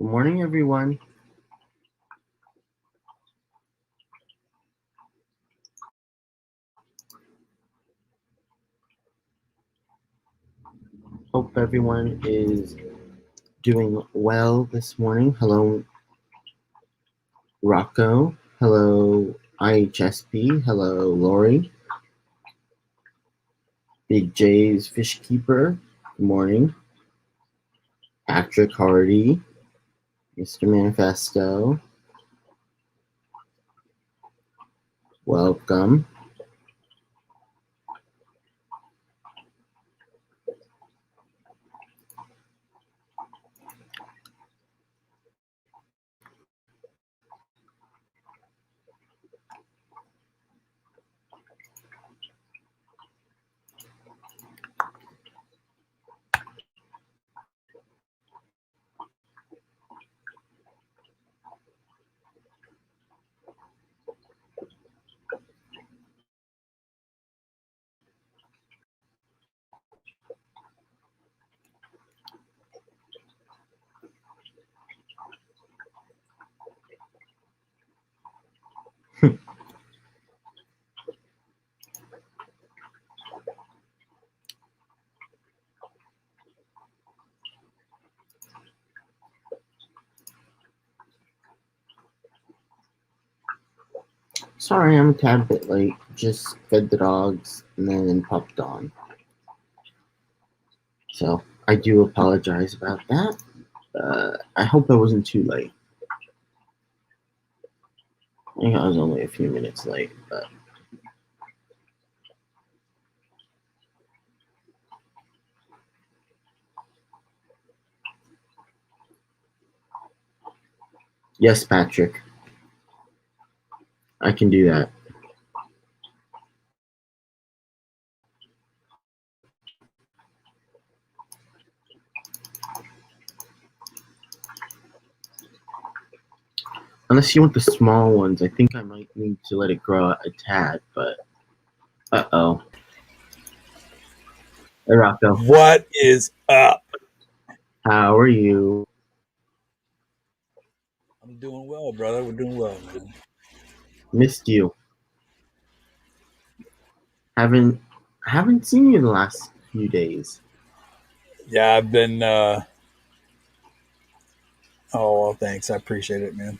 Good morning, everyone. Hope everyone is doing well this morning. Hello, Rocco. Hello, IHSP. Hello, Lori. Big J's Fish Keeper. Good morning. Patrick Hardy. Mr. Manifesto. Welcome. Sorry, I'm a tad bit late. Just fed the dogs and then popped on. So I do apologize about that. I hope I wasn't too late. I think I was only a few minutes late, but yes, Patrick. I can do that. Unless you want the small ones, I think I might need to let it grow a tad, but uh-oh. Hey, Rocco. What is up? How are you? I'm doing well, brother. We're doing well, man. Missed you. Haven't seen you the last few days. Yeah, I've been oh well, thanks. I appreciate it, man.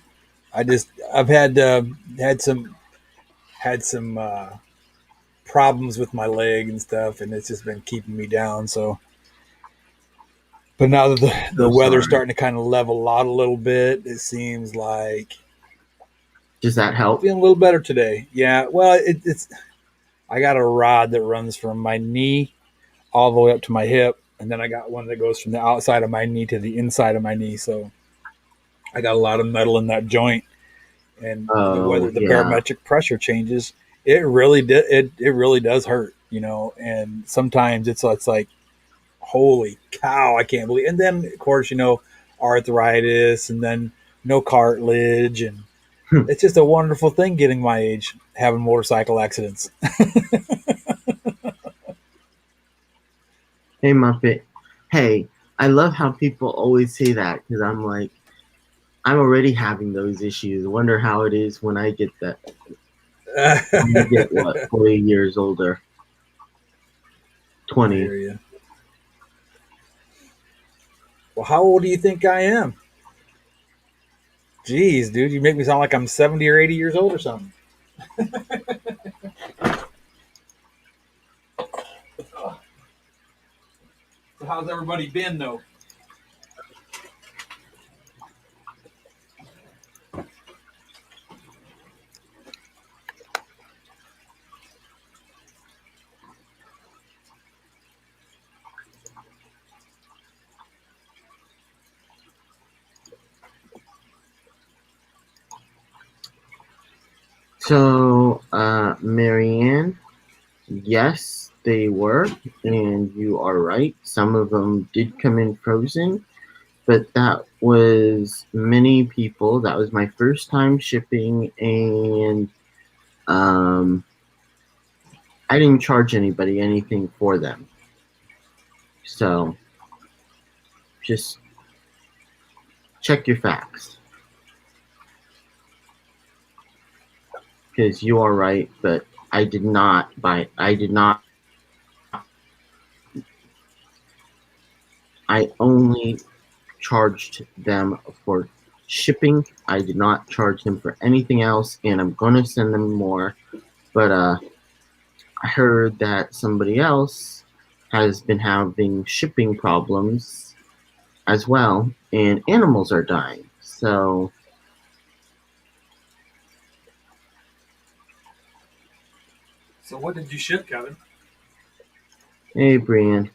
I've had some problems with my leg and stuff, and it's just been keeping me down. So, but now that the So weather's sorry. starting to kind of level out a little bit, it seems like Does that help? feeling a little better today. Yeah, well, it's I got a rod that runs from my knee all the way up to my hip, and then I got one that goes from the outside of my knee to the inside of my knee. So I got a lot of metal in that joint, and the Oh, weather, the yeah. barometric pressure changes, it really it really does hurt, And sometimes it's like, holy cow, I can't believe. And then of course, arthritis, and then no cartilage, and it's just a wonderful thing getting my age, having motorcycle accidents. Hey, Muppet. Hey, I love how people always say that because I'm like, I'm already having those issues. Wonder how it is when I get that. When I get what, 40 years older? I 20. hear you. Well, how old do you think I am? Jeez, dude, you make me sound like I'm 70 or 80 years old or something. So how's everybody been though? So, Marianne, yes, they were, and you are right. Some of them did come in frozen, but that was many people. That was my first time shipping, and I didn't charge anybody anything for them. So, just check your facts because you are right, but I did not buy. I did not. I only charged them for shipping. I did not charge them for anything else, and I'm gonna send them more. But I heard that somebody else has been having shipping problems as well, and animals are dying. So, So what did you ship, Kevin? hey, Brian.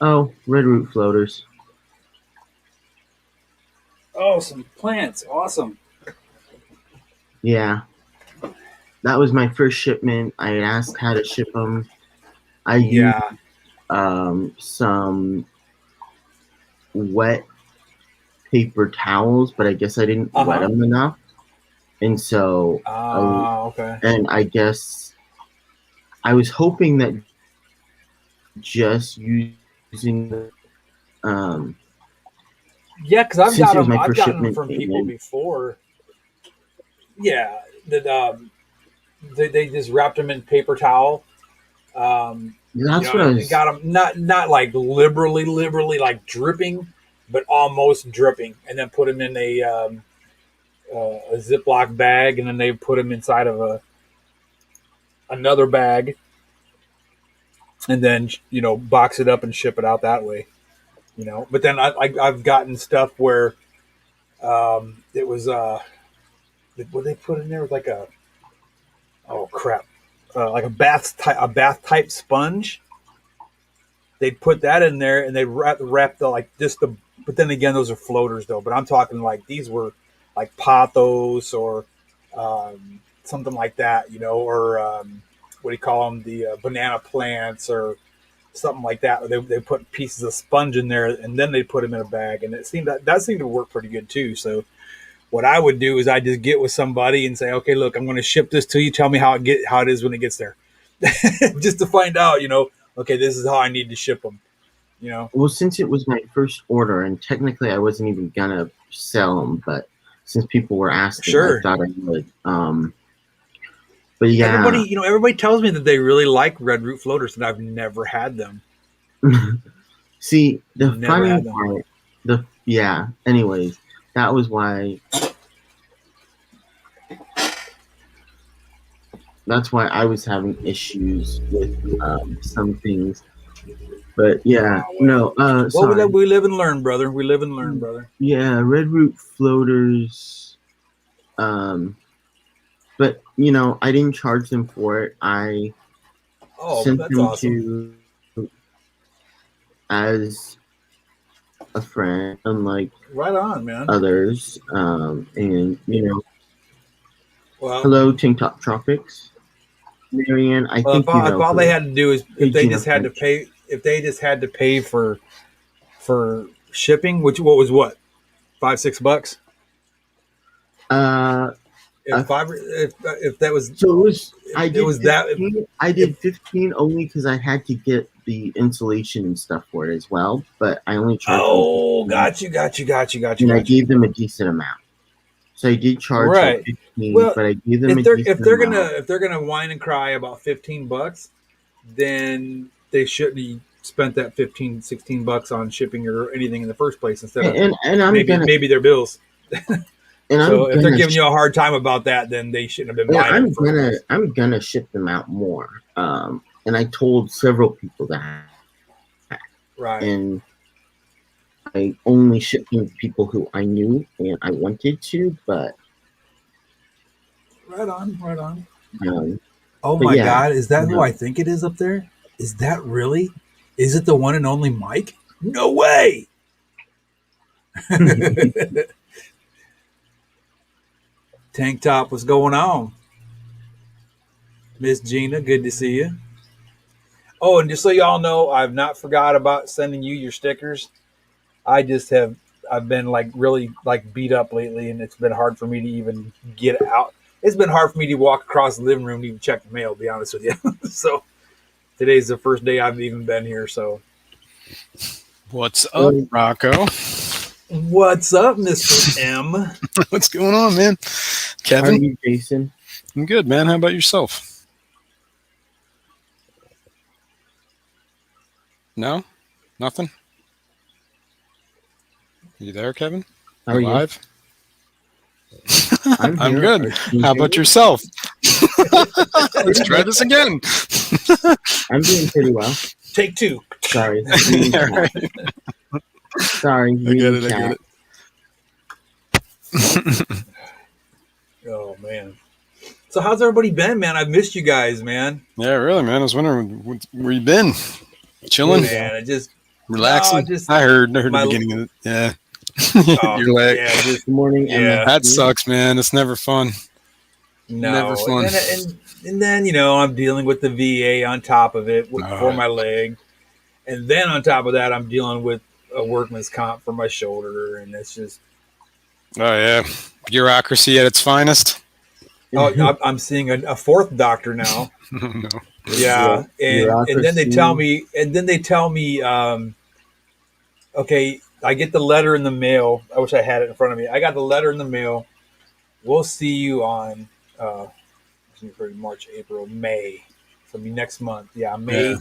Oh, red root floaters. Oh, some plants. Awesome. Yeah, that was my first shipment. I had asked how to ship them. I used Yeah. some wet paper towels, but I guess I didn't wet them enough, and so Okay. I guess I was hoping that just using Yeah, because I've since got it was them. my I've first gotten them shipment, from people and before. Yeah, that they just wrapped them in paper towel. that's what I And was. got them not like liberally like dripping, but almost dripping, and then put them in a Ziploc bag, and then they put them inside of another bag, and then box it up and ship it out that way. But then I've gotten stuff where it was what they put in there was like a oh crap like a bath type sponge. They put that in there and they wrap the like just the. But then again, those are floaters though. But I'm talking like these were like pothos or something like that, or what do you call them? The banana plants or something like that. They put pieces of sponge in there and then they put them in a bag, and it seemed that seemed to work pretty good too. So what I would do is I just get with somebody and say, okay, look, I'm going to ship this to you. Tell me how it is when it gets there, just to find out. Okay, this is how I need to ship them. Well, since it was my first order, and technically I wasn't even gonna sell them, but since people were asking, I Sure. thought I would. But Everybody, yeah, everybody tells me that they really like red root floaters, and I've never had them. see the Never funny had them. part. The yeah. Anyways, that was why. That's why I was having issues with some things. But yeah, Oh well. no. Well, Sorry. we live and learn, brother. We live and learn, brother. Yeah, red root floaters. Um, but I didn't charge them for it. I Oh, sent that's them awesome. to as a friend, unlike Right on, man. others. And Well, hello, Tank Top Tropics, Marianne. I well, think you if know all they her. had to do is Hey, if they Gina just had to French. pay, if they just had to pay for shipping, which what was what $5-6. Uh, If uh, five, if that was so it was. if I it did was that 15. I if did 15 only because I had to get the insulation and stuff for it as well. But I only charged them oh, 15, and I got you. gave them a decent amount. So I did charge like Right. 15, Well, but I gave them a if they're if decent they're gonna amount. if they're gonna whine and cry about $15, then they shouldn't have spent that 15-16 bucks on shipping or anything in the first place instead of And I'm maybe gonna their bills. and I'm So if they're gonna giving you a hard time about that, then they shouldn't have been yeah, buying it in the first place. I'm gonna ship them out more. And I told several people that, Right. and I only shipped them to people who I knew and I wanted to, Right on. Right on. um, Oh but my yeah, God, is that who I no. think it is up there? Is that really? Is it the one and only Mike? No way. Tank Top, what's going on? Miss Gina, good to see you. Oh, and just so y'all know, I've not forgot about sending you your stickers. I just have I've been like really like beat up lately, and it's been hard for me to even get out. It's been hard for me to walk across the living room to even check the mail. To be honest with you, so today's the first day I've even been here. So What's up, So, Rocco? What's up, Mr. M? What's going on, man? How are Kevin? you, Jason? I'm good, man. How about yourself? No? Nothing? You there, Kevin? How are you? Alive? I'm I'm here. good. Can you How hear about me? yourself? Let's try this again. I'm doing pretty well. Take two. Sorry. Yeah, right. Sorry. I get it. I get it. Oh man. So how's everybody been, man? I've missed you guys, man. Yeah, really, man. I was wondering where you been. Chilling, Man, I just relaxing. no, just I heard the my- beginning of it. Yeah. oh, Your leg. yeah, just Good morning, Yeah. That sucks, man. It's never fun. no. Never fun. And then I'm dealing with the VA on top of it for Right. my leg, and then on top of that, I'm dealing with a workman's comp for my shoulder, and it's just Oh yeah, bureaucracy at its finest. I'm seeing a fourth doctor now. No. Yeah, and then they tell me, okay, I get the letter in the mail. I wish I had it in front of me. I got the letter in the mail. We'll see you on March, April, May. So it'll be next month. Yeah, May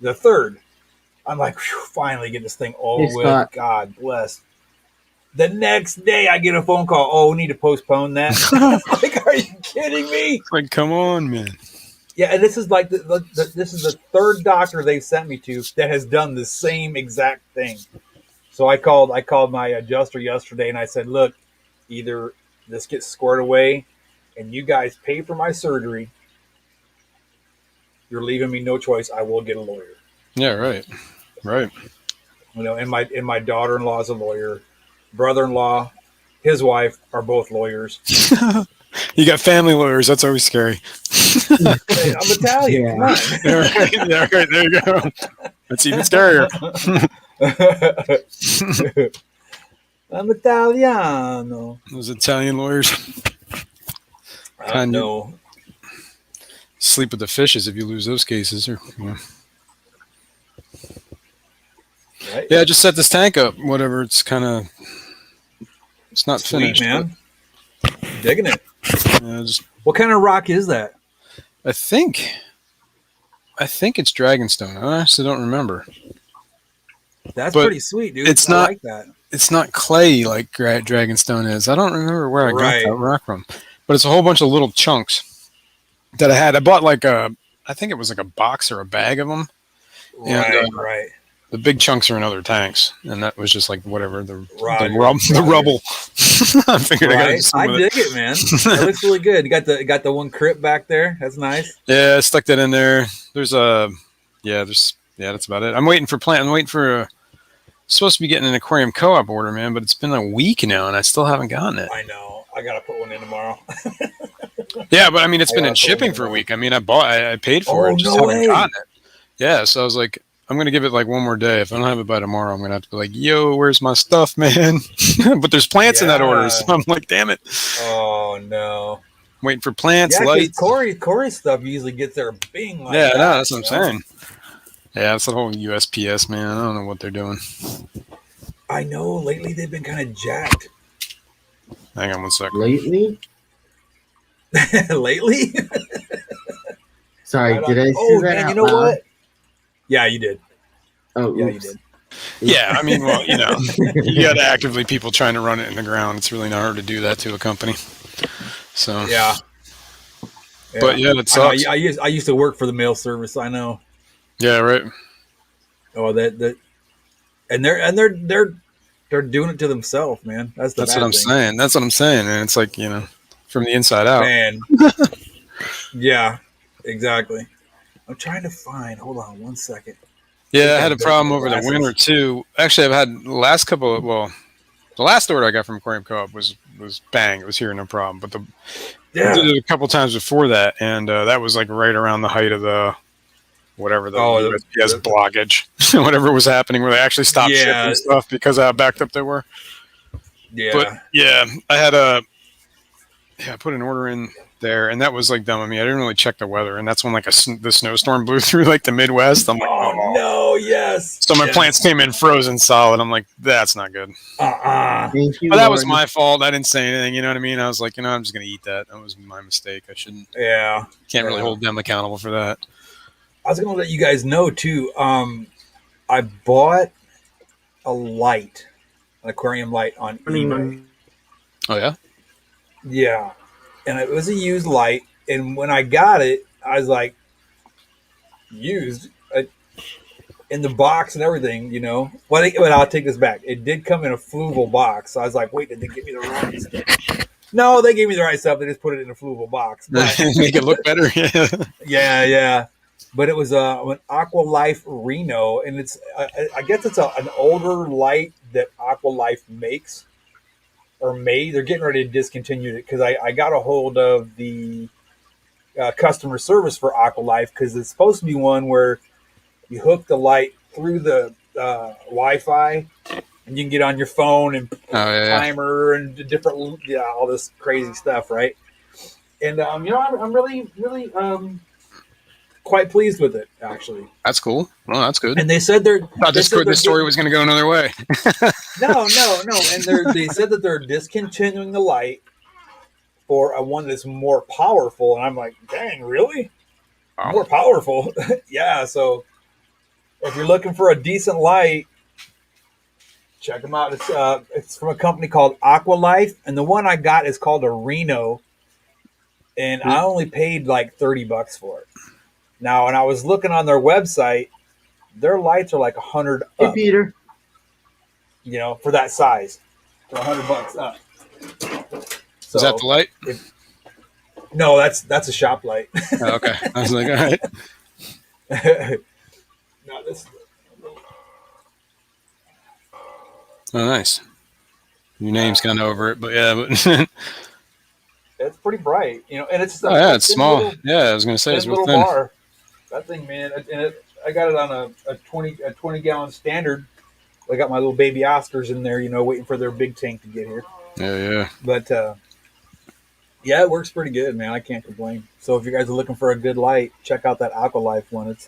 the 3rd. I'm like, whew, finally get this thing over Hey, with. Scott. God bless. The next day, I get a phone call. Oh, we need to postpone that. Like, are you kidding me? It's like, come on, man. Yeah, and this is like this is the third doctor they've sent me to that has done the same exact thing. So I called my adjuster yesterday and I said, look, either this gets squared away and you guys pay for my surgery, you're leaving me no choice. I will get a lawyer. Yeah, right. And my daughter-in-law is a lawyer. Brother-in-law, his wife are both lawyers. You got family lawyers. That's always scary. Hey, I'm Italian. Yeah. Come on. Yeah, right. There you go. That's even scarier. I'm Italiano. Those Italian lawyers I know. sleep with the fishes if you lose those cases. Or, Right? Yeah, just set this tank up. Whatever. It's kind of. It's not Sweet, finished, man. Digging it. but, What kind of rock is that? I think it's Dragonstone. I honestly don't remember. That's But pretty sweet, dude. it's I not- like that. It's not clay like Dragonstone is. I don't remember where I Right. got that rock from, but it's a whole bunch of little chunks that I had. I bought I think it was like a box or a bag of them. Right, And, right. The big chunks are in other tanks, and that was just like whatever the Roger, rubble. I figured I got Right. some I of it. dig it, man. That looks really good. You got the one crypt back there. That's nice. Yeah, I stuck that in there. That's about it. I'm waiting for supposed to be getting an aquarium co-op order, man, but it's been a week now and I still haven't gotten it. I know. I gotta put one in tomorrow. Yeah, but I mean, it's been I in gotta put shipping one for a in. week. I mean, I paid for Oh, it, just no haven't way. gotten it. Yeah, so I was like, I'm gonna give it like one more day. If I don't have it by tomorrow, I'm gonna have to be like, yo, where's my stuff, man? But there's plants in that order, so I'm like, damn it. Oh no. Waiting for plants, Yeah, because lights. Corey's stuff usually gets there bing like Yeah, that. no, that's what I'm you know? saying. Yeah, it's the whole USPS, man. I don't know what they're doing. I know. Lately they've been kind of jacked. Hang on one second. Lately? Lately? Sorry, Right did on. I say Oh that man, out you know loud? what? Yeah, you did. Oh, Yeah, oops. you did. Yeah, I mean, well, you know, you got actively people trying to run it in the ground. It's really not hard to do that to a company. So, Yeah. But yeah, it I know, sucks. I used to work for the mail service. I know. Yeah, right. Oh, and they're doing it to themselves, man. That's That's bad what I'm thing. saying. That's what I'm saying. And it's like, you know, from the inside out. Man. Yeah, exactly. I'm trying to find. Hold on one second. Yeah, I had a problem over the Glasses. winter too. Actually, I've had the last couple of, the last order I got from Aquarium Co-op was bang. It was here, no problem. But I did it a couple times before that, and that was like right around the height of the USPS blockage, whatever was happening, where they actually stopped shipping stuff because of how backed up they were. Yeah. But yeah, I put an order in there, and that was like dumb of me. I didn't really check the weather, and that's when like the snowstorm blew through like the Midwest. I'm like, oh no, yes. So my plants came in frozen solid. I'm like, that's not good. Thank you, But that was Lord. my fault. I didn't say anything. You know what I mean? I was like, I'm just gonna eat that. That was my mistake. I shouldn't. Yeah. Can't really hold them accountable for that. I was gonna let you guys know too. I bought a light, an aquarium light on eBay. Oh yeah. Yeah, and it was a used light. And when I got it, I was like, used in the box and everything, you know. But I'll take this back. It did come in a fluval box. So I was like, wait, did they give me the wrong stuff? No, they gave me the right stuff. They just put it in a fluval box. But, make it look better. yeah. But it was an Aqualife Reno, and it's I guess it's an older light that Aqualife makes or made. They're getting ready to discontinue it because I got a hold of the customer service for Aqualife because it's supposed to be one where you hook the light through the Wi-Fi and you can get on your phone and timer and different all this crazy stuff, right? And I'm really quite pleased with it, actually. That's cool. Well, that's good. And they said this story was going to go another way. No. And they said that they're discontinuing the light for a one that's more powerful. And I'm like, dang, really? Oh. More powerful? Yeah. So if you're looking for a decent light, check them out. It's from a company called Aqualife, and the one I got is called a Reno, and I only paid like $30 for it. Now, when I was looking on their website, their lights are like $100 up. Hey, Peter. You know, for that size, for $100 up. So is that the light? No, that's a shop light. Oh, okay, I was like, all right. No, this. Oh, nice. Your name's kind of over it, but yeah, but it's pretty bright, you know, and it's it's small. I was gonna say it's real thin. Bar. That thing, man, and I got it on a 20 gallon standard. I got my little baby Oscars in there, you know, waiting for their big tank to get here. Yeah. But it works pretty good, man. I can't complain. So if you guys are looking for a good light, check out that Aqualife one. It's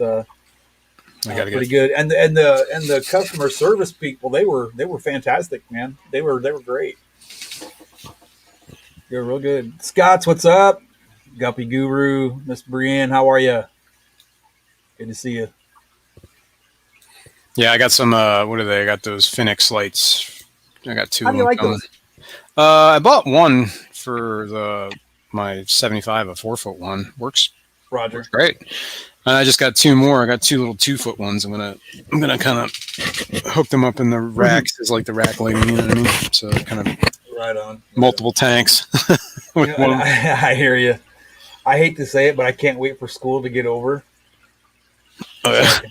pretty good. And the customer service people, they were fantastic, man. They were great. They were real good. Scott's, what's up? Guppy Guru, Miss Brienne, how are you? Good to see you. Yeah, I got some. What are they? I got those Phoenix lights. I got two. How do you like those? I bought one for my 75, a 4-foot one. Works great. And I just got two more. I got two little 2-foot ones. I'm gonna kind of hook them up in the racks as like the rack lighting. You know what I mean? So kind of right on. Multiple tanks. I hear you. I hate to say it, but I can't wait for school to get over. Oh, yeah. So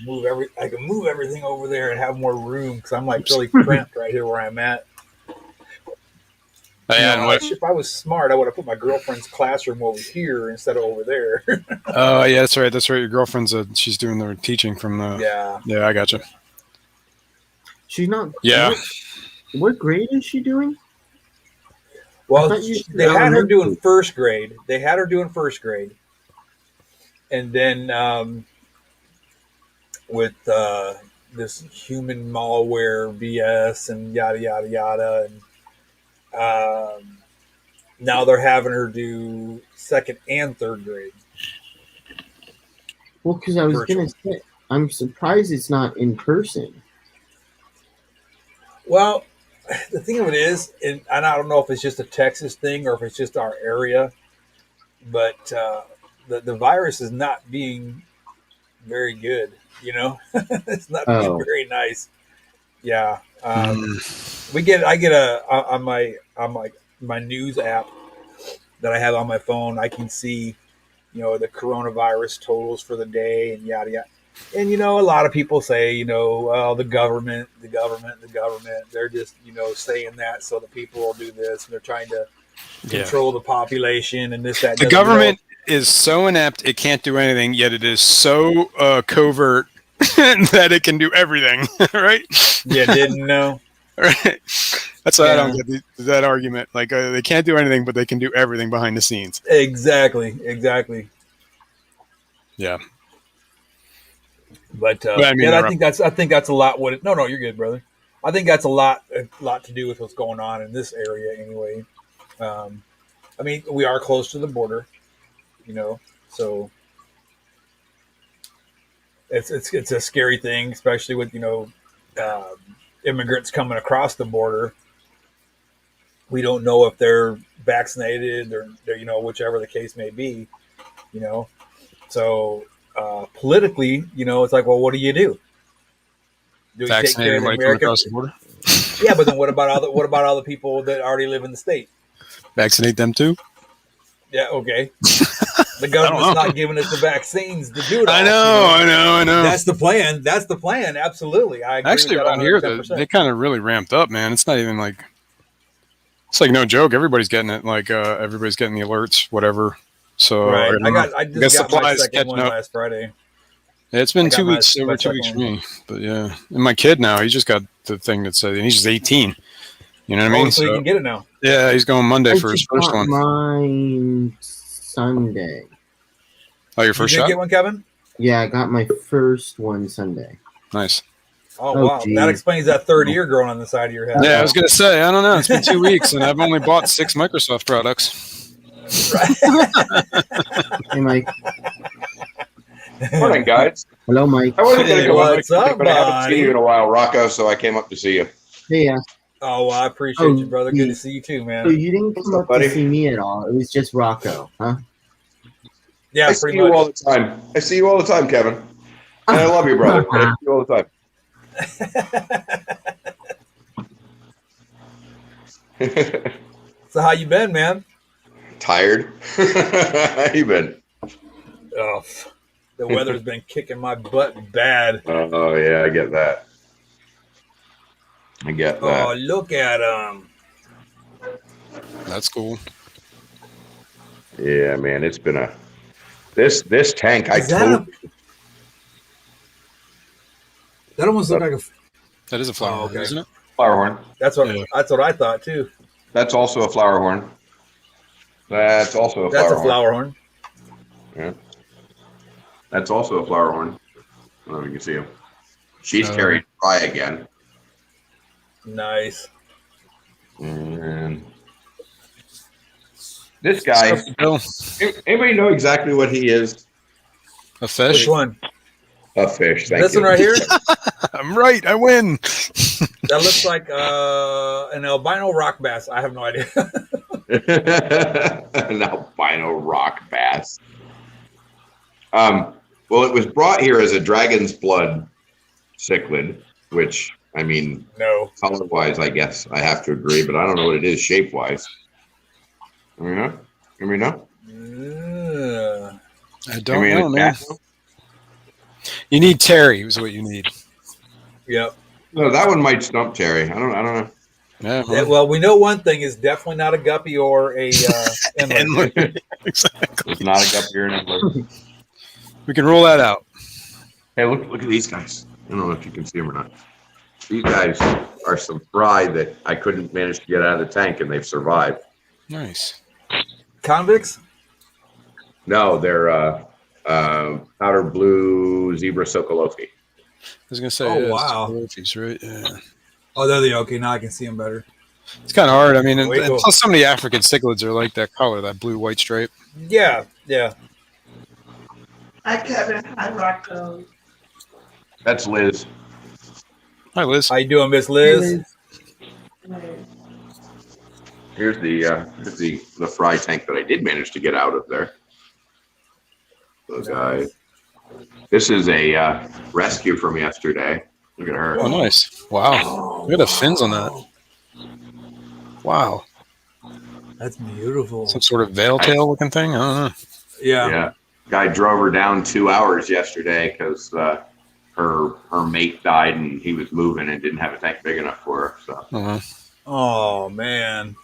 I can move everything over there and have more room because I'm like really cramped right here where I'm at. If I was smart, I would have put my girlfriend's classroom over here instead of over there. Oh, yeah, that's right. Your girlfriend's she's doing the teaching from the. Yeah. Yeah, I gotcha. She's not. Yeah. What grade is she doing? Well, they had her doing first grade. And then with this human malware BS and yada, yada, yada. And now they're having her do second and third grade. Well, because I was going to say, I'm surprised it's not in person. Well, the thing of it is, and I don't know if it's just a Texas thing or if it's just our area, but the virus is not being very good. You know, it's not being very nice. Yeah, I get on my news app that I have on my phone. I can see, you know, the coronavirus totals for the day and yada yada. And, you know, a lot of people say, you know, well, the government, they're just, you know, saying that so the people will do this. And they're trying to control the population and this, that. The government is so inept, it can't do anything, yet it is so covert that it can do everything, right? You didn't know? Right. That's why I don't Yeah. get that argument. Like they can't do anything, but they can do everything behind the scenes. Exactly. Yeah. But But I mean, yeah, I think that's a lot. What? No, you're good, brother. I think that's a lot to do with what's going on in this area, anyway. Um, I mean, we are close to the border, so it's a scary thing, especially with um, immigrants coming across the border. We don't know if they're vaccinated or whichever the case may be, you know. So politically, it's like, well, what do you do? Do we take vaccinate care of the anybody coming American? across the border. Yeah, but then what about all the people that already live in the state? Vaccinate them too. Yeah, okay. The I don't government's know. not giving us the vaccines to do it all. I know. That's the plan. Absolutely, I agree Actually, with that around here, 110%. they kind of really ramped up, man. It's not even like it's like no joke. Everybody's getting it. Like everybody's getting the alerts, whatever. So Right. I don't know. I guess just got my supplies second catching one up. last Friday. Yeah, it's been I got 2 my- weeks, my over 2 second weeks for one. me. But yeah, and my kid now, he just got the thing that said, and he's just 18. You know what I mean? So you can get it now. Yeah, he's going Monday I for his just first got one. mine Sunday. Oh, your You first did shot? get one, Kevin? Yeah, I got my first one Sunday. Nice. Oh, Oh, wow. geez. That explains that third ear growing on the side of your head. Yeah, I was gonna say, I don't know. It's been 2 weeks, and I've only bought 6 Microsoft products. Hey, Mike. Morning, guys. Hello, Mike. I wasn't going Hey, to come up, what's up, but I haven't seen buddy? you in a while, Rocco, so I came up to see you. Hey, yeah. Oh, well, I appreciate you, brother. Good to see you too, So man. you didn't What's come up, up buddy? to see me at all. It was just Rocco, huh? Yeah, I see pretty you all much. the time. I see you all the time, Kevin. And I love you, brother. I see you all the time. So how you been, man? Tired? How you been? Oh, the weather's been kicking my butt bad. Oh, yeah, I get that. I get that. Oh, look at That's cool. Yeah, man, it's been a... This tank, I Is that told... that almost looked like a. That is a flower, Oh, okay. isn't it? Flower horn. That's what Yeah. I thought too. That's also a flower horn. That's also a That's flower a flower horn. horn. Yeah. That's also a flower horn. I don't know if you can see him. She's carried dry again. Nice. And this guy, Bill, anybody know exactly what he is? a fish. Which one? A fish. Thank This you. one right here. I'm right. I win. That looks like an albino rock bass. I have no idea. An albino rock bass. Well, it was brought here as a dragon's blood cichlid, which, I mean, No. color-wise, I guess I have to agree, but I don't know what it is shape-wise. Let me know. I don't know, man. You need Terry. Is what you need. Yep. No, that one might stump Terry. I don't know. Yeah. Yeah, well, we know one thing is definitely not a guppy or a inlet. Exactly. It's not a guppy or an antler. We can rule that out. Hey, look at these guys. I don't know if you can see them or not. These guys are some fry that I couldn't manage to get out of the tank, and they've survived. Nice. Convicts? No, they're powder blue zebra sokolofi. I was gonna say. Oh, yeah, wow. Trophies, right? Yeah. Oh, they're the okay. Now I can see them better. It's kind of hard. I mean, and Way cool. plus some of the African cichlids are like that color, that blue-white stripe. Yeah, yeah. Hi, Kevin. Hi, Rocco. That's Liz. Hi, Liz. How you doing, Miss Liz? Here's the fry tank that I did manage to get out of there. Those guys. This is a rescue from yesterday. Look at her. Oh, nice. Wow. Look at the fins on that. Wow. That's beautiful. Some sort of veil tail looking thing. I don't know. Yeah. Yeah. Guy drove her down 2 hours yesterday because her mate died and he was moving and didn't have a tank big enough for her. So Oh man.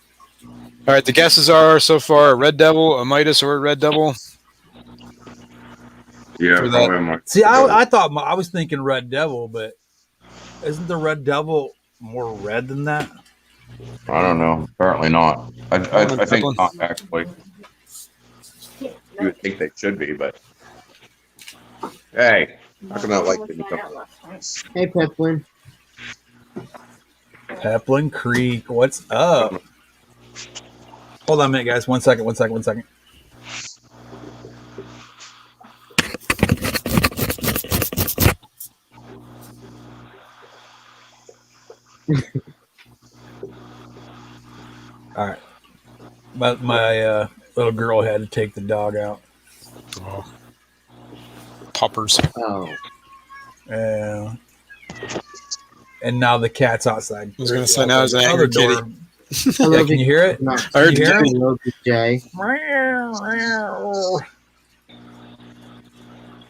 All right. The guesses are so far a red devil, a Midas, or a red devil. yeah, For that- probably See, I thought I was thinking Red Devil, but isn't the Red Devil more red than that? I don't know. Apparently not. I think Peplin. not, actually. You would think they should be, but hey, how come not like them? Hey, Peplin. Peplin Creek, what's up? Hold on a minute, guys. One second. All right. My little girl had to take the dog out. Oh. Poppers. Oh, And now the cat's outside. I was going to say now is an angry kitty. Yeah, can you hear it? No, I heard Can you hear the him? hello, Big J.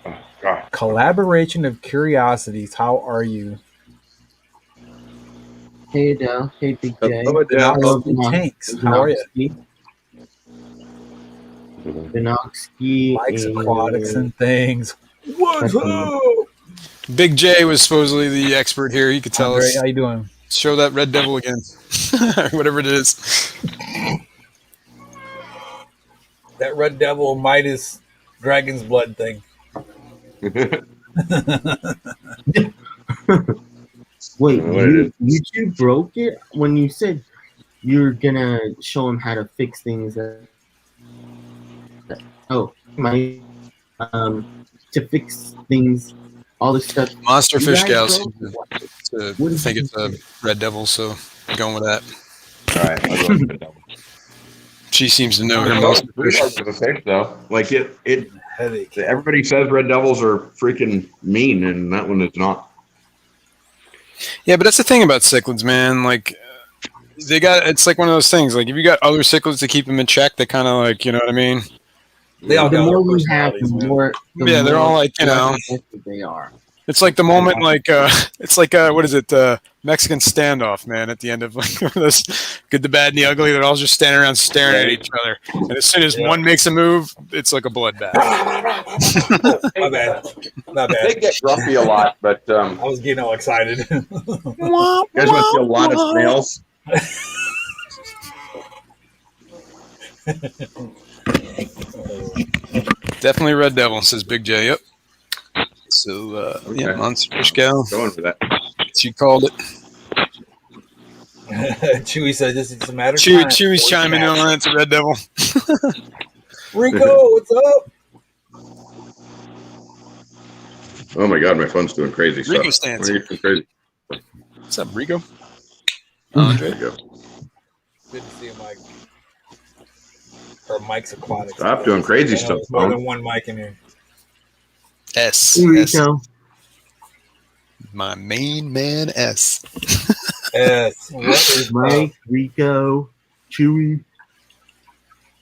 Oh, God. Collaboration of curiosities. How are you? Hey, Adele. Hey, Big J. Hello, Adele. Hello, Tanks. How are you? Binoxky. Mike's Aquatics and things. What's up? Big J was supposedly the expert here. He could tell Andre, us. how you doing? Show that red devil again. Whatever it is. That Red Devil Midas Dragon's Blood thing. Wait, What it you two broke it when you said you're gonna show him how to fix things. Oh, my, to fix things, all this stuff. Monster You Fish guys Gal broke seems it? to What did think you it's a red devil, so I'm going with that. All right, I'll go with Adele. She seems to know her Those monster are fish. hard to fish, though. Like it. Headache. Everybody says red devils are freaking mean, and that one is not. Yeah, but that's the thing about cichlids, man. Like, it's like one of those things. Like, if you got other cichlids to keep them in check, they kind of like, you know what I mean? They all The got more their we have, the personalities, man. more. Yeah, they're all like, you know. connected they are. It's like the moment, like, it's like, what is it, Mexican standoff, man, at the end of, like, this Good, the Bad, and the Ugly. They're all just standing around staring at each other. And as soon as one makes a move, it's like a bloodbath. My bad. They get grumpy a lot, but I was getting all excited. you guys want to see a lot of snails? Definitely Red Devil, says Big J. Yep. So, yeah, Monster Fish Gal. Going for that. She called it. Chewy said this is a matter of Chewy's time. chiming in on that. It's a Red Devil. Rico, what's up? Oh my God, my phone's doing crazy stuff. Rico stands. Why are you doing crazy? What's up, Rico? There Andre. you go. Good to see you, Mike. Or Mike's Aquatics. Stop doing crazy I know stuff, there's more phone. than one Mike in here. S. Here S. we go. My main man, S. Yes. What is Mike, Rico, Chewy.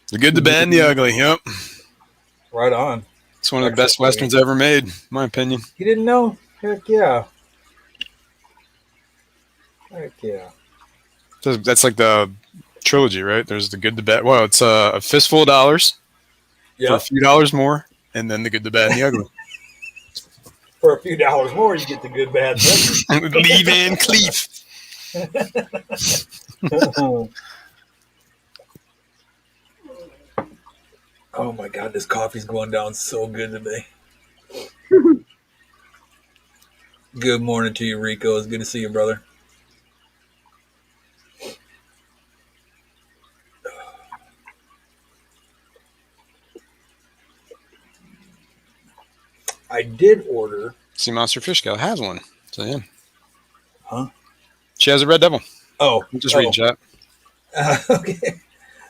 The Good, the Bad, and the Ugly. Yep. Right on. It's one of the best Westerns ever made, in my opinion. You didn't know? Heck yeah. Heck yeah. That's like the trilogy, right? There's the Good, the Bad. Well, it's a fistful of dollars for a Yep. few dollars more, and then the Good, the Bad, and the Ugly. For a few dollars more, you get the good, bad, and Lee Van Cleef. ugly. Oh my God, this coffee's going down so good today. Good morning to you, Rico. It's good to see you, brother. I did order. See, Monster Fish Gal has one. So, yeah. Huh? She has a Red Devil. Oh, Just read chat. okay.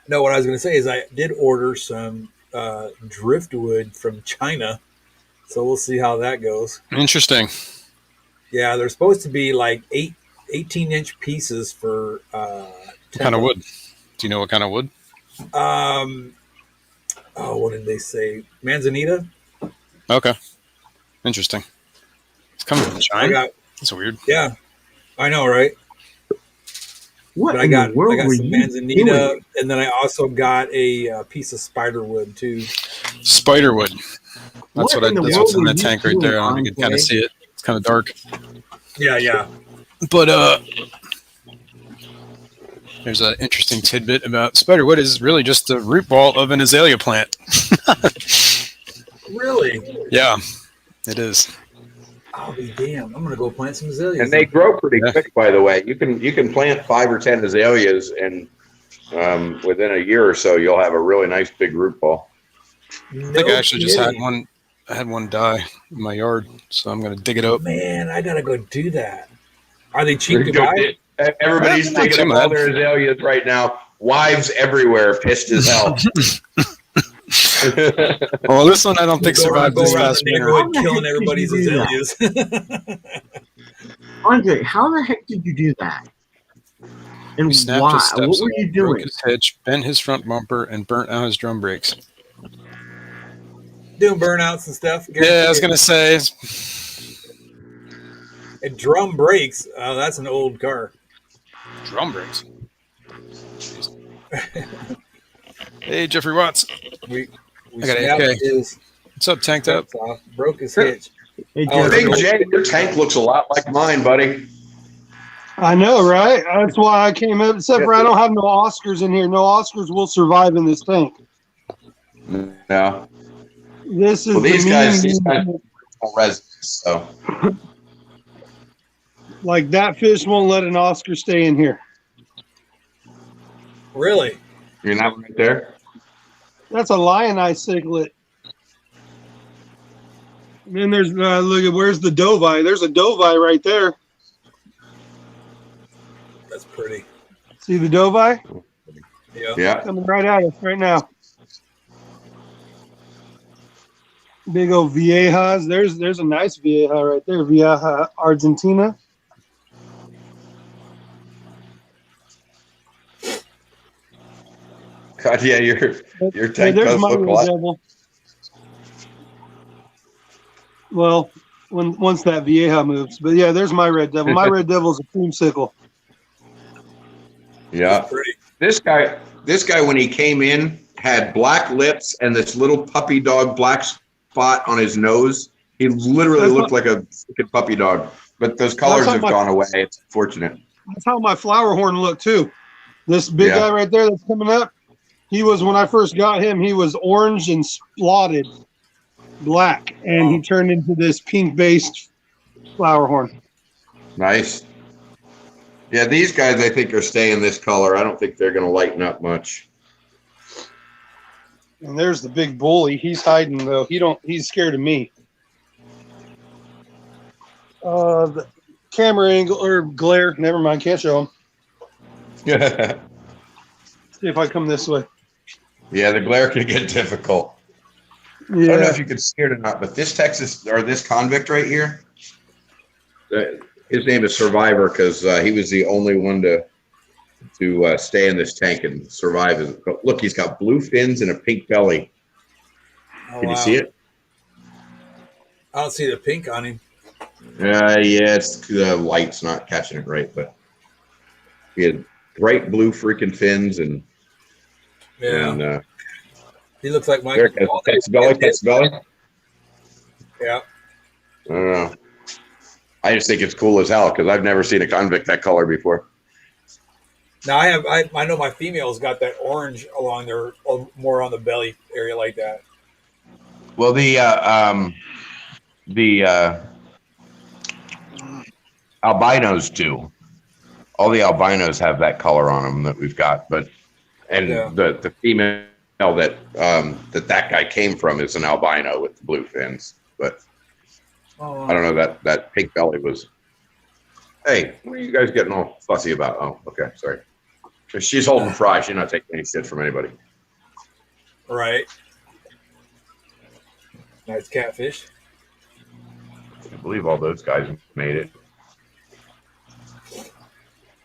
No, what I was going to say is I did order some driftwood from China, so we'll see how that goes. Interesting. Yeah, they're supposed to be like 18-inch pieces for What kind of wood? Do you know what kind of wood? What did they say? Manzanita? Okay. Interesting. It's coming from China? That's weird. Yeah, I know, right? What But in the world I got were some you manzanita, doing? and then I also got a piece of spiderwood too. Spiderwood. That's What in the that's what's in world that were you tank right doing, there. You can kind Andre? of see it. It's kind of dark. Yeah. But There's an interesting tidbit about spiderwood is really just the root ball of an azalea plant. Really? Yeah, it is. I'll be damned. I'm gonna go plant some azaleas. And they grow pretty Yeah. quick, by the way. You can plant 5 or 10 azaleas, and within a year or so, you'll have a really nice big root ball. I think I actually just had one. I had one die in my yard, so I'm gonna dig it up. Man, I gotta go do that. Are they cheap to buy? Everybody's Not digging too up all bad. their azaleas right now. Wives everywhere, pissed as hell. Well, this one I don't think survived this around last the winter. neighborhood How the killing heck everybody's did you do azaleas. Andre, how the heck did you do that? And He snapped why? his steps, What were you broke doing? his hitch, bent his front bumper, and burnt out his drum brakes. Doing burnouts and stuff. Yeah, I was gonna say. And drum brakes. Oh, that's an old car. Drum brakes. Jeez. Hey, Jeffrey Watts. We I got snapped AK. his What's up, Tanked Up? steps off, broke his hitch. Hey, Oh, Jeff, Big J, your tank looks a lot like mine, buddy. I know, right? That's why I came up. Except for I don't have no Oscars in here. No Oscars will survive in this tank. No. This is Well, these the guys mean- residents, so. like that fish won't let an Oscar stay in here. Really? You're not right there? That's a lionized cichlid. And then there's look at where's the doveye? There's a doveye right there. That's pretty. See the doveye Yeah. Yeah. coming right at us right now. Big old viejas. There's a nice vieja right there. Vieja Argentina. God, yeah, your Hey, tank there's does my look a red lot. devil. Well, once that vieja moves, but yeah, there's my red devil. My red devil's a creamsicle. Yeah. Pretty. This guy, when he came in, had black lips and this little puppy dog black spot on his nose. He literally That's looked like a freaking puppy dog. But those colors how have my- gone away. It's fortunate. That's how my flower horn looked too. This big Yeah. guy right there that's coming up, he was when I first got him, he was orange and spotted black, and he turned into this pink-based flower horn. Nice. Yeah, these guys I think are staying this color. I don't think they're going to lighten up much. And there's the big bully. He's hiding though. He's scared of me. The camera angle or glare. Never mind. Can't show him. Yeah, See if I come this way. the glare can get difficult. I don't know if you could see it or not, but this this convict right here, his name is Survivor because he was the only one to stay in this tank and survive. Look, he's got blue fins and a pink belly. Oh, Can you wow. see it? I don't see the pink on him. Yeah, it's the light's not catching it right, but he had bright blue freaking fins and Yeah. He looks like there Michael. it goes. Catch the belly, catch the belly. Yeah. I don't know. I just think it's cool as hell because I've never seen a convict that color before. Now I know my female's got that orange along there, more on the belly area like that. Well, the albinos do. All the albinos have that color on them that we've got, but the female that guy came from is an albino with the blue fins. But I don't know that pink belly was. Hey, what are you guys getting all fussy about? Oh, okay, sorry. She's holding fry. She's not taking any shit from anybody. Right. Nice catfish. I believe all those guys made it.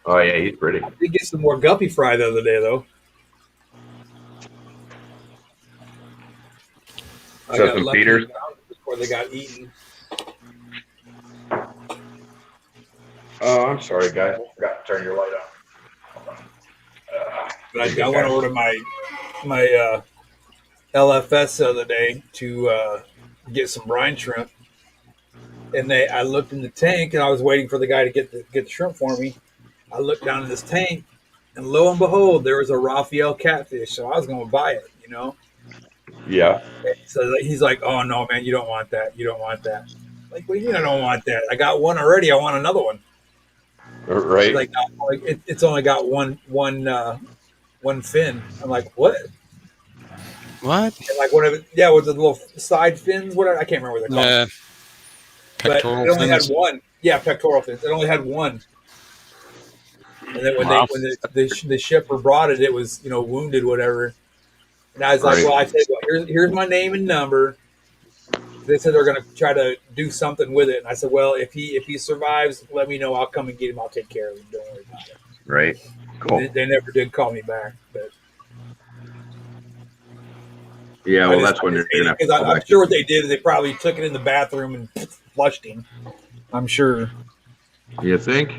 Oh yeah, he's pretty. I did get some more guppy fry the other day though. I So got some lucky feeders? before they got eaten. Oh, I'm sorry, guys. I forgot to turn your light on. But I went over to my LFS the other day to get some brine shrimp, and I looked in the tank, and I was waiting for the guy to get the shrimp for me. I looked down in this tank, And lo and behold, there was a Raphael catfish, so I was going to buy it, you know. Yeah. So he's like, "Oh no, man, you don't want that. You don't want that." Like, what do you mean I don't want that? I got one already. I want another one. He's Right. like, no, like it's only got one fin. I'm like, what? What? And like one of it, yeah, with the little side fins, whatever. I can't remember what they're called. Yeah. But Pectoral it only had fins. one. Yeah, pectoral fins. It only had one. And then when Wow. the shipper brought it, it was wounded, whatever. And I was like, Right. well, I tell you what, here's my name and number. They said they're going to try to do something with it, and I said, well, if he survives, let me know. I'll come and get him. I'll take care of him. Don't worry about it. Right. Cool. They never did call me back, but Yeah. Well, that's when you're gonna have to because go I'm back. sure what they did is they probably took it in the bathroom and flushed him. I'm sure. You think?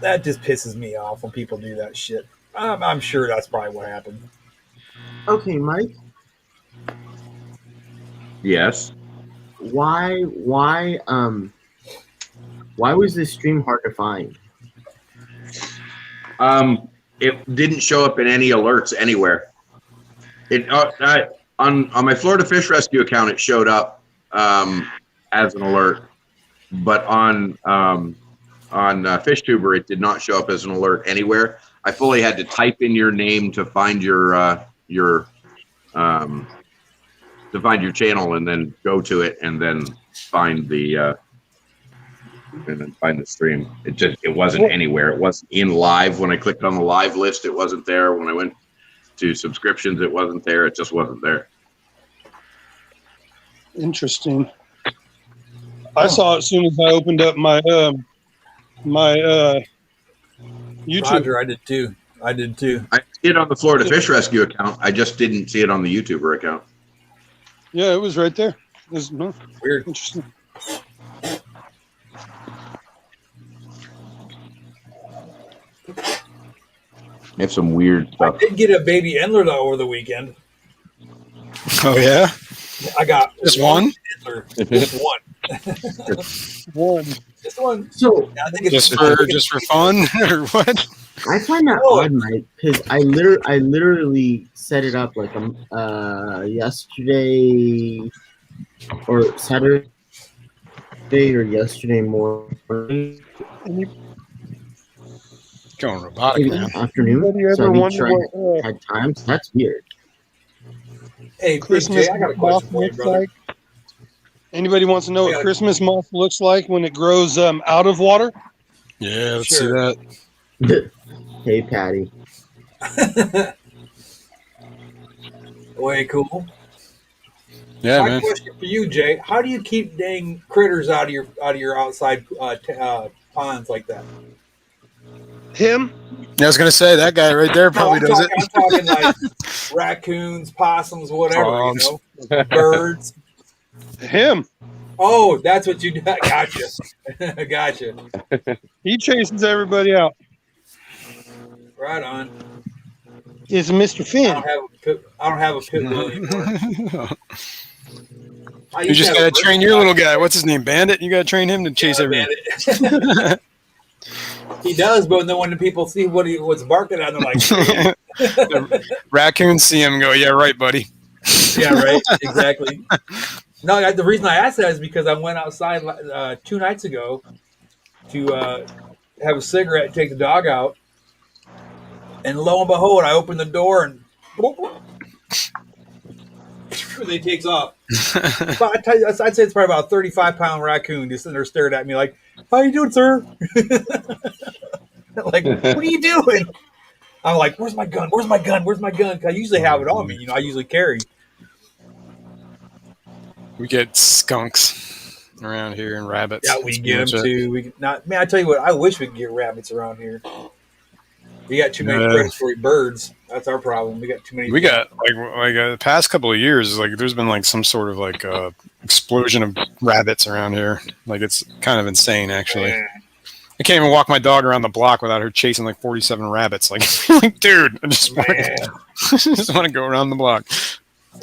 That just pisses me off when people do that shit. I'm sure that's probably what happened. Okay, Mike. Yes. Why was this stream hard to find? It didn't show up in any alerts anywhere. It on my Florida Fish Rescue account, it showed up as an alert, but on FishTuber, it did not show up as an alert anywhere. I fully had to type in your name to find your channel, and then go to it, and then find the stream. It wasn't anywhere. It wasn't in live. When I clicked on the live list, it wasn't there. When I went to subscriptions, it wasn't there. It just wasn't there. Interesting. I saw it as soon as I opened up my YouTube. Roger, I did too. I see it on the Florida Fish Rescue account. I just didn't see it on the YouTuber account. Yeah, it was right there. Weird. Interesting. They have some weird I stuff. did get a baby Endler though over the weekend. Oh yeah. I got Just one? Endler. Just one. One. Just one. So I think it's Just for fun or what? I find that odd, Mike, because I literally set it up like yesterday or Saturday or yesterday morning, Going robotic, maybe man. afternoon. Anybody So I ever made wonder sure what I had time. So that's weird. Hey, Christmas Jay, I got a moth question for you, looks brother. like? Anybody wants to know Yeah. what Christmas moth looks like when it grows out of water? Yeah, let's Sure. see that. Hey, Patty. Way cool. Yeah, My man. question for you, Jay: how do you keep dang critters out of your outside ponds like that? Him? Yeah, I was gonna say that guy right there probably No, does it. I'm talking like raccoons, possums, whatever. Frogs. Birds. Him. Oh, that's what you do. Gotcha. Gotcha. He chases everybody out. Right on. It's Mr. I Finn. don't have a pit bull anymore. I You used just to have gotta a train your little guy. What's his name? Bandit? You gotta train him to chase everyone. Bandit. He does, but then when the people see what's barking at, they're like, The raccoons see him and go, yeah, right, buddy. yeah, right, exactly. No, the reason I asked that is because I went outside 2 nights ago to have a cigarette and take the dog out, and lo and behold, I opened the door and they takes off. But I tell you, I'd say it's probably about a 35-pound raccoon just sitting there staring at me like, "How you doing, sir?" Like, what are you doing? I'm like, "Where's my gun? Where's my gun? Where's my gun?" 'Cause I usually have it on me. I usually carry. We get skunks around here and rabbits. Yeah, we That's get pretty them much it. too. We not, man. I tell you what, I wish we could get rabbits around here. We got too many Yeah. predatory birds. That's our problem. We got too many. We got the past couple of years, like there's been like some sort of like explosion of rabbits around here. Like it's kind of insane, actually. I can't even walk my dog around the block without her chasing like 47 rabbits. Like, like dude, I just want to go around the block.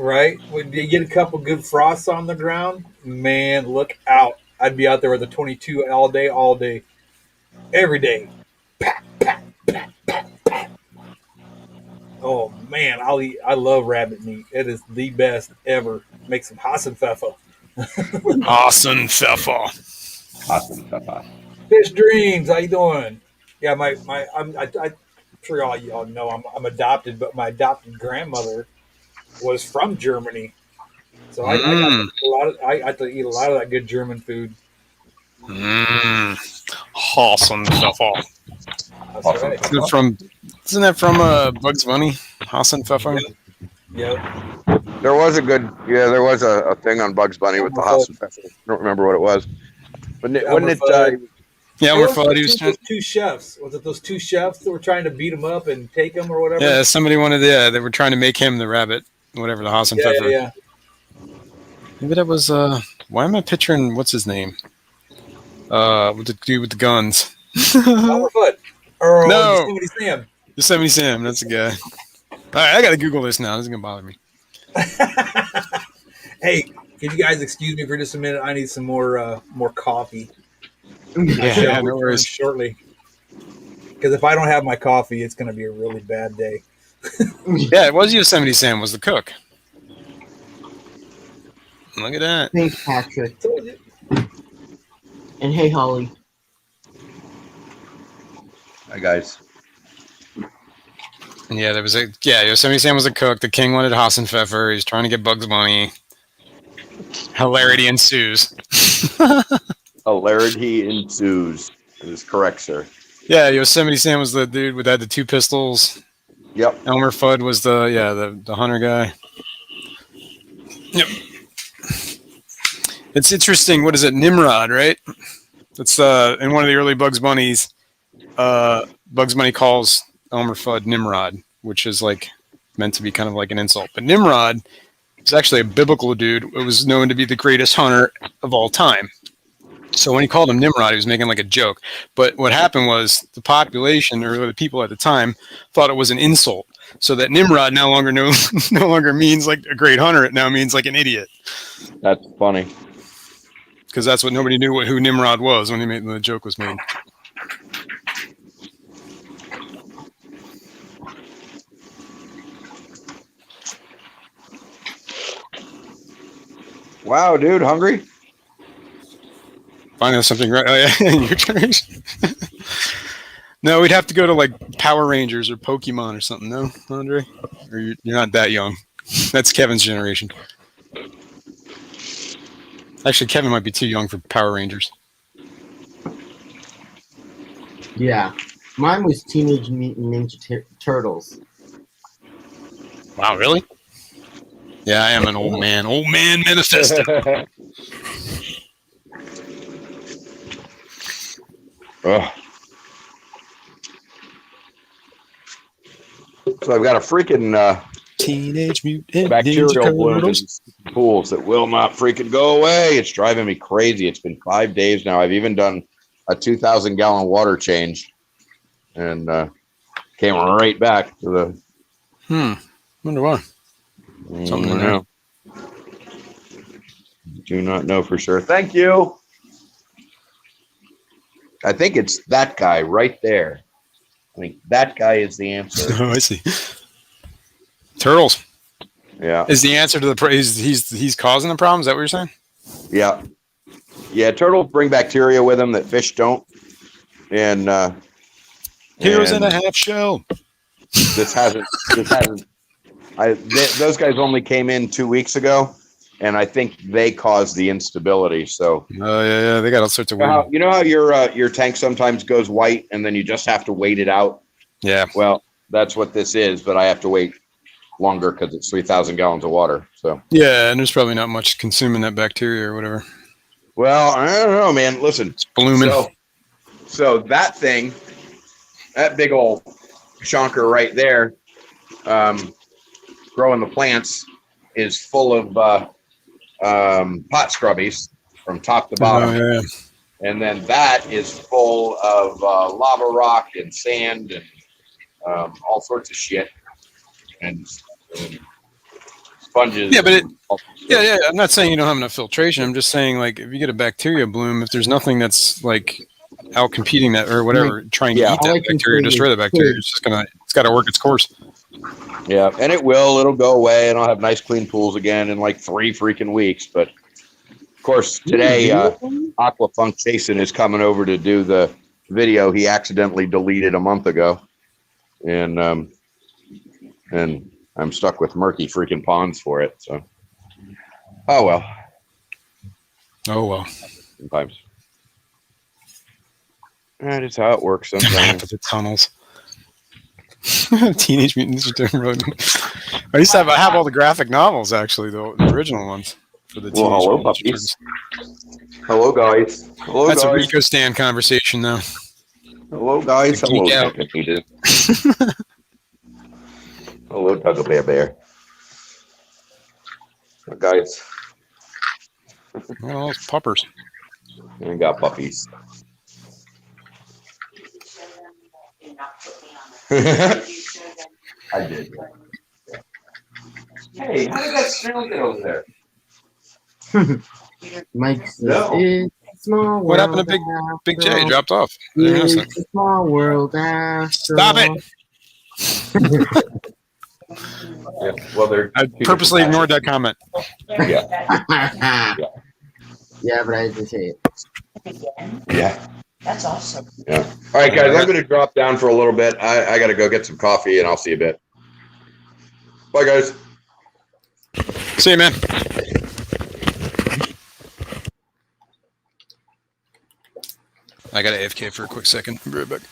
Right? When you get a couple good frosts on the ground, man, look out. I'd be out there with a 22 all day, every day. Pat, pat, pat, pat, pat. Oh man, I love rabbit meat. It is the best ever. Make some Hassenpfeffer. Awesome Pfeffer. Awesome stuff. Fish dreams. How you doing? Yeah, I'm sure y'all know I'm adopted, but my adopted grandmother was from Germany, so I got to Mm. eat a lot of I got to eat a lot of that good German food. Awesome Pfeffer. That's Awesome. right. Isn't that from Bugs Bunny? Hassan Pfeffer? Yep. There was a thing on Bugs Bunny with the Hassan Pfeffer. I don't remember what it was. Wasn't it? Yeah, It we're was those two chefs. Was it those two chefs that were trying to beat him up and take him or whatever? Yeah, somebody wanted they were trying to make him the rabbit, whatever, the Hassan Pfeffer. Yeah. Maybe that was why am I picturing what's his name? With the dude with the guns. Foot. Or No. Yosemite Sam. Yosemite Sam, that's the guy. Alright, I gotta Google this now. This is gonna bother me. Hey, can you guys excuse me for just a minute? I need some more coffee. Yeah, no worries. Shortly. Because if I don't have my coffee, it's going to be a really bad day. Yeah, it was Yosemite Sam was the cook. Look at that. Thanks, Patrick. And hey, Holly. Hi guys. Yeah, Yosemite Sam was the cook. The king wanted Hassan Pfeffer. He's trying to get Bugs Bunny. Hilarity ensues. Hilarity ensues. That is correct, sir. Yeah, Yosemite Sam was the dude with the two pistols. Yep. Elmer Fudd was the hunter guy. Yep. It's interesting. What is it? Nimrod, right? It's in one of the early Bugs Bunnies. Bugs Bunny calls Elmer Fudd Nimrod, which is like meant to be kind of like an insult. But Nimrod is actually a biblical dude. It was known to be the greatest hunter of all time. So when he called him Nimrod, he was making like a joke. But what happened was the population or the people at the time thought it was an insult. So that Nimrod no longer means like a great hunter. It now means like an idiot. That's funny. Because that's what nobody knew who Nimrod was when the joke was made. Wow, dude, hungry? Finally, something right. Oh yeah, your generation. No, we'd have to go to like Power Rangers or Pokemon or something. No, Andre, or you're not that young. That's Kevin's generation. Actually, Kevin might be too young for Power Rangers. Yeah. Mine was Teenage Mutant Ninja Turtles. Wow, really? Yeah, I am an old man. Old man manifesto. Ugh. So I've got a freaking Teenage Mutant bacterial Ninja bloom in Turtles. pools that will not freaking go away. It's driving me crazy. It's been 5 days now. I've even done a 2,000-gallon water change, and came right back to the. Wonder why. Something in there. Do not know for sure. Thank you. I think it's that guy right there. I think that guy is the answer. Oh, I see. Turtles Yeah. is the answer to the. He's causing the problem. Is that what you're saying? Yeah. Yeah. Turtles bring bacteria with them that fish don't. And Heroes in a half shell. This hasn't. Those guys only came in 2 weeks ago, and I think they caused the instability. So. Oh yeah, they got all sorts of weird. You know how your tank sometimes goes white, and then you just have to wait it out. Yeah. Well, that's what this is, but I have to wait longer because it's 3,000 gallons of water. So. Yeah, and there's probably not much consuming that bacteria or whatever. Well, I don't know, man. Listen, It's blooming. So that thing, that big old chonker right there, growing the plants, is full of pot scrubbies from top to bottom. Oh, yeah. And then that is full of lava rock and sand and all sorts of shit and sponges. Yeah, but yeah. I'm not saying you don't have enough filtration. I'm just saying, like, if you get a bacteria bloom, if there's nothing that's like out competing that or whatever, trying to eat that bacteria, destroy the bacteria, it's got to work its course. Yeah, and it will. It'll go away, and I'll have nice, clean pools again in like 3 freaking weeks. But of course, today, Aquafunk Jason is coming over to do the video he accidentally deleted a month ago, and I'm stuck with murky freaking ponds for it. So, oh well. Oh well. Sometimes that is how it works. Map Sometimes. of the tunnels. Teenage Mutant Ninja Turtles. Really. I have all the graphic novels actually, the original ones for the Teenage Hello, Mutant Ninja puppies. Turtles. Hello, guys. Hello, That's guys. a Rico stand conversation, though. Hello, guys. To Hello, geek out. Peter. Hello, Doug Bear. Guys, Well, it's puppers. I got puppies. I did. Hey, how did that snail get over there? Mike says, No. it's a small world. What happened to Big J? He dropped off. I didn't notice It's a small world after Stop all. it! Yeah, well, they're I purposely ignored that comment. Yeah. Yeah, but I had to say it. Yeah. That's awesome. Yeah. All right, guys, I'm going to drop down for a little bit. I got to go get some coffee, and I'll see you a bit. Bye, guys. See you, man. I got AFK for a quick second. I'll be right back.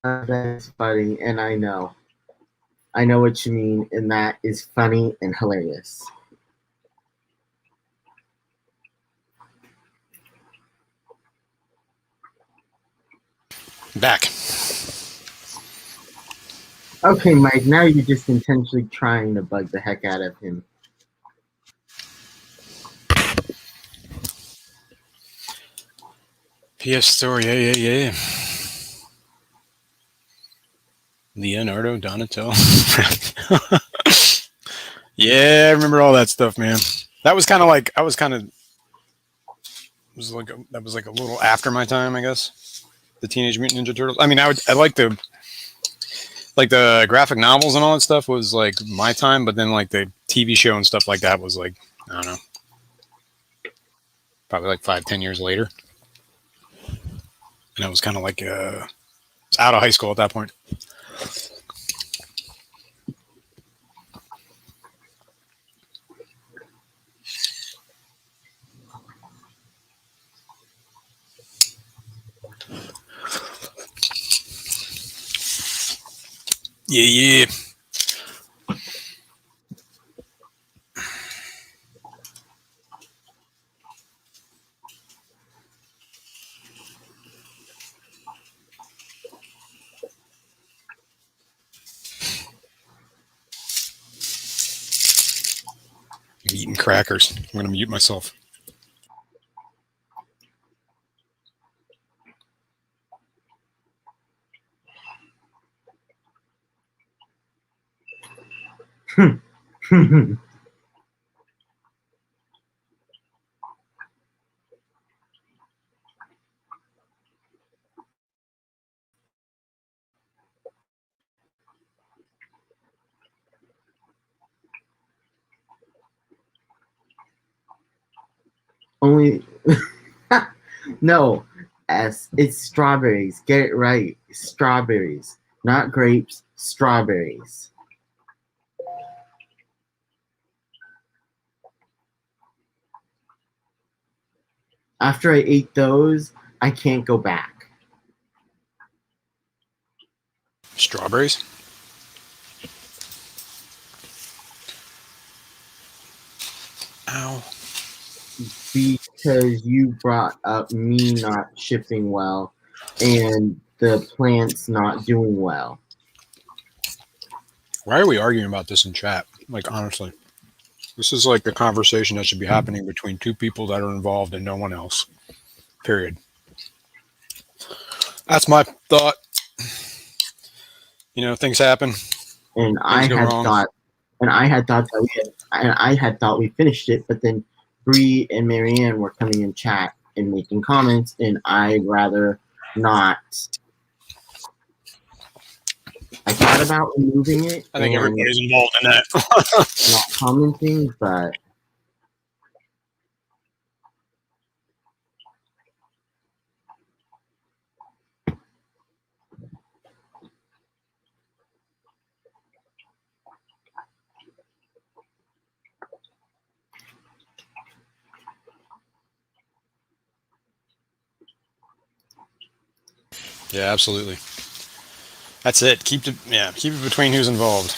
That's funny, and I know what you mean, and that is funny and hilarious. Back. Okay, Mike, now you're just intentionally trying to bug the heck out of him. PS Store, yeah. Leonardo, Donatello. Yeah, I remember all that stuff, man. That was kind of like that was like a little after my time, I guess. The Teenage Mutant Ninja Turtles. I mean, I like the graphic novels and all that stuff was like my time, but then like the TV show and stuff like that was like, I don't know, probably like 5-10 years later. And I was kind of like I was out of high school at that point. Yeah. I'm eating crackers. I'm going to mute myself. Only no, S. It's strawberries. Get it right. Strawberries, not grapes. strawberries. After I ate those, I can't go back. Strawberries? Ow. Because you brought up me not shipping well and the plants not doing well. Why are we arguing about this in chat? Like, honestly. This is like a conversation that should be happening between two people that are involved and no one else. Period. That's my thought. You know, things happen. And I had thought we finished it, but then Bree and Marianne were coming in chat and making comments, and I'd rather not. I thought about removing it. I think everybody's involved in that. Not commenting, but Yeah, absolutely. That's it. Keep it between who's involved.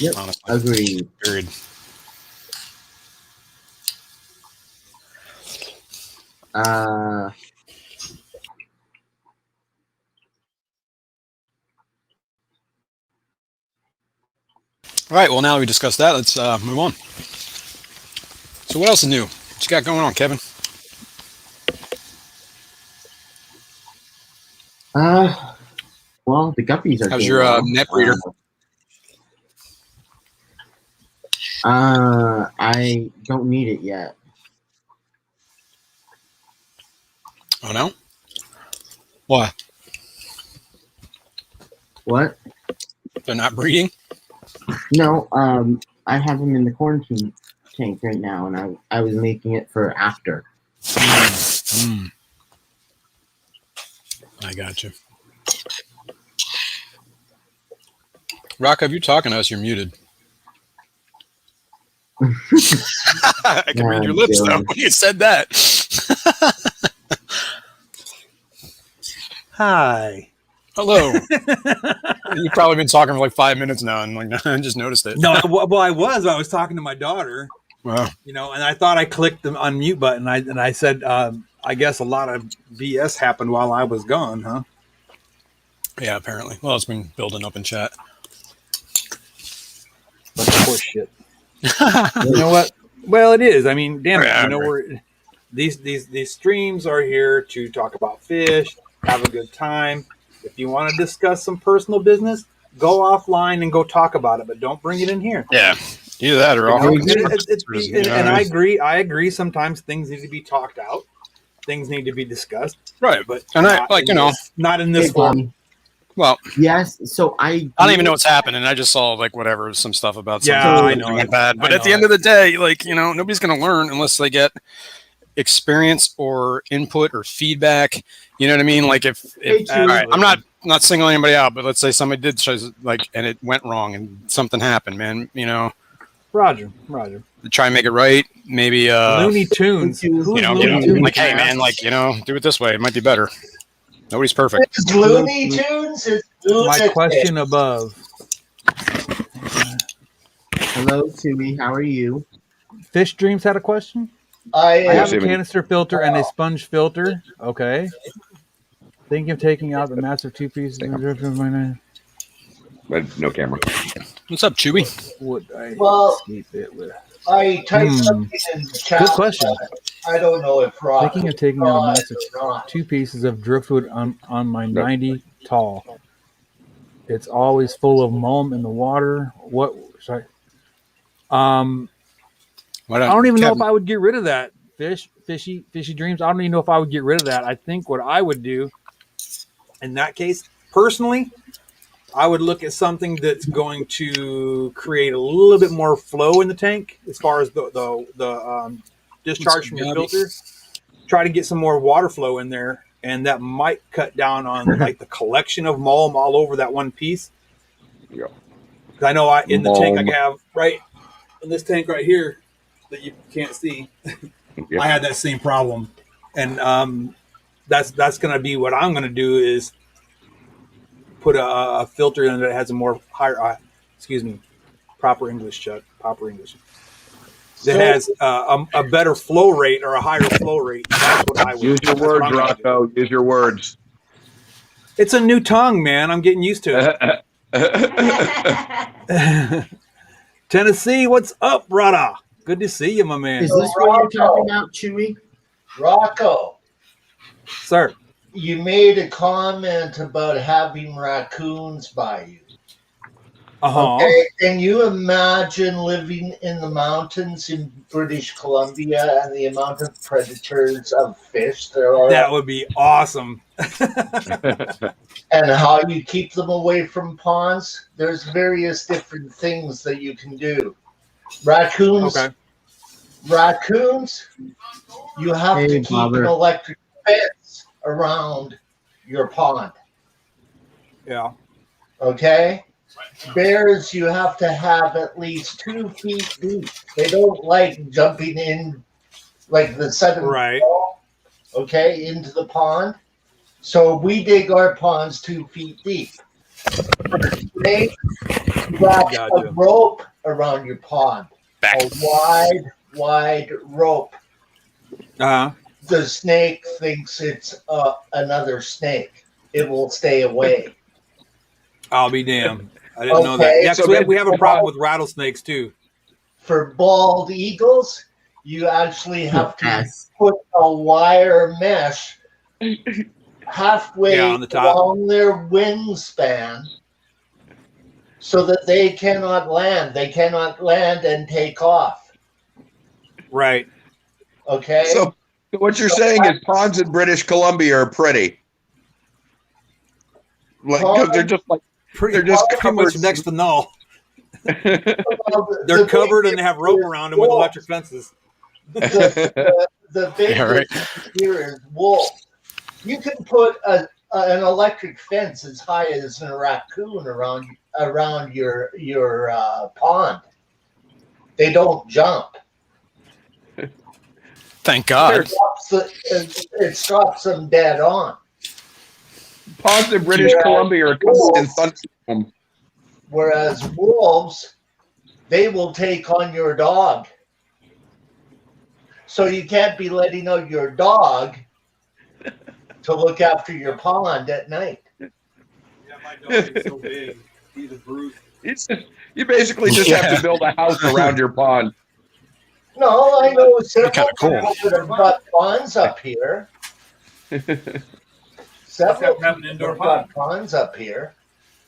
Yep, honestly. agreed. Period. All right. Well, now we discussed that. Let's move on. So, what else is new? What you got going on, Kevin? Well, the guppies are. How's your net breeder? I don't need it yet. Oh no? Why? What? They're not breeding? No, I have them in the quarantine tank right now, and I was making it for after. I got you. Rock, if you're talking to us, you're muted. I can read your lips though when you said that. Hi. Hello. You've probably been talking for like 5 minutes now, and like I just noticed it. No, well, I was talking to my daughter. Wow. You know, and I thought I clicked the unmute button. And I said, I guess a lot of BS happened while I was gone, huh? Yeah, apparently. Well, it's been building up in chat. But of course, shit. You know what? Well, it is. I mean, damn it. Yeah, you know, these streams are here to talk about fish, have a good time. If you want to discuss some personal business, go offline and go talk about it, but don't bring it in here. Yeah, either that or off. And I agree. I agree. Sometimes things need to be talked out. Things need to be discussed. Right, but and I like not in this form. Well, yes. So I don't even know what's happening. I just saw like whatever some stuff about something. Yeah, I know went bad. But at the end of the day, like nobody's going to learn unless they get experience or input or feedback. You know what I mean? Like if all right, I'm not singling anybody out, but let's say somebody did like and it went wrong and something happened, man. Roger. Try and make it right. Maybe Looney Tunes. Looney Tunes? Like, hey man, like do it this way. It might be better. Nobody's perfect. It's Looney Tunes. My question above. Hello, Tui. How are you? Fish Dreams had a question. I have a canister filter and a sponge filter. Okay. Thinking of taking out the massive two pieces. But no camera. What's up, Chewy? Would I keep it with? I typed something in the chat. Good question. I don't know if Rock. Thinking of taking out a massive two pieces of driftwood on my 90 tall. It's always full of mulm in the water. What? Sorry. I don't even know if I would get rid of that. Fishy Dreams. I don't even know if I would get rid of that. I think what I would do in that case, personally, I would look at something that's going to create a little bit more flow in the tank as far as the discharge from your filter. Try to get some more water flow in there, and that might cut down on like the collection of mulm all over that one piece. Yeah. Because I know in the tank I Boom. have right in this tank right here that you can't see, Yeah. I had that same problem, and that's going to be what I'm going to do is put a filter in that has a more higher, proper English, Chuck, proper English. That So has a better flow rate or a higher flow rate. That's what I would. Use your That's what words, I'm gonna do. Rocco. Use your words. It's a new tongue, man. I'm getting used to it. Tennessee, what's up, brother? Good to see you, my man. Is this what you're talking about, Chewy? Rocco, Sir. you made a comment about having raccoons by you. Uh-huh. Okay, can you imagine living in the mountains in British Columbia and the amount of predators of fish there are? That would be awesome. And how you keep them away from ponds? There's various different things that you can do. Raccoons, Okay. you have Hey, to keep Bobber. an electric fence around your pond. Yeah. Okay? Bears, you have to have at least 2 feet deep. They don't like jumping in like the sudden Right. fall, okay, into the pond. So we dig our ponds 2 feet deep. Snake, you wrap Gotcha. a rope around your pond. Back. A wide rope. Uh-huh. The snake thinks it's another snake. It will stay away. I'll be damned. I didn't know that. Okay. Yeah, 'cause we have a problem with rattlesnakes too. For bald eagles, you actually have to Yes. put a wire mesh halfway Yeah, on the top. along their wingspan so that they cannot land. They cannot land and take off. Right. Okay? So what you're saying is ponds in British Columbia are pretty. Like, 'cause they're just like Pretty just much covered. next to null. Well, They're the covered and biggest they have rope is around them with wolves. electric fences. The biggest Yeah, right. here is wolves. You can put an electric fence as high as a raccoon around your pond. They don't jump. Thank God. It stops them dead on. Ponds in British Columbia are covered in thunderstorm. Whereas wolves, they will take on your dog. So you can't be letting out your dog to look after your pond at night. Yeah, my dog is so big. He's a brute. You basically just have to build a house around your pond. No, I know several kinda cool. people that have got ponds up here. Several Have an people indoor have got ponds up here.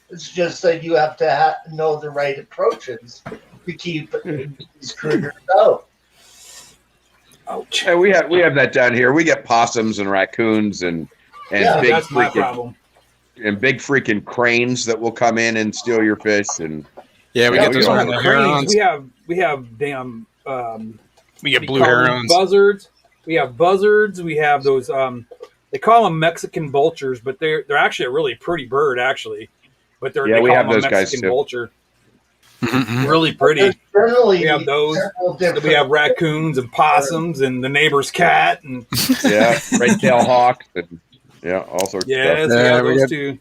It's just that you have to know the right approaches to keep these critters out. Ouch. Yeah, we have that down here. We get possums and raccoons and Yeah, big That's my freaking problem. and big freaking cranes that will come in and steal your fish. And Yeah, we Yeah, get we those don't on have the Cranes, herons. we have damn We what get do blue you call them? herons. Buzzards. We have buzzards. We have those they call them Mexican vultures, but they're actually a really pretty bird actually. But they we call have them a those guys, Mexican too. vulture. Mhm. Really pretty. Generally, We have those. several different- We have raccoons and possums and the neighbor's cat and yeah, red tail hawks and all sorts of yes, stuff. we Yeah, have we those got- too.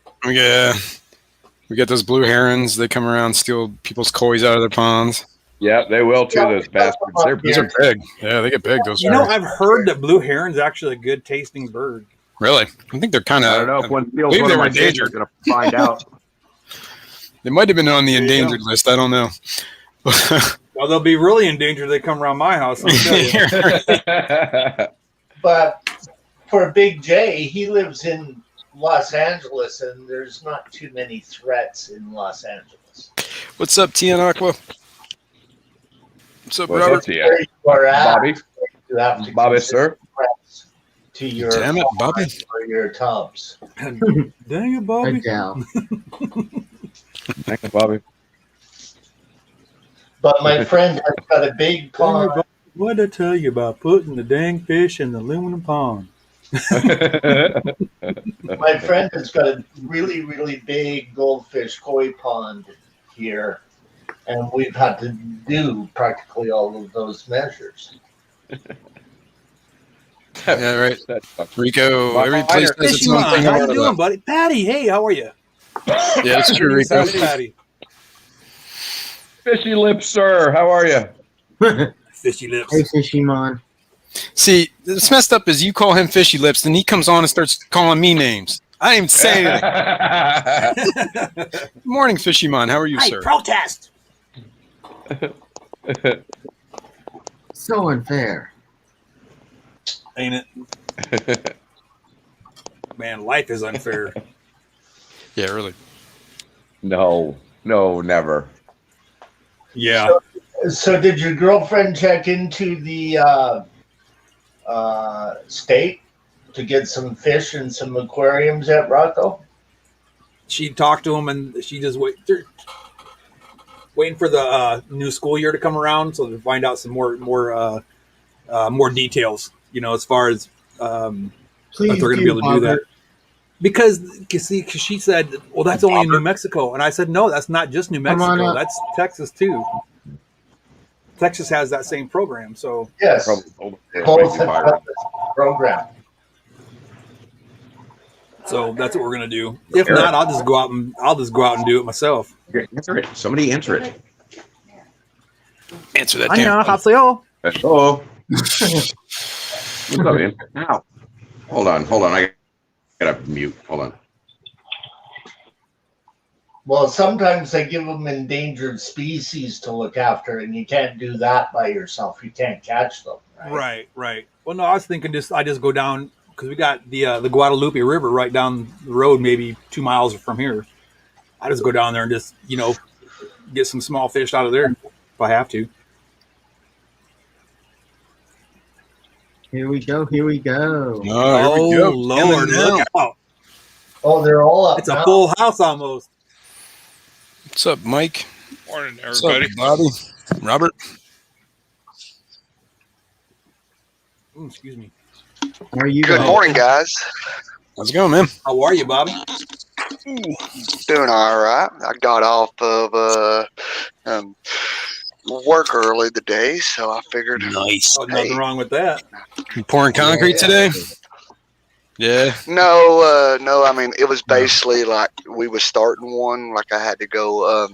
We get those blue herons. They come around, steal people's koi's out of their ponds. Yeah, they will too. Those bastards. They're Those are big. Yeah, they get big. Those You know, herons. I've heard that blue heron's actually a good tasting bird. Really? I think they're kind I don't know of. if one steals believe one they of were my kids, endangered. we're gonna find out. They might have been on the There you endangered list. I don't know. Well, they'll be really in danger if they come around my house. I'll tell you. But for Big J, he lives in Los Angeles, and there's not too many threats in Los Angeles. What's up, Tian Aqua? What's up, What's Robert? up to Where you? you are at, Bobby? you have to Bobby, consider sir? threats to your Damn it, Bobby. or your tubs. Dang it, Bobby. Adele. Thanks, Bobby. But my friend has got a big pond. What did I tell you about putting the dang fish in the aluminum pond? My friend has got a really, really big goldfish koi pond here, and we've had to do practically all of those measures. Yeah, right. Rico, Well, every place has its Fishy own Mon, thing how you about doing, it. buddy? Patty, hey, how are you? Yeah, it's true, Rico. Sounds Patty. Fishy lips, sir. How are you? Fishy lips. Hey, Fishymon. See, it's messed up is you call him Fishy Lips, then he comes on and starts calling me names. I ain't saying it. Good morning, Fishy Mon. How are you, Hey, sir? protest. So unfair. Ain't it? Man, life is unfair. Yeah, really. No, never. Yeah. So did your girlfriend check into the state to get some fish and some aquariums at Rocco? She talked to him, and she just waiting for the new school year to come around, so to find out some more details. You know, as far as if Please they're going to be able to do that. Because she said, well, that's only in New Mexico. And I said, no, that's not just New Come on Mexico. up. That's Texas, too. Texas has that same program. So, Yes, both have this program. so that's what we're going to do. If not, I'll just go out and do it myself. Answer it. Somebody answer it. Answer that damn phone. Haseyo. Hello. What's up, man? Ow. Hold on. I gotta mute. Hold on. Well, sometimes they give them endangered species to look after, and you can't do that by yourself. You can't catch them. Right. Well, no, I was thinking I just go down because we got the Guadalupe River right down the road, maybe 2 miles from here. I just go down there and just, get some small fish out of there if I have to. Here we go. Here we go. Oh, here we go. Lord, look out. Oh, they're all up It's a now. full house almost. What's up, Mike? Morning, What's up, everybody. Bobby? Robert? Excuse me. How are you Good guys? morning, guys. How's it going, man? How are you, Bobby? Doing all right. I got off of work early today, so I figured. Nice. Oh, nothing wrong with that. You pouring concrete today? Yeah. No. I mean, it was basically like we was starting one. Like I had to go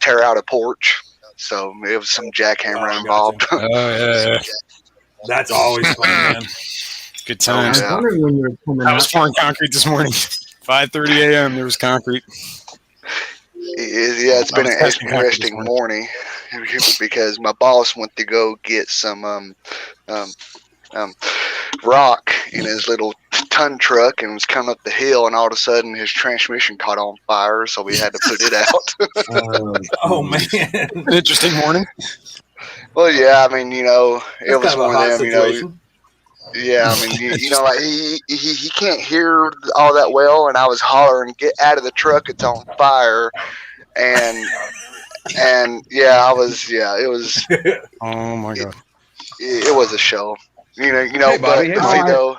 tear out a porch, so it was some jackhammer involved. Oh, yeah. That's always fun, man. Good I times. was Yeah. wondering when you were coming I was up. pouring concrete this morning. 5:30 a.m. There was concrete. Yeah, it's been I was an testing concrete this interesting morning because my boss went to go get some rock in his little ton truck and was coming up the hill, and all of a sudden his transmission caught on fire, so we had to put it out. Oh, man. An interesting morning. Well, yeah, I mean, it That's was kind of a one hot of them, situation. Yeah, I mean, like he can't hear all that well, and I was hollering, "Get out of the truck! It's on fire!" And yeah, it was Oh, my God. it was a show, Hey, but Bobby, hey, see, Bobby. though,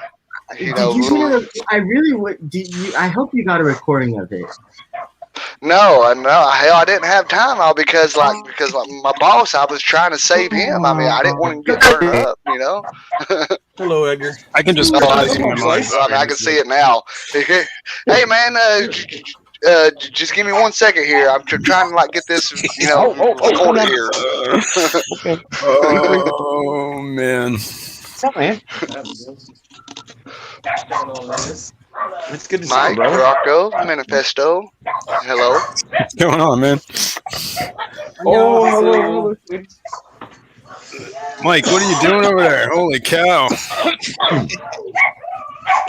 Did you hear? I really would. Did you? I hope you got a recording of it. No, hell, I didn't have time, all because my boss, I was trying to save him. I mean, I didn't want him to get burned up, Hello, Edgar. I can just Oh, picture it in my mind. I mean, I can see it now. Hey, man, just give me 1 second here. I'm trying to get this, recorded here. Oh, man. What's up, man? It's good to see you, Mike, brother. Rocco, Manifesto. Hello. What's going on, man? Oh, Mike, what are you doing over there? Holy cow.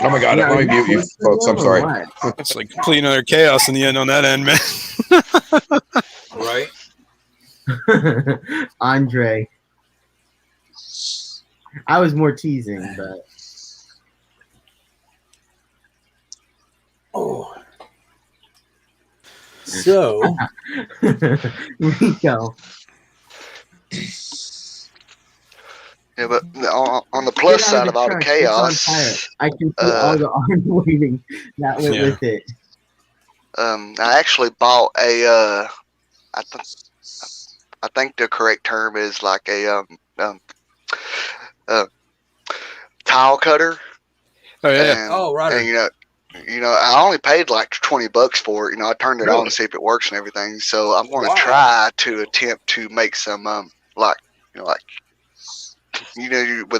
Oh my God! Yeah, Let me mute you, folks. I'm sorry. It's like complete another chaos in the end on that end, man. Right? Andre. I was more teasing, but Oh. So, Rico. Yeah, but on the plus Get out side of all the truck. It's on fire. chaos, I can see all the arms waving that went Yeah. with it. I actually bought I think the correct term is like a tile cutter. Oh yeah. Oh, right. And I only paid like $20 for it. I turned it on to see if it works and everything. So I'm going to try to attempt to make some with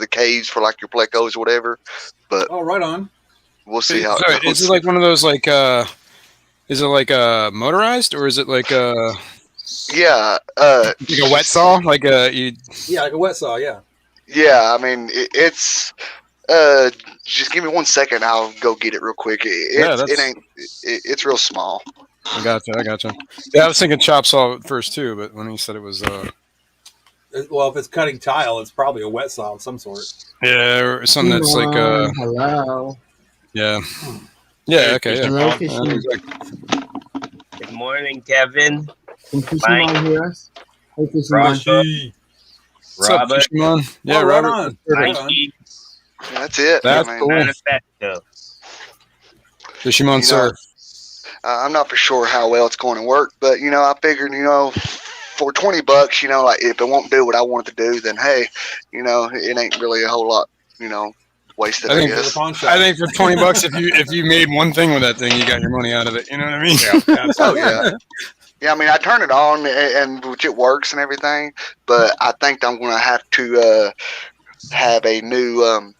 the caves for like your plecos or whatever. But right on. We'll see how Sorry, it goes. is it like one of those like is it like motorized or is it like a like a wet saw? Like like a wet saw, yeah. Yeah, I mean it's just give me 1 second, I'll go get it real quick. It's real small. I gotcha. Yeah, I was thinking chop saw at first too, but when he said it was well, if it's cutting tile, it's probably a wet saw of some sort. Yeah, or something that's like hello. Yeah. Yeah, okay, yeah. Hello, Good morning, Kevin. Can Fishimon hear us? Hey, Fishimon. What's up, Fishimon? Yeah, Robert. That's it. That's cool. Manifesto. Fishimon, sir. I'm not for sure how well it's going to work, but I figured, for $20, like if it won't do what I want it to do, then hey, it ain't really a whole lot, wasted. I guess. I think for $20, if you made one thing with that thing, you got your money out of it. You know what I mean? Yeah. Oh yeah. Yeah, I mean, I turn it on and which it works and everything, but I think I'm going to have to have a new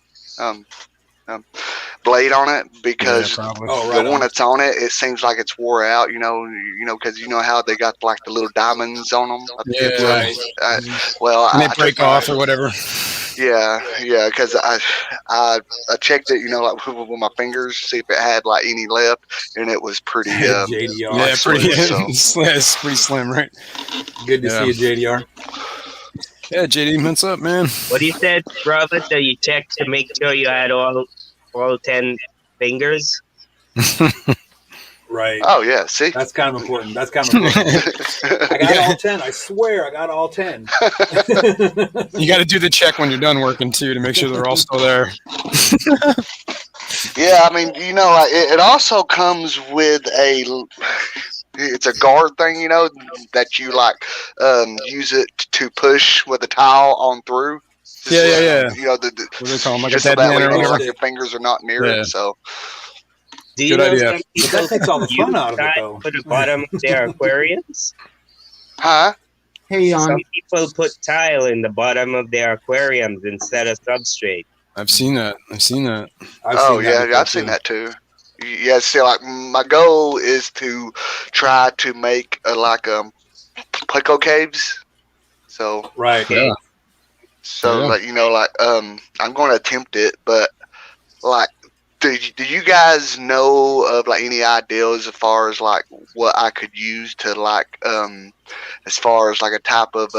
blade on it because the one that's on it, it seems like it's wore out. Because how they got like the little diamonds on them. Yeah, right. And they break off or whatever. Yeah, because I checked it, like with my fingers, see if it had like any left, and it was pretty. JDR. Yeah, it's pretty slim, right? Good to see you, JDR. Yeah, JD, what's up, man? What you said, brother? So you checked to make sure you had all 10 fingers. Right. Oh yeah. See, that's kind of important. I got all 10. I swear, I got all 10. You got to do the check when you're done working too to make sure they're all still there. Yeah, I mean, it also comes with it's a guard thing, that you like use it to push with a towel on through. Yeah. What do they call them? Like just a so that way or whatever. your fingers are not near it. So. Do you Good know idea. That takes all the fun out of it, though. For the bottom of their aquariums? Huh? Hey, some people put tile in the bottom of their aquariums instead of substrate. I've seen that. I've seen that too. Yeah, see, like my goal is to try to make pleco caves. So right, yeah. So I'm going to attempt it, but like, do you guys know of like any ideas as far as like what I could use to like as far as like a type of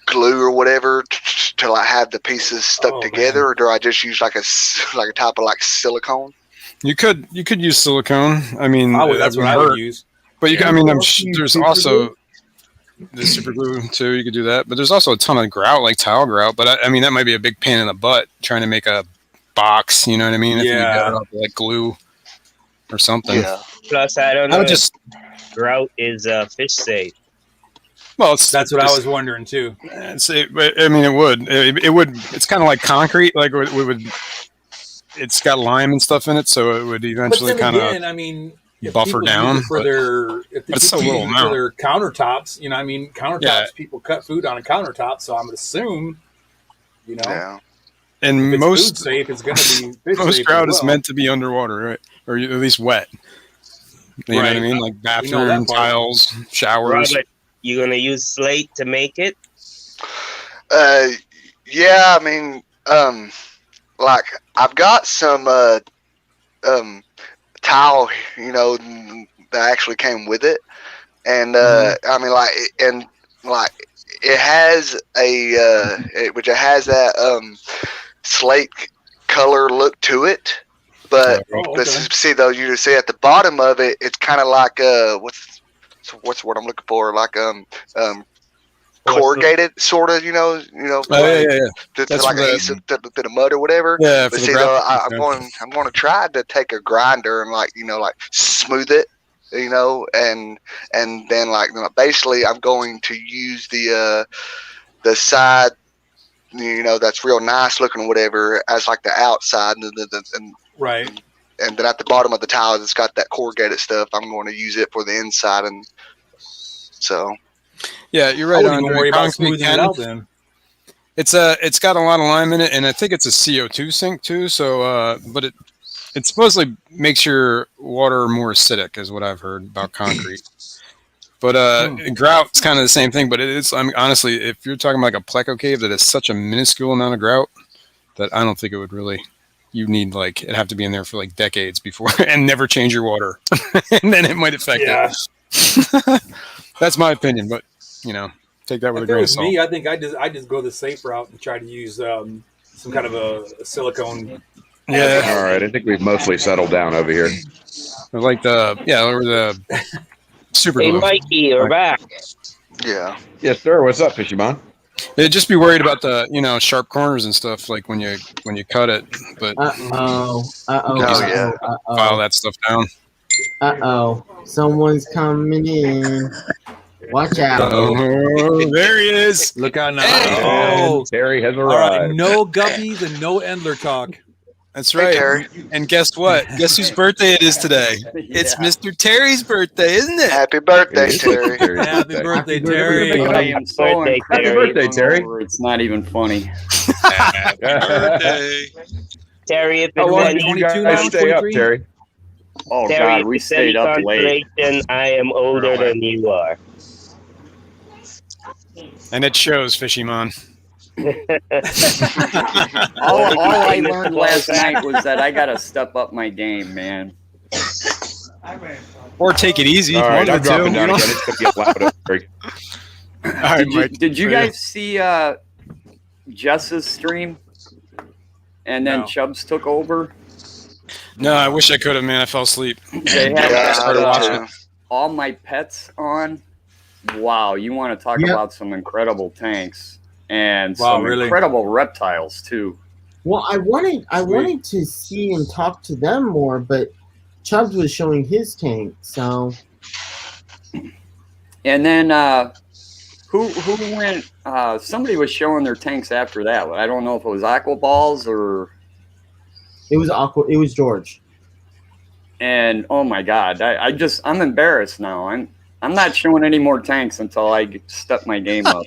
glue or whatever to like have the pieces stuck together, or do I just use like a type of like silicone? You could use silicone. I mean, that's what I would use. But there's also the super glue too. You could do that, but there's also a ton of grout, like tile grout. But I mean, that might be a big pain in the butt trying to make a box. You know what I mean? If you got like glue or something. Yeah. Plus, I don't know. Grout is fish safe. Well, that's what I was wondering too. I mean, it would. It's kind of like concrete. Like it would. It's got lime and stuff in it, so it would eventually kind of. I mean, buffer down for their countertops. Countertops. Yeah. People cut food on a countertop, so I'm gonna assume. Yeah. And most food safe, it's gonna be fish most safe grout as is meant to be underwater, right? Or at least wet. You know what I mean? Like bathroom tiles, showers. Robert, you gonna use slate to make it? Yeah. I mean, like I've got some tile, that actually came with it, and I mean, it has which it has that slate color look to it, but see though, you see at the bottom of it, it's kind of like what's the word I'm looking for, like corrugated, sort of, Oh, yeah. to That's like for the- adhesive to the mud or whatever. Yeah, But for the see, though, graphics. I'm going to try to take a grinder and like smooth it, and then basically I'm going to use the side, that's real nice looking or whatever, as like the outside, and Right. and then at the bottom of the tile it's got that corrugated stuff. I'm going to use it for the inside, and so Yeah, you're I right. wouldn't even Andre. worry about Concrete smoothing it can- out then. It's got a lot of lime in it, and I think it's a CO2 sink too. So, but it supposedly makes your water more acidic, is what I've heard about concrete. But grout's kind of the same thing. But honestly, if you're talking about like a pleco cave that is such a minuscule amount of grout, that I don't think it would really. You need it'd have to be in there for like decades before, and never change your water, and then it might affect it. That's my opinion, but take that with a If it grain of was salt. me, I think I just go the safe route and try to use some kind of a silicone. Yeah, All right, I think we've mostly settled down over here. or the super Hey, glue. Mikey, you're back. yeah. Yes, sir. What's up, Fishy Man? Yeah, just be worried about the sharp corners and stuff like when you cut it, but Oh, yeah. file that stuff down. Someone's coming in. Watch out. Oh, there he is. Look out now! Hey! Oh, Terry has all right. arrived. No guppies and no Endler talk. That's Hey, right. Terry. And guess what? Guess whose birthday it is today? It's Mr. Terry's birthday, isn't it? Happy birthday, It is Terry. Terry's Happy birthday, Terry! I am so Birthday, incredibly Terry. Birthday, Terry. hungover, it's not even funny. Happy birthday. Terry, if How it's long any, did you 22 guys now, stay up, 23? Terry? Oh Terry, God, if we it's any stayed up late. consolation, I am older than you are. And it shows, Fishy Man. All I learned last night was that I gotta step up my game, man. Or take it easy. All right, One I'm of the dropping two, down you know? again. It's going to get louder. Terry. All right, Mike. Did you guys see Jess's stream? And then No. Chubbs took over. No, I wish I could have, man. I fell asleep. They had Yeah, started I did watching too. all my pets on. Wow, you want to talk Yep. about some incredible tanks and Wow, some really? incredible reptiles too. Well, I wanted to see and talk to them more, but Chubbs was showing his tank, so And then who went? Somebody was showing their tanks after that. I don't know if it was Aqua Balls or. it was awkward. It was George. And oh my God, I'm embarrassed now. I'm not showing any more tanks until I step my game up.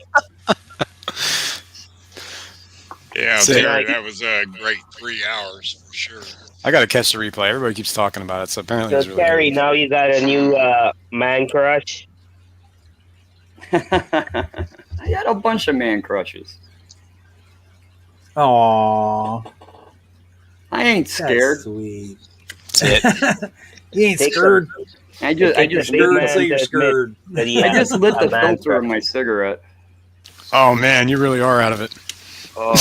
Yeah, So- Terry, that was a great 3 hours for sure. I got to catch the replay. Everybody keeps talking about it, so apparently So it's really Terry, good. now you got a new man crush. I got a bunch of man crushes. Aww, I ain't scared. sweet. That's it. You ain't Take scared. I just Take the big Scared, man say you're to admit scared. that he I has just lit a the man filter of crush. my cigarette. Oh, man, you really are out of it. Oh,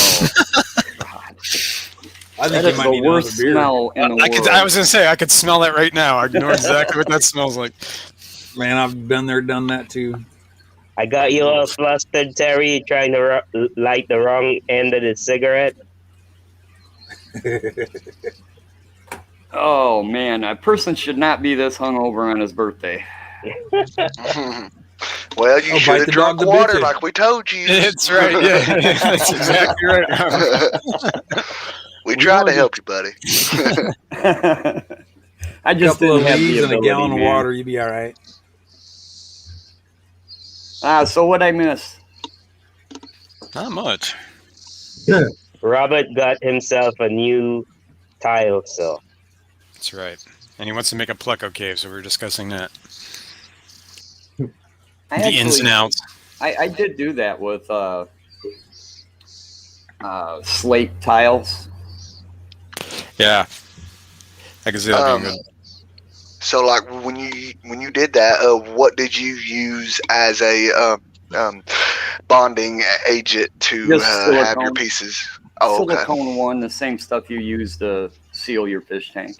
I that think you is might the need another worst beer. smell in the world. I was going to say, I could smell that right now. I know exactly what that smells like. Man, I've been there, done that too. I got you all flustered, Terry, trying to light the wrong end of the cigarette. Oh man, a person should not be this hungover on his birthday. Well, you Oh, should bite have the drunk dog to water bit you. like we told you. That's right. Yeah, that's exactly right. We tried to help you, buddy. I A just couple of didn't have the leaves and a ability, gallon of man. water, you'd be all right. So what I miss? Not much. Robert got himself a new tile, so That's right. And he wants to make a pleco cave, so we were discussing that. I The ins and outs. I did do that with slate tiles. Yeah. I can see that being good. So, like, when you did that, what did you use as a bonding agent to Just have your silicone. pieces? Oh, okay. Silicone one, the same stuff you use to seal your fish tank.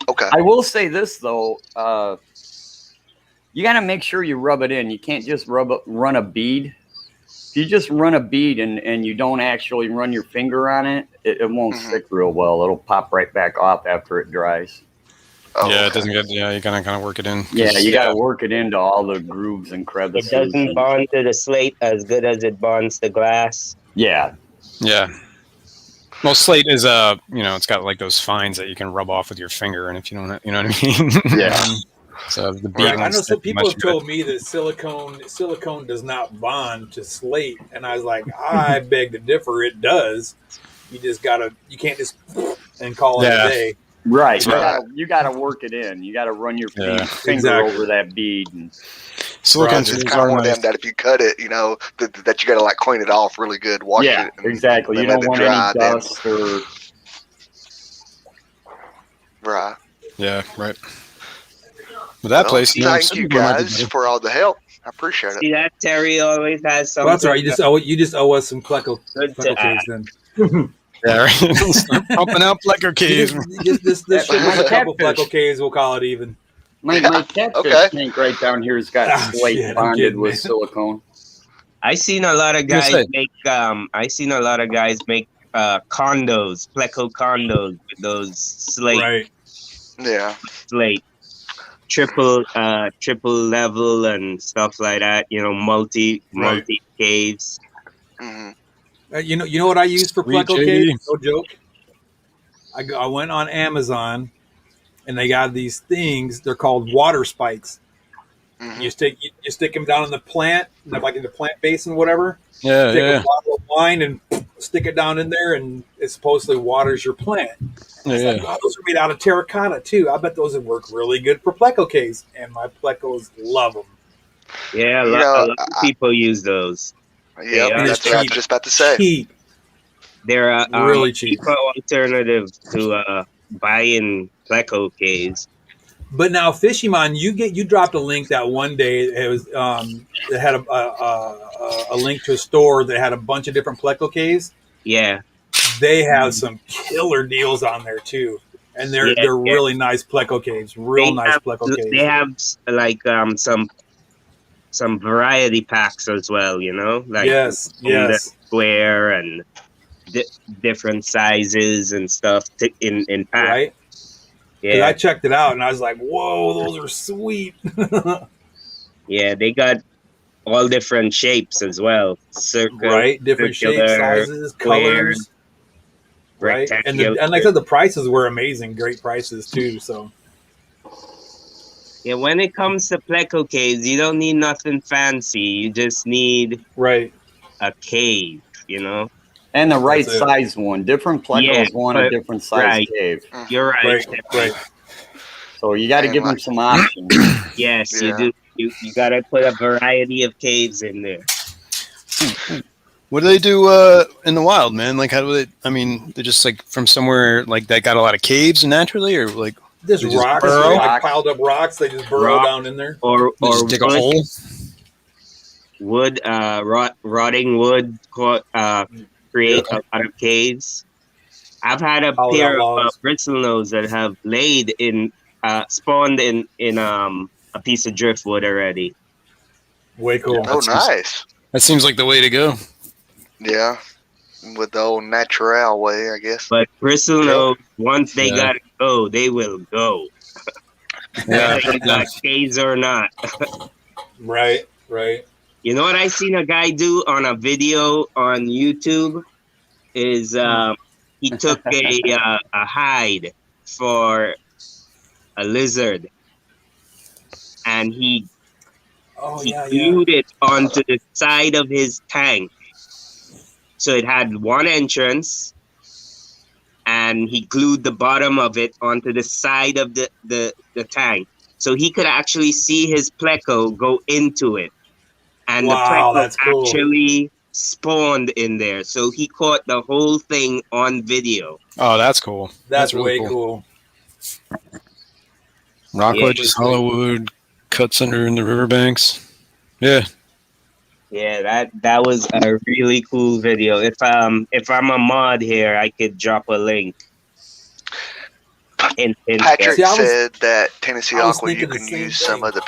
Okay. I will say this though, you got to make sure you rub it in. You can't just run a bead if you just run a bead and you don't actually run your finger on it, it won't stick real well. It'll pop right back off after it dries. Oh, Yeah, okay. it doesn't get. Yeah, you gotta kind of work it in. Yeah, you got to work it into all the grooves and It crevices. doesn't bond to the slate as good as it bonds to glass. Yeah. Yeah. Well, slate is it's got like those fines that you can rub off with your finger, and if you don't, you know what I mean. Yeah. So the bead Yeah, I won't know stick some people much have good. told me that silicone does not bond to slate, and I was like, I beg to differ. It does. You can't just and call it a day. Right. Right. You gotta work it in. You gotta run your Yeah. finger Exactly. over that bead. And Silicone It's tools kind of are one of nice. them that if you cut it, that you got to like clean it off really good, wash yeah, it. And exactly. then You don't let it want dry, any then- dust or Right. Yeah, right. But that Well, place, thank some you people might be guys better. for all the help. I appreciate it. See that Terry always has something. Well, that's all right. You just owe us some pleco Good to caves then. Yeah, right. Start pumping out plecker caves. This ship My is a couple catfish. pleco caves. We'll call it even. my catfish Okay. tank right down here has got Ah, slate shit, I'm bonded kidding, with man. silicone. I seen a lot of gonna guys say. make condos, pleco condos with those Right. Yeah. slate triple level and stuff like that. Multi caves. hmm You know what I use for Sweet pleco JD. caves? No joke. I went on Amazon, and they got these things. They're called water spikes. hmm You stick them down in the plant, like in the plant basin, whatever. Yeah, Take yeah, a bottle of wine and stick it down in there, and it supposedly waters your plant. It's like, yeah. oh, those are made out of terracotta too. I bet those would work really good for pleco caves, and my plecos love them. Yeah, a You lot, know, a lot of people use those. Yep, Yeah, that's what I was cheap. just about to say. Cheap, They're really cheap. cheaper alternative to buying pleco caves. But now, Fishymon, you dropped a link that one day. It was it had a link to a store that had a bunch of different pleco caves. Yeah, They have some killer deals on there too, and they're Yeah. really nice pleco caves. Real They nice have- pleco caves. they have like some variety packs as well. Like yes, the yes. square and different sizes and stuff in packs. Right? 'Cause Yeah, I checked it out and I was like, "Whoa, those are sweet." yeah, they got all different shapes as well. Circle, Right? Different shapes, circular, sizes, square, colors. Right? And rectangular. like I said, the prices were amazing. Great prices too. So Yeah, when it comes to pleco caves, you don't need nothing fancy. You just need right. a cave, And the right That's it. size one. Different plecos Yeah, want a but- different size right. cave. You're right. Right. So you got to And give them like- some options. Yes, Yeah. you do. You gotta put a variety of caves in there. What do they do in the wild, man? Like, how do they? I mean, they're just like from somewhere like that got a lot of caves naturally, or like Just They just rocks, burrow? like piled up rocks. They just burrow Rock. down in there. Or they just dig a hole. wood, rotting wood, create a lot of caves. I've had a Hollowed pair out of logs. bristlenose that have spawned in a piece of driftwood already. Way cool. Oh, nice. That seems like the way to go. Yeah. With the old natural way, I guess. But bristlenose, once they Yeah. gotta go, they will go. Yeah, Whether you got caves or not. Right. You know what I seen a guy do on a video on YouTube is he took a hide for a lizard and he Oh he yeah. glued it onto the side of his tank. So it had one entrance and he glued the bottom of it onto the side of the tank. So he could actually see his pleco go into it. And Wow, the pleco that's cool. actually spawned in there. So he caught the whole thing on video. Oh, that's cool. That's really way cool. Rock Yeah, ledges, hollow wood, cuts under in the riverbanks. Yeah. Yeah, that was a really cool video. If I'm a mod here, I could drop a link. In Patrick See, I was- said that Tennessee I was Aqua, you thinking the can same use some thing. of the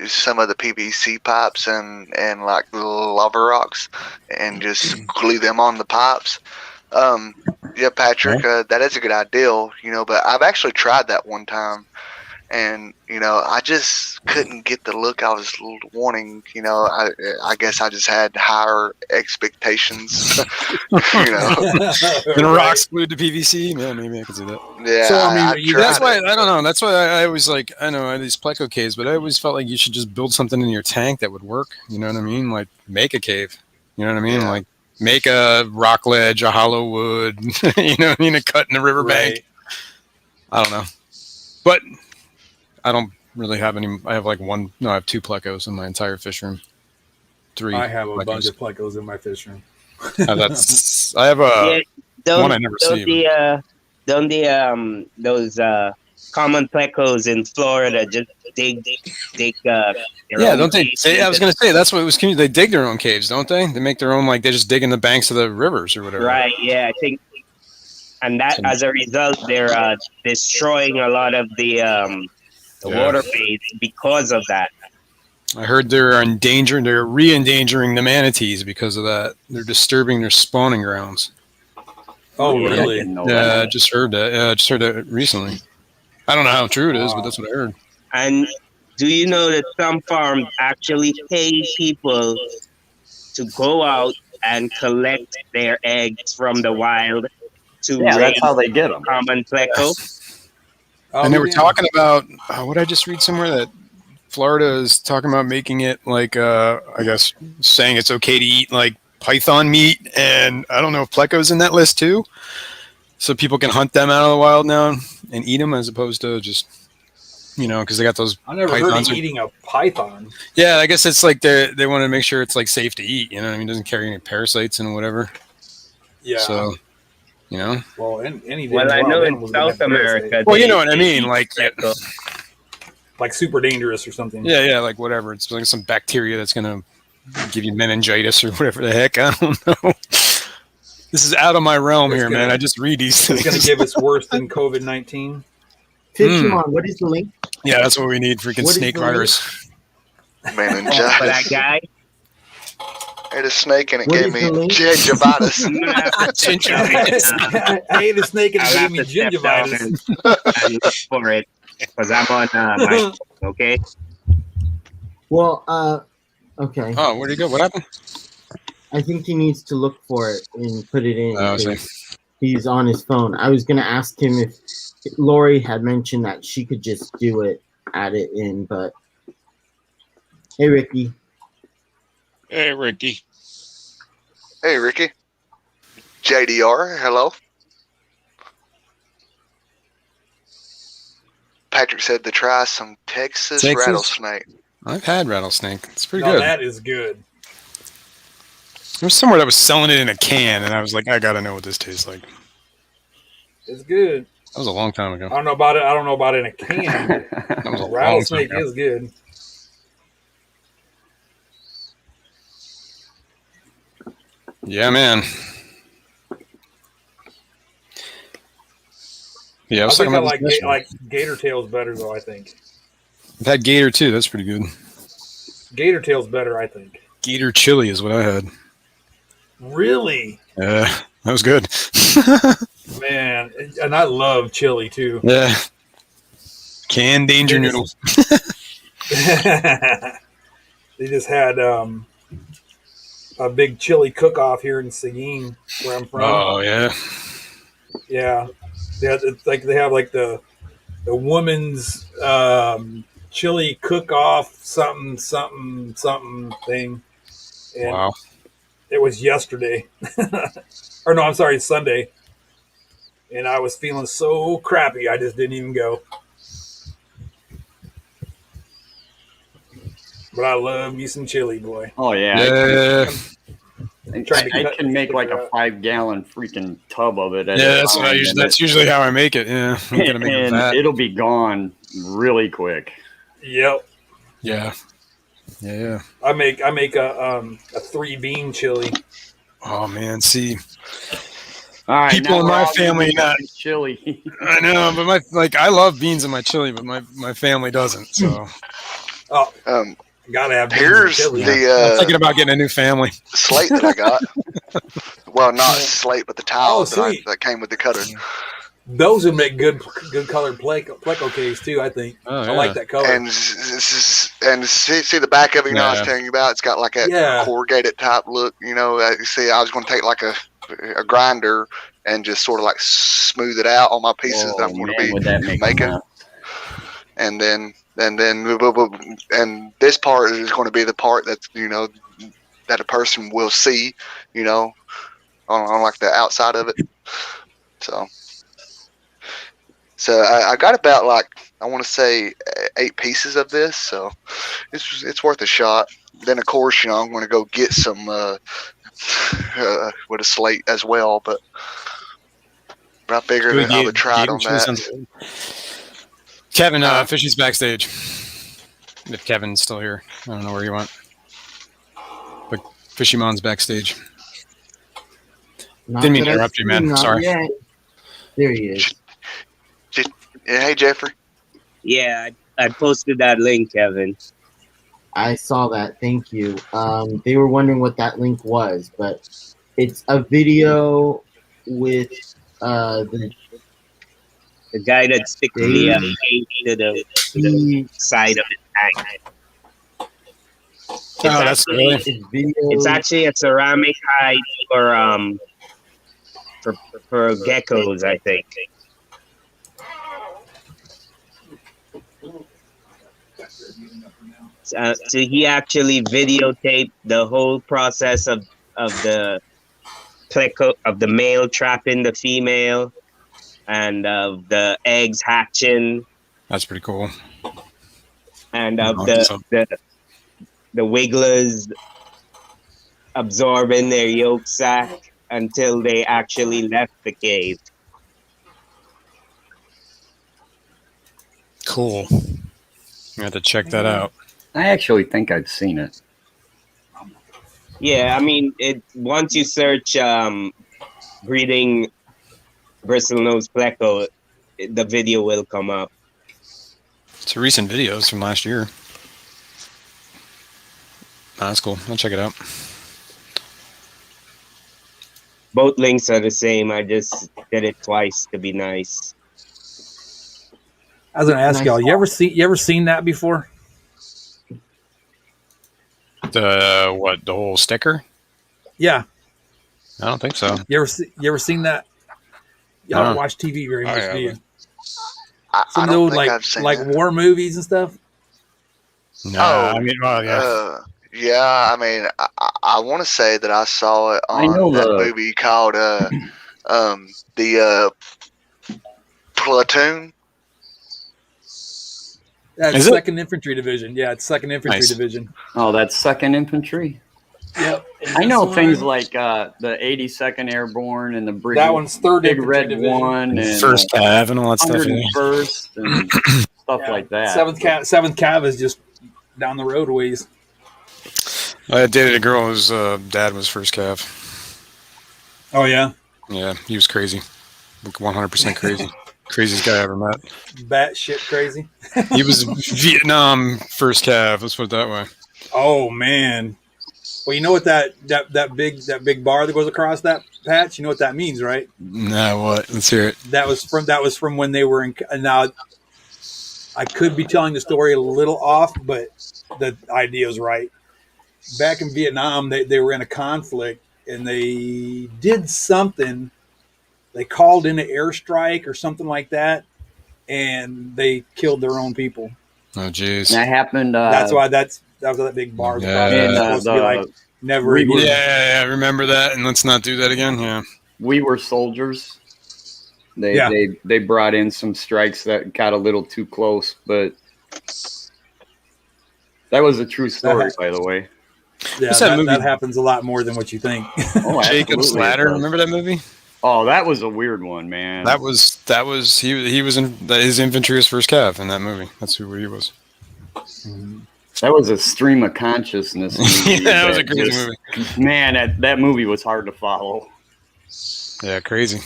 some of the PVC pipes and like the lava rocks and just glue them on the pipes. Yeah, Patrick, that is a good idea, you know, but I've actually tried that one time. And, you know, I just couldn't get the look I was wanting. You know, I guess I just had higher expectations. You know, and rocks glued to PVC. Yeah, maybe I could see that. Yeah, So, I mean, that's why I don't know. That's why I always like. I know I have these pleco caves, but I always felt like you should just build something in your tank that would work. You know what I mean? Like make a cave. You know what I mean? Yeah. Like make a rock ledge, a hollow wood. You know what I mean? A cut in the riverbank. Right. I don't know, but I don't really have any. I have like one. No, I have 2 plecos in my entire fish room. 3. I have a plecos. bunch of plecos in my fish room. I have a one I never see. Those common plecos in Florida just dig Yeah, don't they? I was going to say that's what it was. They dig their own caves, don't they? They make their own, like they just dig in the banks of the rivers or whatever. Right. Yeah, I think, and that as a result, they're destroying a lot of the waterways because of that. I heard they're re-endangering the manatees because of that. They're disturbing their spawning grounds. Oh, really? Yeah, I just heard that. Yeah, I just heard that recently. I don't know how true it is, but that's what I heard. And do you know that some farms actually pay people to go out and collect their eggs from the wild to raise that's how they get them. Common pleco? And they were talking about what did I just read somewhere that Florida is talking about making it like I guess saying it's okay to eat like python meat, and I don't know if pleco's in that list too, so people can hunt them out of the wild now and eat them as opposed to just because they got those. I never heard of eating a python. Yeah, I guess it's like they want to make sure it's like safe to eat. You know what I mean? It doesn't carry any parasites and whatever. Yeah. So. Well, I know in South America. Well, you know what I mean, like super dangerous or something. Yeah, like whatever. It's like some bacteria that's gonna give you meningitis or whatever the heck. I don't know. This is out of my realm here, man. I just read these things. It's gonna give us worse than COVID-19. Digimon, what is the link? Yeah, that's what we need. Freaking snake virus. Meningitis. For that guy. I ate a snake and it gave me gingivitis. I ate a snake and it gave me gingivitis. And look for it because I'm on my okay. Well, okay. Oh, where'd he go? What happened? I think he needs to look for it and put it in. Oh, he's on his phone. I was gonna ask him if Lori had mentioned that she could just do it, add it in, but hey, Ricky. Hey, Ricky. Hey, Ricky. JDR, hello. Patrick said to try some Texas rattlesnake. I've had rattlesnake. It's pretty good. That is good. There was somewhere that was selling it in a can, and I was like, I gotta know what this tastes like. It's good. That was a long time ago. I don't know about it in a can. That was a rattlesnake long time ago. is good. Yeah, man. Yeah, I think I like gator tails better, though. I think I've had gator too. That's pretty good. Gator tails better, I think. Gator chili is what I had. Really? Yeah, that was good. Man, and I love chili too. Yeah. Canned danger noodles. They just had a big chili cook-off here in Seguin, where I'm from. Oh yeah. Yeah, it's like they have like the woman's chili cook-off something thing. And wow. It was yesterday, or no, I'm sorry, Sunday, and I was feeling so crappy I just didn't even go. But I love me some chili, boy. Oh yeah. Yeah. I can make like a 5-gallon freaking tub of it. Yeah, that's what I usually. That's usually how I make it. Yeah, I'm gonna make it fat. It'll be gone really quick. Yep. Yeah. Yeah. I make a 3-bean chili. Oh man, see. All right, people in my family not chili. I know, but I love beans in my chili, but my family doesn't. So Oh, gotta have beans and Here's chili. I'm the thinking about getting a new family. slate that I got. Well, not slate, but the towel Oh, that came with the cutter. Those would make good colored pleco case too. I think. Oh, I like that color. And see the back of it, you know, I was telling you about. It's got like a corrugated type look. You know, see, I was going to take like a grinder and just sort of like smooth it out on my pieces that I'm going to be making. And then this part is going to be the part that's, you know, that a person will see, you know, on like the outside of it. So I got about like, I want to say 8 pieces of this, so it's worth a shot. Then of course, you know, I'm going to go get some with a slate as well, but I figured I would try it on that. Kevin, Fishy's backstage. If Kevin's still here, I don't know where you went, but Fishy Mon's backstage. Didn't mean to interrupt you, man. Sorry. Yet. There he is. Hey, Jeffrey. Yeah, I posted that link, Kevin. I saw that. Thank you. They were wondering what that link was, but it's a video with the guy that sticks the to the side of his tank. It's actually a ceramic hide for geckos, I think. So he actually videotaped the whole process of the pleco, of the male trapping the female, and of the eggs hatching. That's pretty cool. And of the wigglers absorbing their yolk sac until they actually left the cave. Cool. I have to check that out. I actually think I've seen it. Yeah, I mean, once you search breeding bristlenose pleco, the video will come up. It's a recent video. It's from last year. That's cool. I'll check it out. Both links are the same. I just did it twice to be nice. I was gonna ask y'all, you ever seen that before? The whole sticker? Yeah. I don't think so. You ever seen that? Y'all don't watch TV very much, do you? Some of the old like war movies and stuff. No, I mean, well, yeah. Yeah, I mean, I want to say that I saw it on that movie called the Platoon. That's Second Infantry Division. Yeah, it's Second Infantry Division. Oh, that's Second Infantry. Yep. I know things like the 82nd Airborne and the Brigade. That one's Third Big Infantry Red Division. One and First Cav and all that stuff. 101st and stuff like that. Seventh Cav is just down the road a ways. I dated a girl whose dad was First Cav. Oh yeah. Yeah, he was crazy, like 100% crazy. Craziest guy I ever met. Batshit crazy. He was Vietnam First Cav. Let's put it that way. Oh man. Well, you know what that big bar that goes across that patch? You know what that means, right? Nah, what? Let's hear it. That was from when they were in. Now, I could be telling the story a little off, but the idea is right. Back in Vietnam, they were in a conflict, and they did something. They called in an airstrike or something like that, and they killed their own people. Oh, jeez. That happened. That's why that was that big bar. Yeah. Supposed to be like never again. Yeah, I remember that, and let's not do that again. Yeah. We Were Soldiers. They brought in some strikes that got a little too close, but that was a true story, by the way. Yeah, that happens a lot more than what you think. Oh, Jacob's Ladder. Remember that movie? Oh, that was a weird one, man. That was he was in his infantry was First Cav in that movie. That's who he was. That was a stream of consciousness. Yeah, that was a crazy movie. Man, that movie was hard to follow. Yeah, crazy.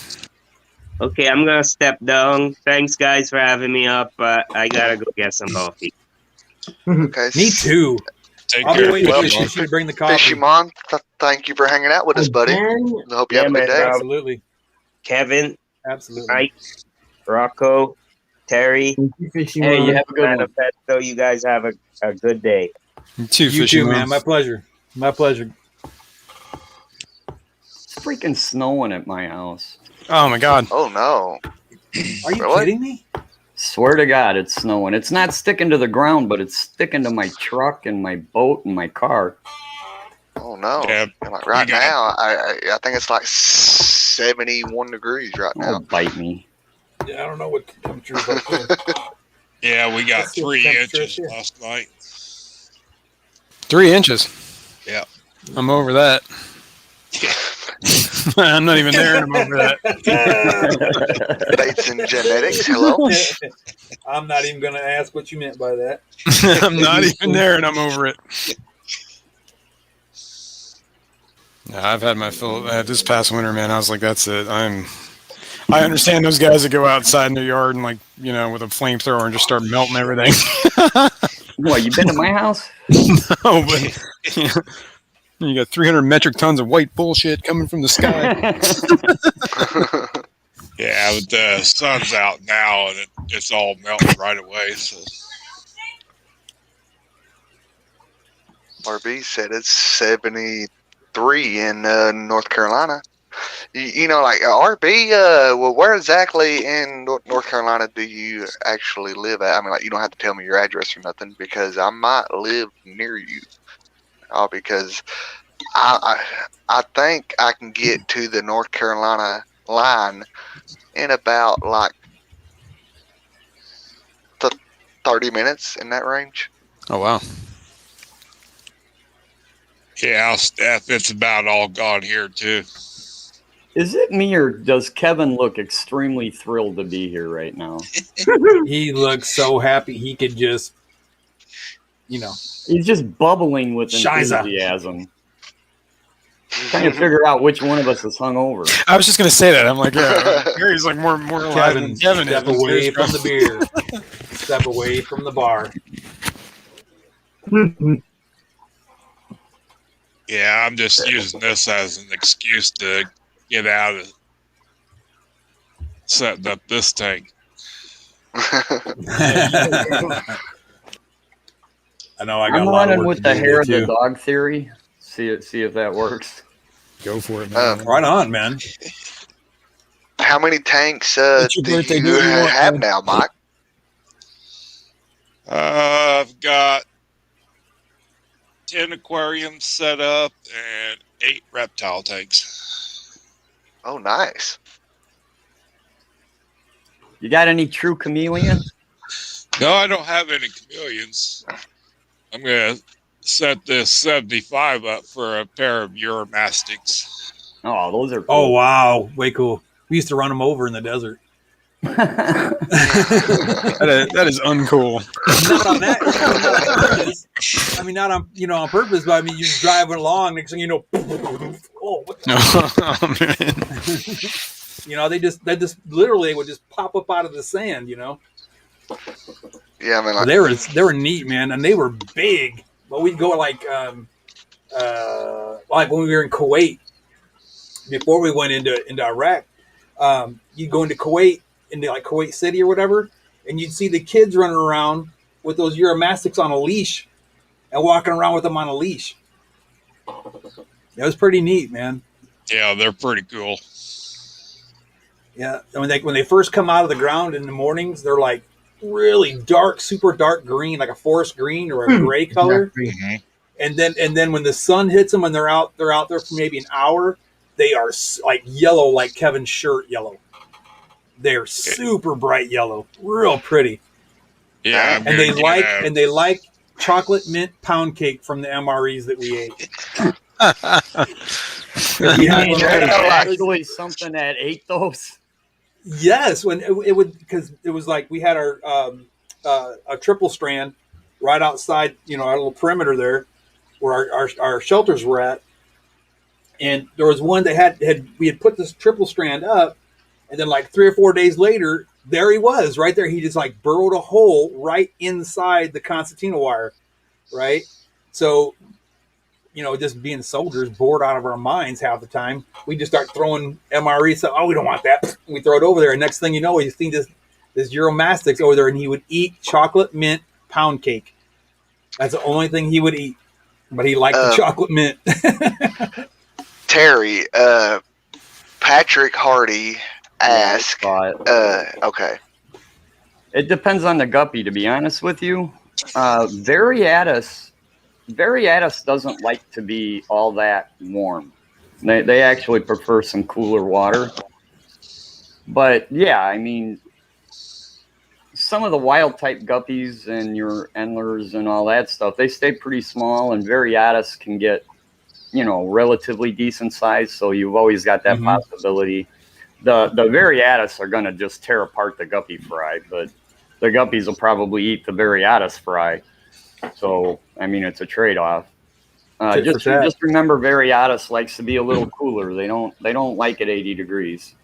Okay, I'm gonna step down. Thanks, guys, for having me up. I gotta go get some coffee. Okay. Me too. Take I'll be care. waiting for Well, you to bring the coffee. Fishy Mon, thank you for hanging out with us, buddy. Again, I hope you have a Yeah, good man, day. Absolutely. Kevin, Absolutely. Mike, Rocco, Terry, thank you, Fishy Hey, you Mon. have a good one. Manifesto. You guys have a good day. You too, You Fishy too, Mon. man. My pleasure. My pleasure. It's freaking snowing at my house. Oh my God. Oh no! Are you Really? kidding me? Swear to God, it's snowing. It's not sticking to the ground, but it's sticking to my truck and my boat and my car. Oh no! Yeah, And like right you got- now, I think it's like 71 degrees right Oh, now. bite me. Yeah, I don't know what the temperature is like here. Yeah, we got Let's see what 3 temperature inches is here. last night. 3 inches. Yeah. I'm over that. I'm not even there, and I'm over that. Bates and genetics. Hello. I'm not even going to ask what you meant by that. I'm not even there, and I'm over it. Yeah, I've had my fill. This past winter, man, I was like, that's it. I understand those guys that go outside in their yard and, like, you know, with a flamethrower and just start melting everything. What, you been to my house? No, but you got 300 metric tons of white bullshit coming from the sky. Yeah, but the sun's out now and it's all melting right away. So RB said it's 73 in North Carolina. You know, like RB. Well, where exactly in North Carolina do you actually live at? I mean, like, you don't have to tell me your address or nothing because I might live near you. Because I think I can get to the North Carolina line in about like 30 minutes in that range. Oh, wow. yeah, it's about all gone here too. Is it me or does Kevin look extremely thrilled to be here right now? He looks so happy he could just, you know. He's just bubbling with Shiza. enthusiasm. Trying to figure out which one of us is hungover. I was just going to say that. I'm like, yeah, Gary's like more alive than Kevin Step is. away from the beer. Step away from the bar. Yeah, I'm just using this as an excuse to get out of setting up this tank. I know I got I'm a lot of running work with to the do hair of too. the dog theory. See if that works. Go for it, man. Right on, man. How many tanks What's your do birthday you do you want, have man? now, Mike? I've got 10 aquariums set up and 8 reptile tanks. Oh, nice. You got any true chameleon? No, I don't have any chameleons. I'm going to set this 75 up for a pair of Euromastics. Oh, those are Oh, cool. wow. Way cool. We used to run them over in the desert. That is uncool. Not on that. Not on purpose. I mean, not on on purpose, but I mean, you're driving along. Next thing you know, oh, what the Oh, man. they just literally would just pop up out of the sand. Yeah, I mean, like, They were neat, man, and they were big. But we'd go like when we were in Kuwait before we went into Iraq. You'd go into Kuwait, into like Kuwait City or whatever, and you'd see the kids running around with those Euromastics on a leash and walking around with them on a leash. That was pretty neat, man. Yeah, they're pretty cool. Yeah, I mean, when they first come out of the ground in the mornings, they're like really dark, super dark green, like a forest green or a gray color. Mhm. And then when the sun hits them and they're out there for maybe an hour, they are like yellow, like Kevin's shirt yellow. They're super bright yellow, real pretty. Yeah, And they like chocolate mint pound cake from the MREs that we ate. Actually, something that ate those. Yes, when it would, because it was like we had our a triple strand right outside, our little perimeter there, where our shelters were at, and there was one that we had put this triple strand up, and then like 3 or 4 days later, there he was, right there. He just like burrowed a hole right inside the concertina wire, right? So, just being soldiers, bored out of our minds half the time, we just start throwing MRE stuff. Oh, we don't want that. We throw it over there. And next thing you know, you see this Euromastix over there, and he would eat chocolate mint pound cake. That's the only thing he would eat. But he liked the chocolate mint. Terry, Patrick Hardy asked. Okay. It depends on the guppy, to be honest with you. Variatus doesn't like to be all that warm. They actually prefer some cooler water. But yeah, I mean, some of the wild type guppies and your endlers and all that stuff, they stay pretty small, and Variatus can get, relatively decent size. So you've always got that possibility. The Variatus are going to just tear apart the guppy fry, but the guppies will probably eat the Variatus fry. So, I mean, it's a trade-off. Just remember, Variatus likes to be a little cooler. They don't like it 80 degrees.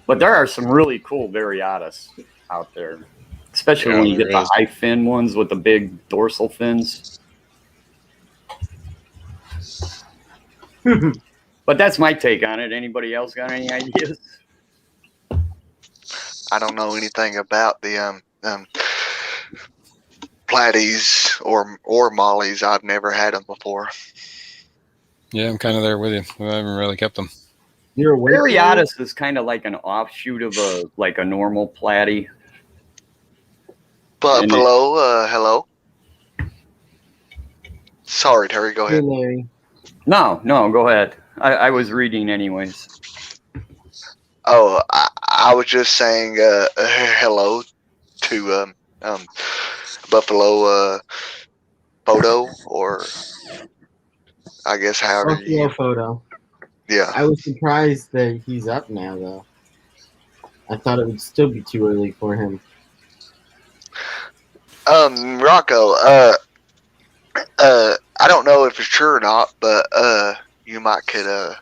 But there are some really cool Variatus out there, especially when you get the high fin ones with the big dorsal fins. But that's my take on it. Anybody else got any ideas? I don't know anything about the platies or mollies. I've never had them before. Yeah, I'm kind of there with you. I haven't really kept them. Variatus is kind of like an offshoot of a normal platy. Buffalo, hello. Sorry, Terry. Go ahead. Larry. No, go ahead. I was reading anyways. Oh, I was just saying hello to Buffalo Photo, or I guess however Buffalo Photo. Yeah. I was surprised that he's up now, though. I thought it would still be too early for him. Rocco, I don't know if it's true or not, but you might could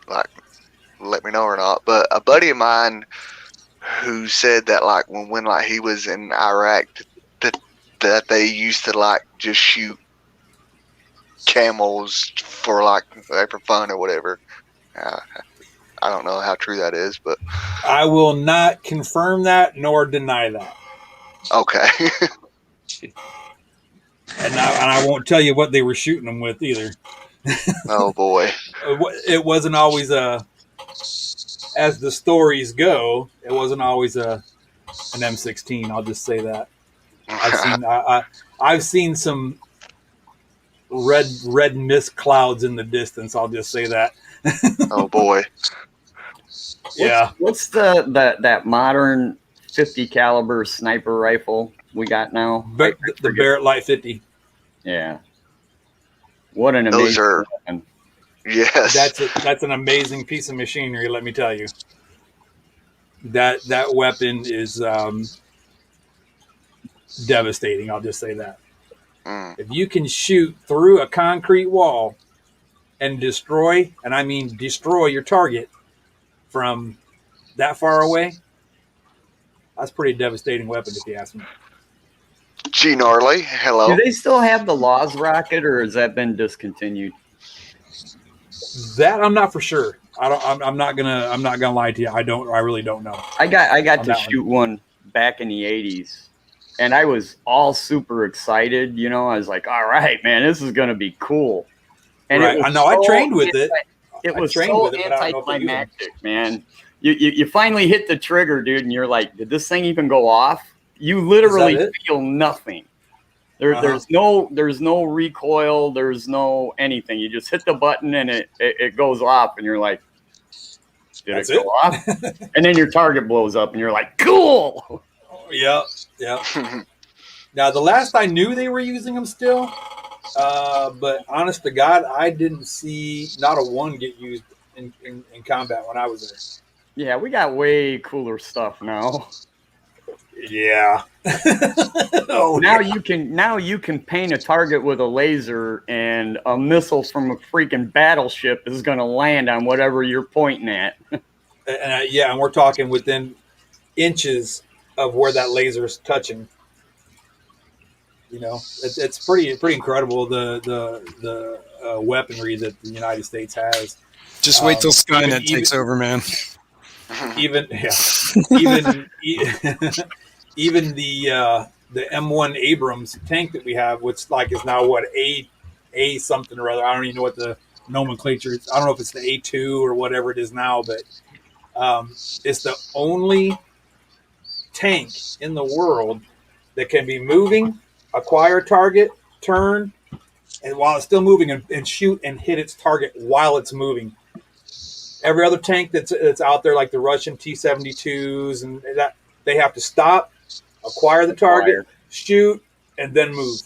like let me know or not. But a buddy of mine who said that like when like he was in Iraq that they used to like just shoot camels for fun or whatever. I don't know how true that is, but I will not confirm that nor deny that. Okay. And I won't tell you what they were shooting them with either. Oh boy. It wasn't always as the stories go, it wasn't always an M16. I'll just say that. I've seen some red mist clouds in the distance. I'll just say that. Oh boy. Yeah. What's that modern 50 caliber sniper rifle we got now? The Barrett Light 50. Yeah. What an amazing weapon. Yes. That's an amazing piece of machinery, let me tell you. That weapon is devastating, I'll just say that. If you can shoot through a concrete wall and destroy, and I mean destroy your target from that far away, that's a pretty devastating weapon if you ask me. G Gnarly, hello. Do they still have the Laws rocket, or has that been discontinued? That I'm not for sure. I'm not gonna lie to you. I really don't know. I got to shoot one back in the 80s, and I was all super excited. I was like, all right, man, this is gonna be cool. And right. I know. I trained with it. It was so anticlimactic, man. You finally hit the trigger, dude, and you're like, did this thing even go off? You literally feel nothing. There's no recoil. There's no anything. You just hit the button and it goes off, and you're like, did it go off? And then your target blows up, and you're like, cool. Yeah. Now, the last I knew, they were using them still. But honest to God, I didn't see not a one get used in combat when I was there. Yeah, we got way cooler stuff now. Yeah. Oh, Now yeah. you can paint a target with a laser, and a missile from a freaking battleship is going to land on whatever you're pointing at. And we're talking within inches of where that laser is touching. You know, it's pretty incredible the weaponry that the United States has. Just wait till Skynet takes over, man. Even even the M1 Abrams tank that we have, which like is now what A something or other. I don't even know what the nomenclature is. I don't know if it's the A2 or whatever it is now, but it's the only tank in the world that can be moving, acquire target, turn, and while it's still moving, and shoot and hit its target while it's moving. Every other tank that's out there, like the Russian T-72s, and that they have to stop, acquire the target, shoot, and then move.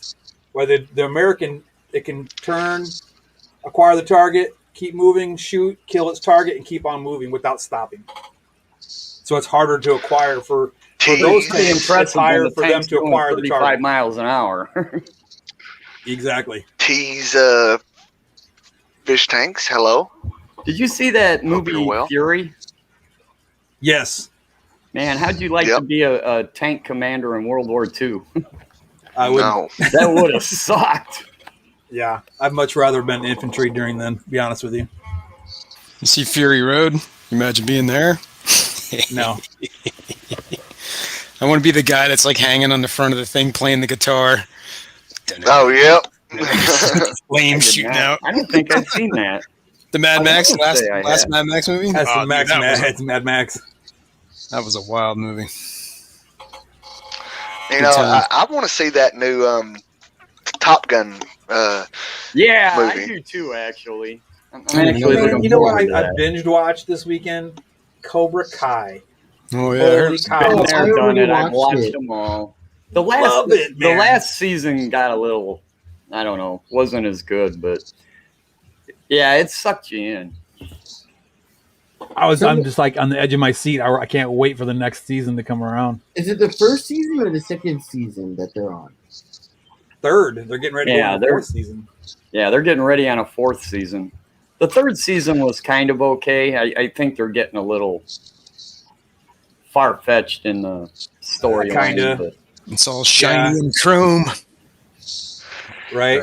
Where the American, it can turn, acquire the target, keep moving, shoot, kill its target, and keep on moving without stopping. So it's harder to acquire for those tanks. It's higher for them to acquire the 35 target. miles an hour. Exactly. T's fish tanks. Hello. Did you see that movie well. Fury? Yes. Man, how'd you like to be a tank commander in World War II? I would. No. That would have sucked. Yeah, I'd much rather been infantry during then. To be honest with you. You see Fury Road? Imagine being there. No. I want to be the guy that's like hanging on the front of the thing playing the guitar. Oh, yep. Flames shooting out. I don't think I've seen that. The Mad Max, last Mad Max movie? That's Oh, Mad Max. That was a wild movie. You know, I want to see that new Top Gun Yeah, movie. I do too, actually. You know what I binged watched this weekend? Cobra Kai. Oh, yeah. Holy cow. Been there, done it. I've watched watched it. them all. The last season got a little, I don't know, wasn't as good, but yeah, it sucked you in. I'm just like on the edge of my seat. I can't wait for the next season to come around. Is it the first season or the second season that they're on? Third. They're getting ready for the fourth season. Yeah, they're getting ready on a fourth season. The third season was kind of okay. I think they're getting a little far-fetched in the storyline. Kind of. It's all shiny and chrome. Right.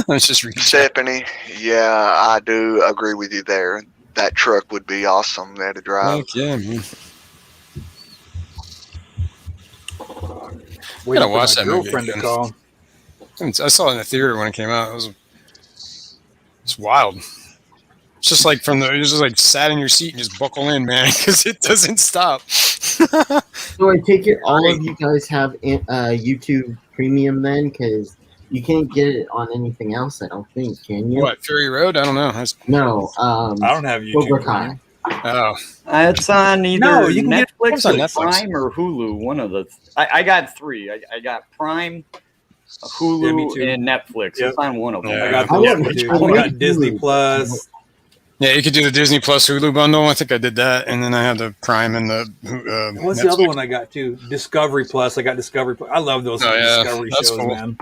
Let's just read Stephanie, yeah, I do agree with you there. That truck would be awesome there to drive. Heck yeah, man. Wait, gotta watch that movie girlfriend to again. call. I saw it in the theater when it came out. It's wild. It's just like you just like sat in your seat and just buckle in, man, because it doesn't stop. So I take it all of you guys have YouTube Premium then, because you can't get it on anything else. I don't think, can you? What, Fury Road? I don't know. No. I don't have YouTube. Cobra Kai. Oh, It's on either No, you can get Netflix, on or Netflix. Prime, or Hulu. One of the. I got three. I got Prime, Hulu, too. and Netflix. Yep. It's on one of them. Yeah. I got I those want- two. I I want got Disney Hulu. Plus. yeah, you could do the Disney Plus Hulu bundle. I think I did that, and then I had the Prime and the. What's the other one I got too? Discovery Plus. I got Discovery Plus. I love those Discovery That's shows, cool. man.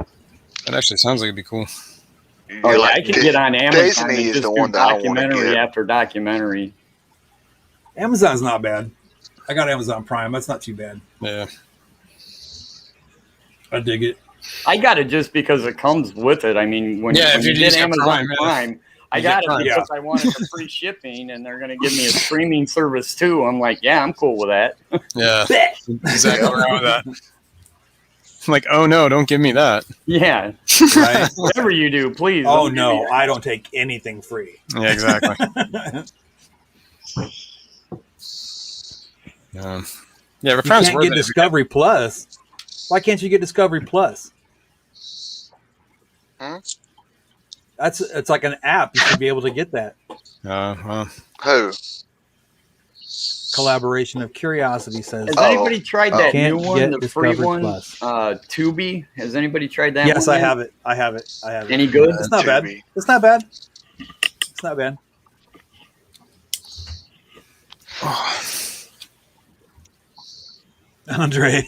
That actually sounds like it'd be cool. Oh, yeah, I can get on Amazon Disney and is just the do one that I want to documentary get. after documentary. Amazon's not bad. I got Amazon Prime. That's not too bad. Yeah. I dig it. I got it just because it comes with it. I mean, when Yeah, you if you get just got Amazon Prime, Prime, yeah. I You got get it Prime. because I wanted the free shipping, and they're going to give me a streaming service too. I'm like, yeah, I'm cool with that. Yeah. Exactly where I'm with that. I'm like, oh no, don't give me that. Yeah, Right? whatever you do, please. Oh don't give me no, that. I don't take anything free. Yeah, exactly. Yeah, but You Prime's can't worth get it. Discovery Plus. Why can't you get Discovery Plus? It's like an app. You should be able to get that Well, Who? collaboration of Curiosity says. Has anybody tried that Can't new one, get the free Discovery one? Plus. Tubi. Has anybody tried that? Yes, one I yet? have it. I have it. I have it. Any good? It's not bad. Tubi. It's not bad. It's not bad. Andre.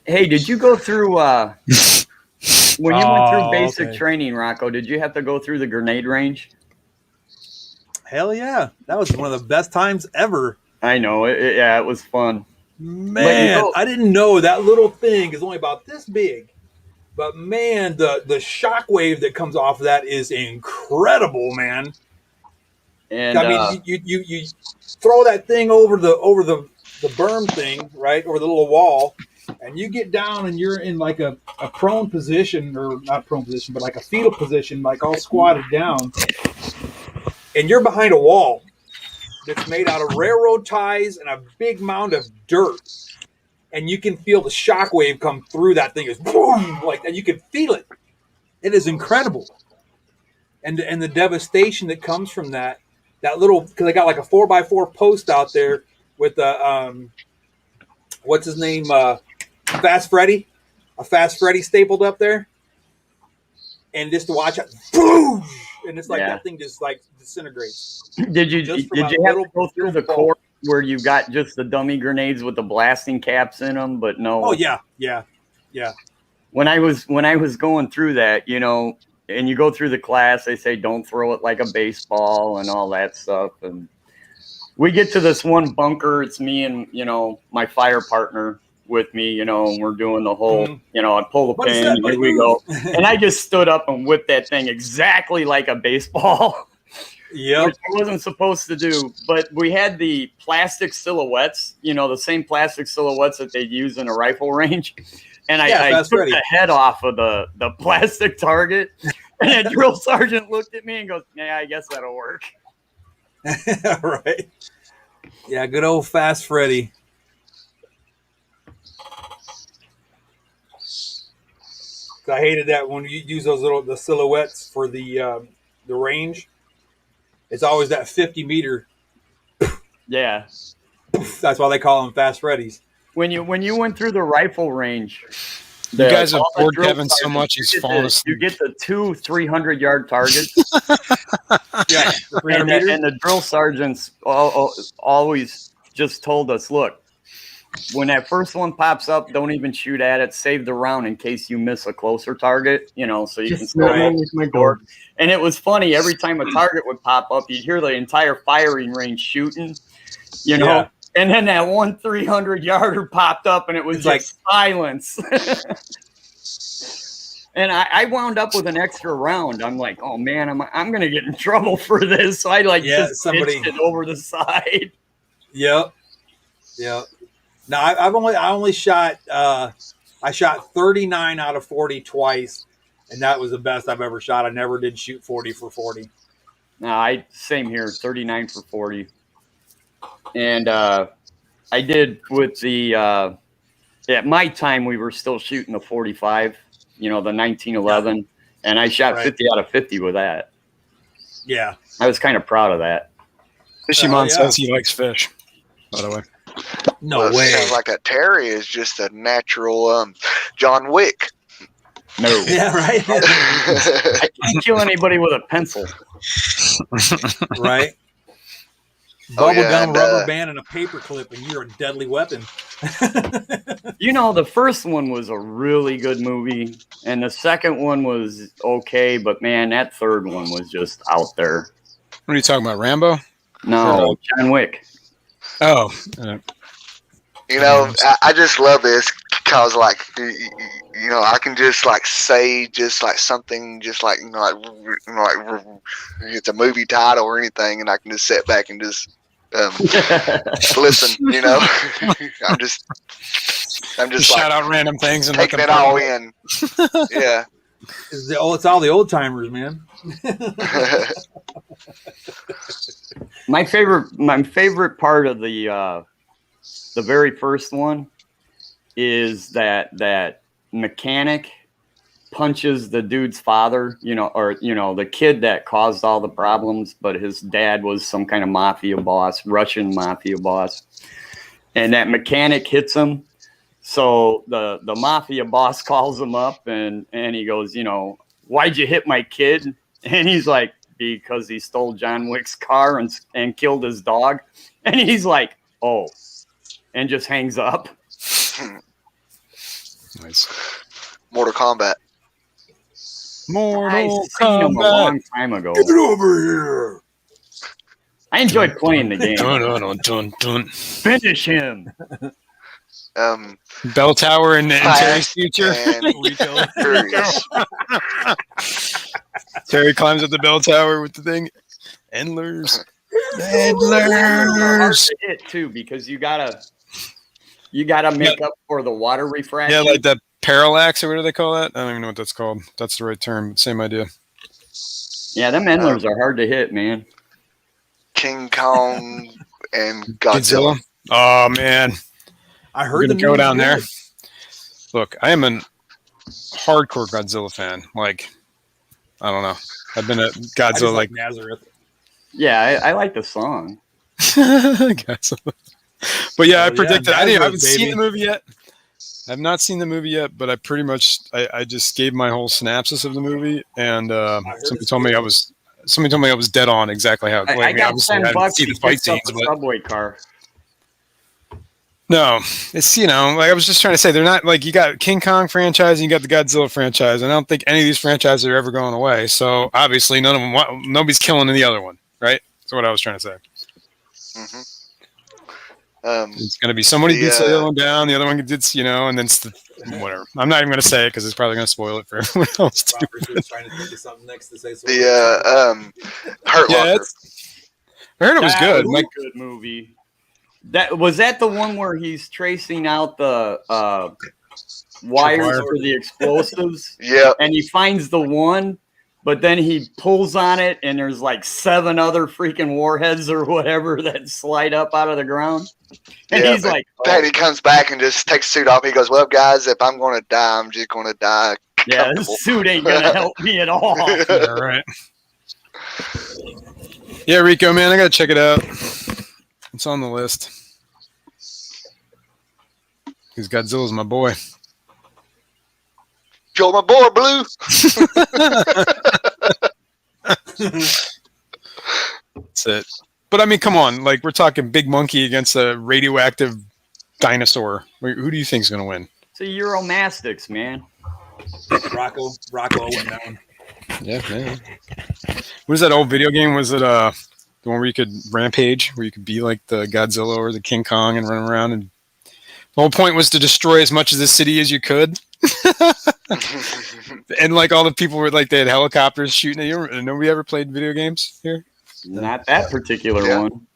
Hey, did you go through when you went through basic okay. training, Rocco? Did you have to go through the grenade range? Hell yeah. That was one of the best times ever. I know. Yeah, it was fun. Man, I didn't know that little thing is only about this big. But man, the shock wave that comes off of that is incredible, man. And I mean, you throw that thing over the berm thing, right, over the little wall, and you get down and you're in like a prone position, or not prone position, but like a fetal position, like all squatted down, and you're behind a wall that's made out of railroad ties and a big mound of dirt. And you can feel the shock wave come through that thing. It's boom, like, and you can feel it. It is incredible. And the devastation that comes from that little, because I got like a 4x4 post out there with a what's his name, Fast Freddy, a Fast Freddy stapled up there, and just to watch it, boom, and it's like that thing just like disintegrates. Did you have to go through the course where you got just the dummy grenades with the blasting caps in them, but no? Oh yeah. When I was going through that, you know, and you go through the class, they say don't throw it like a baseball and all that stuff. And we get to this one bunker. It's me and, you know, my fire partner with me, you know, and we're doing the whole, you know, I pull the pin, here we go. And I just stood up and whipped that thing exactly like a baseball. Yeah, which I wasn't supposed to do, but we had the plastic silhouettes, you know, the same plastic silhouettes that they use in a rifle range. And I took the head off of the plastic target, and the drill sergeant looked at me and goes, "Yeah, I guess that'll work." Right. Yeah, good old Fast Freddy. I hated that when you use the silhouettes for the range. It's always that 50 meter. Yeah. That's why they call them Fast Freddies. When you went through the rifle range, you guys have bored Kevin so much he's fallen asleep. You get the 2 300-yard targets. Yeah, and the drill sergeants always just told us, look, when that first one pops up, don't even shoot at it. Save the round in case you miss a closer target, you know, so you can still my door. And it was funny. Every time a target would pop up, you'd hear the entire firing range shooting, you know. Yeah. And then that one 300-yarder popped up, and it was like silence. And I wound up with an extra round. I'm like, oh man, I'm gonna get in trouble for this. So I just pitched it over the side. Yep. No, I only shot I shot 39 out of 40 twice, and that was the best I've ever shot. I never did shoot 40 for 40. No, same here, 39 for 40. And I did with the at my time we were still shooting the 45, you know, the 1911, and I shot 50 out of 50 with that. Yeah, I was kind of proud of that. Fishimon says he likes fish, by the way. No way. It sounds like a Terry is just a natural John Wick. No. Yeah, right. I can't kill anybody with a pencil. Right. Bubble gum, rubber band, and a paper clip, and you're a deadly weapon. You know, the first one was a really good movie, and the second one was okay, but man, that third one was just out there. What are you talking about, Rambo? No, John Wick. Oh. You know, I just love this because, like, you know, I can just like say just like something, just like like it's a movie title or anything, and I can just sit back and just listen. You know, I'm just shout out random things and taking it all in. Yeah, it's all the old timers, man. My favorite part of the very first one is that mechanic punches the dude's father, you know, or, you know, the kid that caused all the problems, but his dad was some kind of mafia boss, Russian mafia boss. And that mechanic hits him. So the mafia boss calls him up and he goes, you know, why'd you hit my kid? And he's like, because he stole John Wick's car and killed his dog. And he's like, oh, and just hangs up. Nice. Mortal Kombat. I Mortal seen him a long Kombat. time ago. Get over here. I enjoyed playing the game. Dun, dun, dun, dun. Finish him. Bell Tower and Terry's Fast future. and Furious. Terry climbs up the bell tower with the thing. Endlers. Hard to hit too because you gotta make up for the water refraction. Yeah, like that parallax or what do they call that? I don't even know what that's called. That's the right term. Same idea. Yeah, them endlers are hard to hit, man. King Kong and Godzilla. Oh man, I we're heard gonna the go down there. good. Look, I am a hardcore Godzilla fan. Like, I don't know. I've been a I just Godzilla like Nazareth. Yeah, I like the song. Godzilla. But yeah, I Oh, yeah, predicted. I Nazareth, haven't seen baby. the movie yet. I've not seen the movie yet, but I pretty much I just gave my whole synopsis of the movie, and somebody told me I was dead on exactly how. I got obviously, I $10 didn't see to the fight fix up scenes, a but subway car. no, it's like I was just trying to say, they're not like you got King Kong franchise and you got the Godzilla franchise, and I don't think any of these franchises are ever going away. So obviously, none of them. Nobody's killing the other one, right? That's what I was trying to say. Mm-hmm. It's going to be somebody beats the other one down, the other one did, and then whatever. I'm not even going to say it because it's probably going to spoil it for everyone else too. Robert's trying to think of something next to say. Hurt Locker. I heard it was good. Was a good movie. That the one where he's tracing out the wires for the explosives. Yeah. And he finds the one, but then he pulls on it, and there's like 7 other freaking warheads or whatever that slide up out of the ground. And he's like, then he comes back and just takes the suit off. He goes, "Well, guys, if I'm going to die, I'm just going to die." Yeah, this suit ain't gonna help me at all. Yeah, right. Yeah, Rico, man, I gotta check it out. It's on the list. Because Godzilla's my boy. You're my boy, Blue. That's it. But I mean, come on, like we're talking big monkey against a radioactive dinosaur. Who do you think's gonna win? It's a Euromastics, man. Rocco went down. Yeah. What is that old video game? Was it the one where you could rampage, where you could be like the Godzilla or the King Kong and run around? And the whole point was to destroy as much of the city as you could. And like all the people were like they had helicopters shooting at you. Nobody ever played video games here? Not that particular one.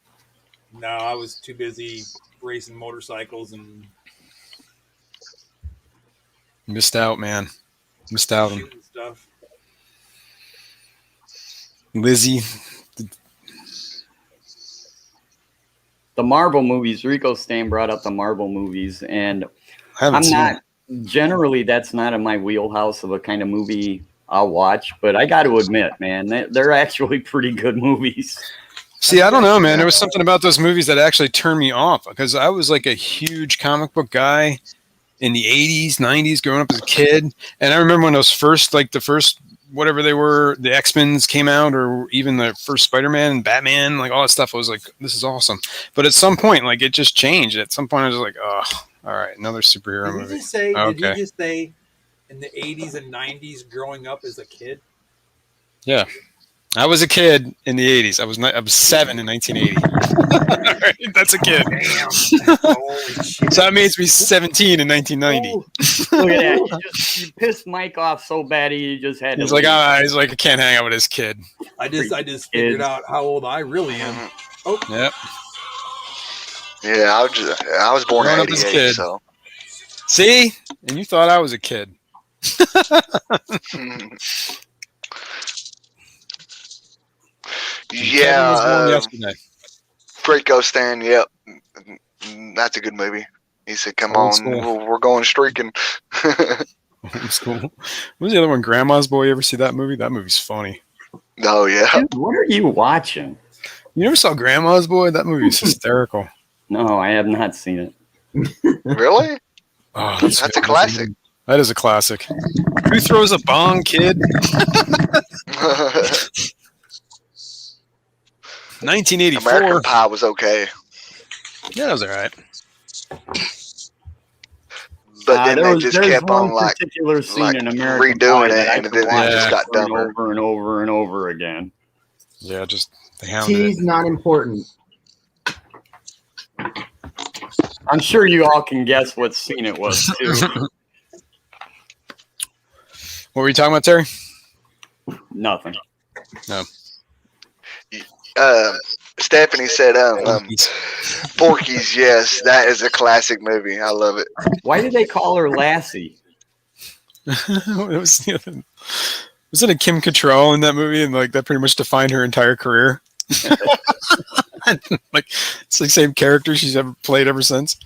No, I was too busy racing motorcycles and Missed out, man. Missed out on shooting stuff. Lizzie. The Marvel movies, Rico Stan brought up the Marvel movies, and I haven't I'm seen not it. generally that's not in my wheelhouse of a kind of movie I'll watch, but I got to admit, man, they're actually pretty good movies. See, I don't know, man. There was something about those movies that actually turned me off because I was like a huge comic book guy in the 80s, 90s, growing up as a kid. And I remember when those first, like the first, whatever they were, the X-Men's came out, or even the first Spider-Man and Batman, like all that stuff. I was like, this is awesome. But at some point, like it just changed. At some point, I was like, oh, all right, another superhero movie. Did you just say in the 80s and 90s growing up as a kid? Yeah. I was a kid in the 80s. I was 7 in 1980. All right, that's a kid. Damn. Holy shit. So that makes me 17 in 1990. Look at that. You pissed Mike off so bad he just had to He's like, leave. he's like, I can't hang out with this kid. I just figured out how old I really am. Oh, Yep. Yeah, I was born Growing in up as a 88, kid. so. See? And you thought I was a kid. Kevin was born yesterday. Rico Stan, yep. That's a good movie. He said, "Come Old on, school. we're going streaking." It's cool. What was the other one? Grandma's Boy. You ever see that movie? That movie's funny. Oh, yeah. Dude, what are you watching? You never saw Grandma's Boy? That movie's hysterical. No, I have not seen it. Really? Oh, That's a classic. That is a classic. Who throws a bong, kid? 1984. American Pie was okay. Yeah, that was all right. But then they just there's kept one on like particular scene like in American redoing Pie that it, I and could then watch it just got over and dumber. over and over and over again. Yeah, just they hounded T's it. not important. I'm sure you all can guess what scene it was too. What were you talking about, Terry? Nothing. No. Stephanie said, Porky's, yes, that is a classic movie. I love it. Why did they call her Lassie? Wasn't it Kim Cattrall in that movie, and like that pretty much defined her entire career? Like it's the same character she's ever played ever since.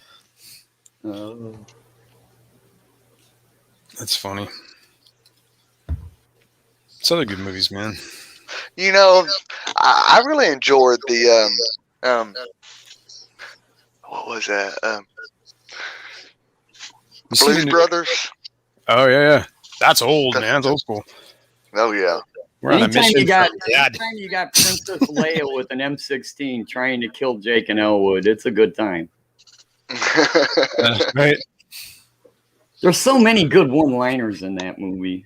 That's funny. It's other good movies, man. You know, I really enjoyed the what was that? Blues Brothers. Oh yeah. That's old, man. That's old school. Oh yeah. We're on a Anytime mission. anytime you got Princess Leia with an M16 trying to kill Jake and Elwood, it's a good time. That's right. There's so many good one-liners in that movie.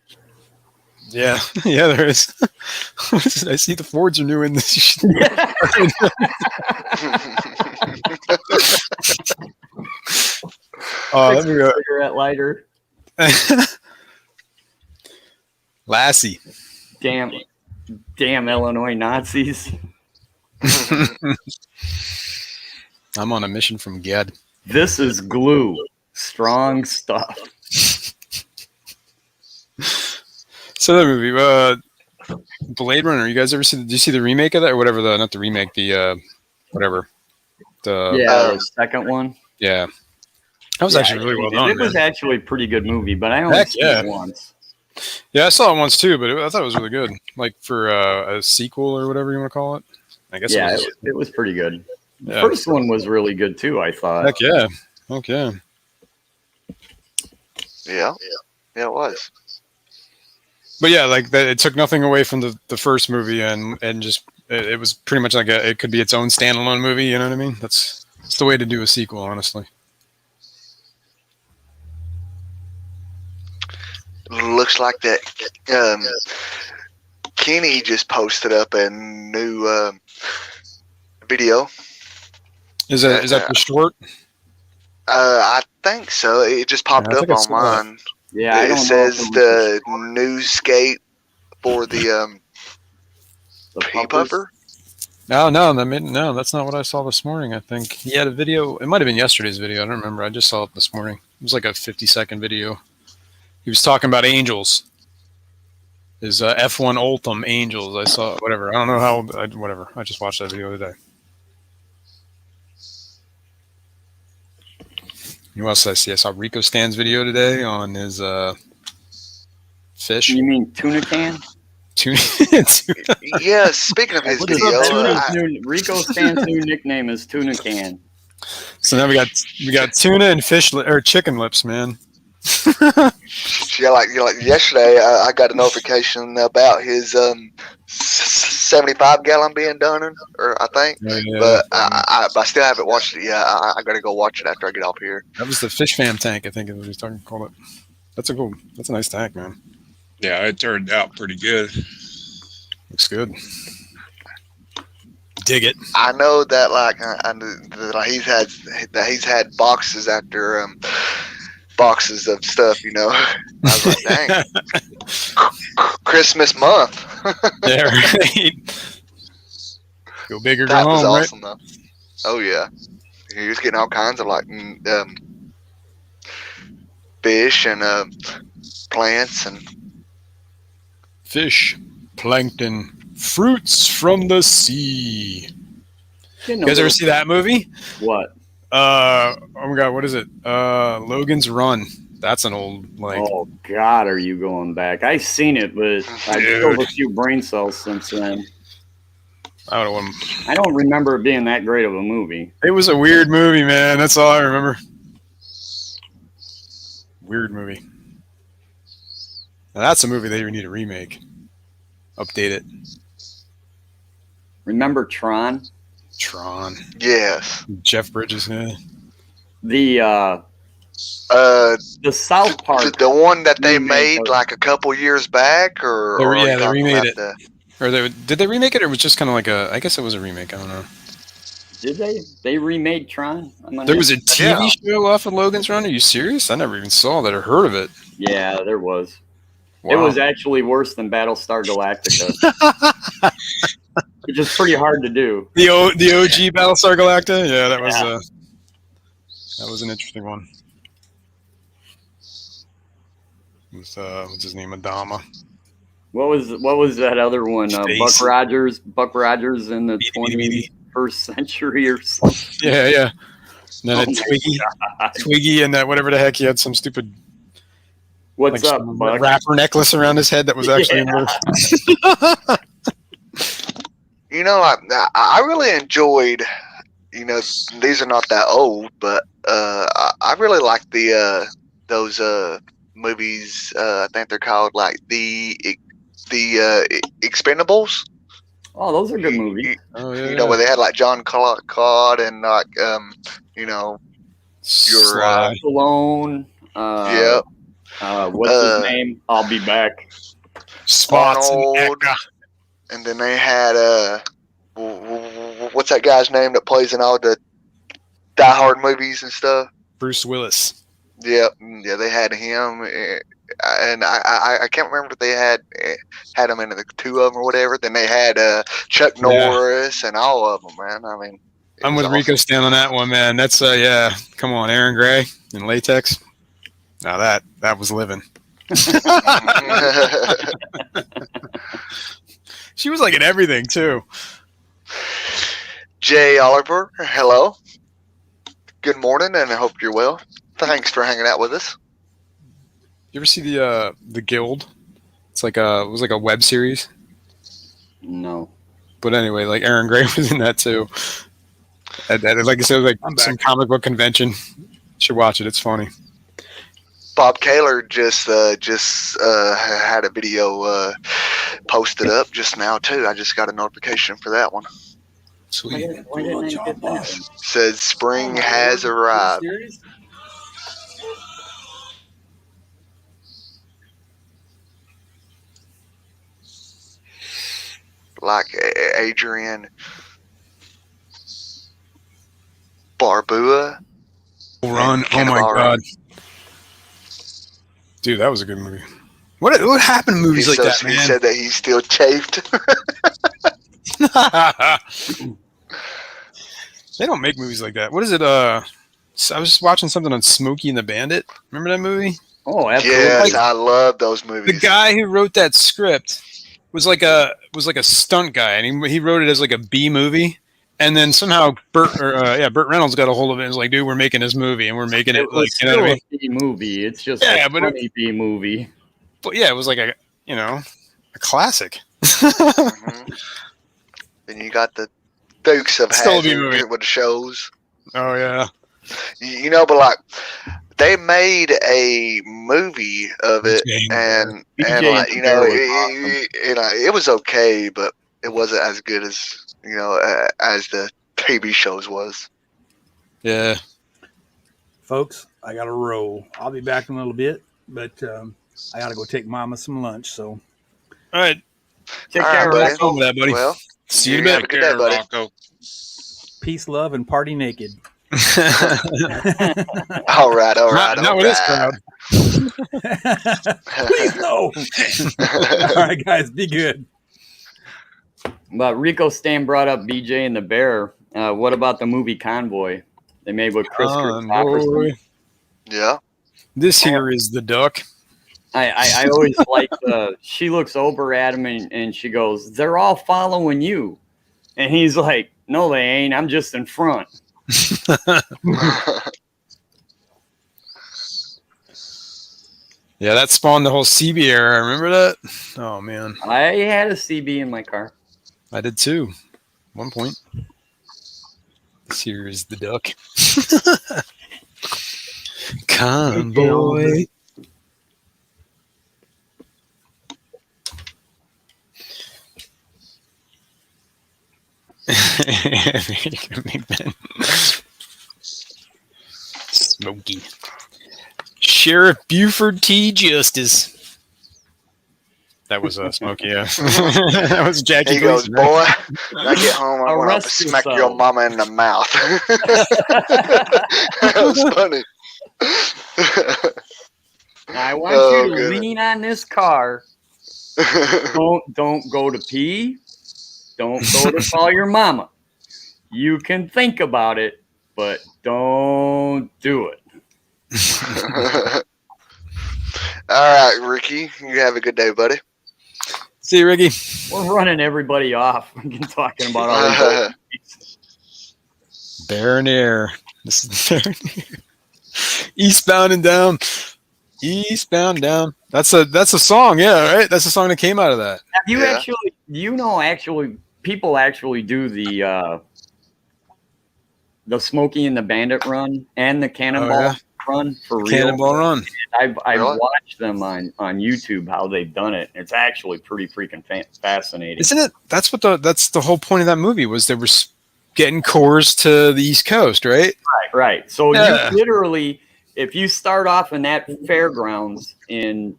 Yeah, yeah, there is. I see the Fords are new in this. Oh, let me go. Cigarette lighter. Lassie. Damn Illinois Nazis. I'm on a mission from Gad. This is glue. Strong stuff. So that movie, Blade Runner. You guys ever see? Did you see the remake of that, or whatever? Not the remake. The whatever. The second one. Yeah, that was actually really well done. It was actually a pretty good movie, but I only saw it once. Yeah, I saw it once too, but I thought it was really good. Like for a sequel or whatever you want to call it. I guess. Yeah, it was pretty good. The Yeah. first one was really good too, I thought. Heck yeah. Okay. Yeah, it was. But yeah, like it took nothing away from the first movie, and just it was pretty much like it could be its own standalone movie. You know what I mean? That's the way to do a sequel, honestly. Looks like that. Kenny just posted up a new video. Is that the short? I think so. It just popped up on mine. Yeah, it says the new skate for the pea puffer. No, that's not what I saw this morning. I think he had a video. It might have been yesterday's video. I don't remember. I just saw it this morning. It was like a 50-second video. He was talking about Angels. His F1 Ultim Angels. I saw whatever. I don't know how. Whatever. I just watched that video today. Who else did I see? I saw Rico Stan's video today on his fish. You mean tuna can? Tuna. Yeah, speaking of his video, Rico Stan's new nickname is Tuna Can. So now we got tuna and fish or chicken lips, man. Yeah, like yesterday, I got a notification about his 75-gallon being done, or I think. Oh, yeah. But I still haven't watched it yet. I got to go watch it after I get off here. That was the Fish Fam tank, I think is what he's talking called it. That's a nice tank, man. Yeah, it turned out pretty good. Looks good. Dig it. I know that he's had boxes after boxes of stuff, you know. I was like, dang. Christmas month. Yeah, right. Go big or go home, was awesome, right? Though. Oh yeah. He was getting all kinds of fish and plants and fish, plankton, fruits from the sea. You guys ever see that movie? What? Oh my god, what is it? Logan's Run. That's an old Oh god, are you going back? I've seen it, but I've killed a few brain cells since then. I don't know. I don't remember it being that great of a movie. It was a weird movie, man. That's all I remember. Weird movie. Now that's a movie they need a remake. Update it. Remember Tron? Tron. Yes. Jeff Bridges. Yeah. The South Park. The one that they remake made of- like a couple years back, or are you They talking remade about it. the? Or did they remake it, or was it just kind of like a? I guess it was a remake. I don't know. Did they? They remade Tron? There was a TV Yeah. show off of Logan's Run. Are you serious? I never even saw that or heard of it. Yeah, there was. Wow. It was actually worse than Battlestar Galactica, which is pretty hard to do. the OG Battlestar Galactica. Yeah, that was an interesting one. With what's his name? Adama. What was that other one? Space. Buck Rogers in the 21st century or something. Yeah. And then Oh Twiggy, and that whatever the heck, he had some stupid What's like, up, Buck? wrapper necklace around his head that was actually a movie. You know, I really enjoyed. You know, these are not that old, but I really like those movies. I think they're called like the Expendables. Oh, those are good movies. Oh yeah. You know, where they had like John Claude and like you know, your Stallone. yeah. What's his name? I'll be back. Spots and Arnold. Eka. And then they had what's that guy's name that plays in all the Die Hard movies and stuff? Bruce Willis. Yeah, they had him, and I can't remember if they had him in the two of them or whatever. Then they had Chuck Norris and all of them, man. I mean, I'm with Rico Stan on that one, man. That's come on, Aaron Gray in latex. Now that was living. She was like in everything too. Jay Oliver, hello. Good morning, and I hope you're well. Thanks for hanging out with us. You ever see the Guild? It was like a web series. No. But anyway, like Aaron Gray was in that too. And like I said, like some comic book convention. Should watch it. It's funny. Bob Kaler just had a video posted up just now too. I just got a notification for that one. Sweet. Why didn't I get that? Says spring has arrived. Like Adrian Barbua. Run! Oh my god, dude, that was a good movie. What happened to movies like that, man? He said that he's still chafed. They don't make movies like that. What is it? I was just watching something on Smokey and the Bandit. Remember that movie? Oh, absolutely. Yes, I love those movies. The guy who wrote that script was like a stunt guy, and he wrote it as like a B movie. And then somehow Burt Reynolds got a hold of it and was like, "Dude, we're making this movie, and we're making it like, you know what I mean?" A B movie. It's just a funny B movie. But yeah, it was like a classic. Mm-hmm. Then you got the Dukes of Hazzard with the shows. Oh yeah. You know, but like they made a movie of it, and like it was okay, but it wasn't as good as as the TV shows was. Yeah. Folks, I got to roll. I'll be back in a little bit, but I got to go take Mama some lunch. So, all right. Take care, Rocco. That, buddy. Well, see you in a bit. Good day, buddy. Rocco. Peace, love, and party naked. all right. Not with this crowd. Please no. All right, guys, be good. But Rico Stan brought up BJ and the Bear. What about the movie Convoy they made with Chris Christopherson? Yeah. This here is the duck. I always like she looks over at him and she goes, "They're all following you." And he's like, "No, they ain't. I'm just in front." Yeah, that spawned the whole CB era. Remember that? Oh, man. I had a CB in my car. I did too. 1 point. This here is the duck. Convoy. Smokey. Sheriff Buford T. Justice. That was Smokey, yeah. That was Jackie He goes, Gleason, right? boy, when I get home, I'm going to Arrest smack yourself. your mama in the mouth. That was funny. I want Oh, you to goodness. lean on this car. Don't go to pee. Don't go to call your mama. You can think about it, but don't do it. All right, Ricky, you have a good day, buddy. See you, Ricky. We're running everybody off. We're talking about all these. Bear in air. This is Bear in Air. Eastbound and down. Eastbound and down. That's a song, yeah, right? That's a song that came out of that. Have you Yeah. actually people actually do the Smokey and the Bandit run and the Cannonball run for real? Cannonball Run. I've Really? watched them on YouTube how they've done it. It's actually pretty freaking fascinating. Isn't it? That's the whole point of that movie was they were getting cores to the East Coast, right? Right. So Yeah. you literally, if you start off in that fairgrounds in,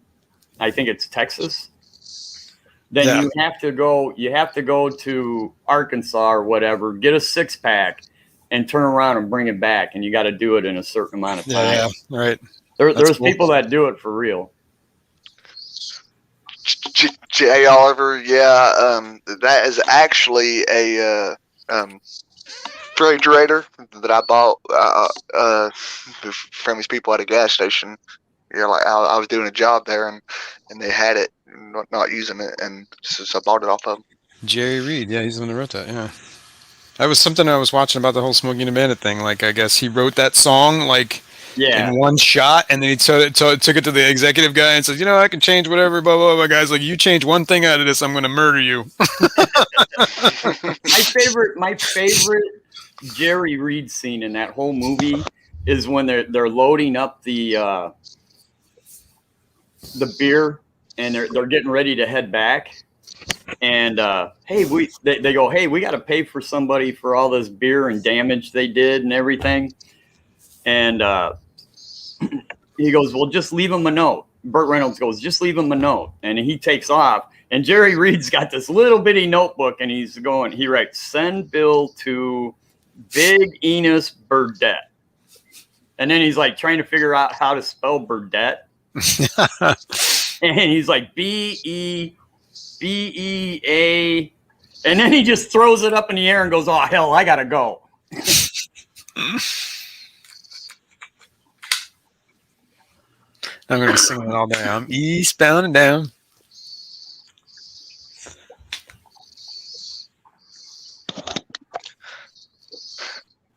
I think it's Texas, then Yeah. you have to go to Arkansas or whatever, get a 6-pack, and turn around and bring it back, and you got to do it in a certain amount of time. Yeah, right. There's cool. people that do it for real. J. Oliver, yeah, that is actually a refrigerator that I bought from these people at a gas station. Yeah, like I was doing a job there, and they had it, not using it, and so I bought it off of them. Jerry Reed, yeah, he's the one that wrote that, yeah. That was something I was watching about the whole Smokey and the Bandit thing. Like, I guess he wrote that song, like, Yeah. in one shot, and then he took it to the executive guy and said, I can change whatever, blah, blah, blah. Guy's like, you change one thing out of this, I'm going to murder you. My favorite Jerry Reed scene in that whole movie is when they're loading up the beer and they're getting ready to head back. And they go, hey, we got to pay for somebody for all this beer and damage they did and everything. And he goes, well, just leave him a note. Burt Reynolds goes, just leave him a note. And he takes off. And Jerry Reed's got this little bitty notebook, and he writes, send bill to Big Enos Burdette. And then he's like trying to figure out how to spell Burdette. And he's like, BEBEA. And then he just throws it up in the air and goes, oh, hell, I got to go. I'm going to sing it all day. I'm eastbound and down.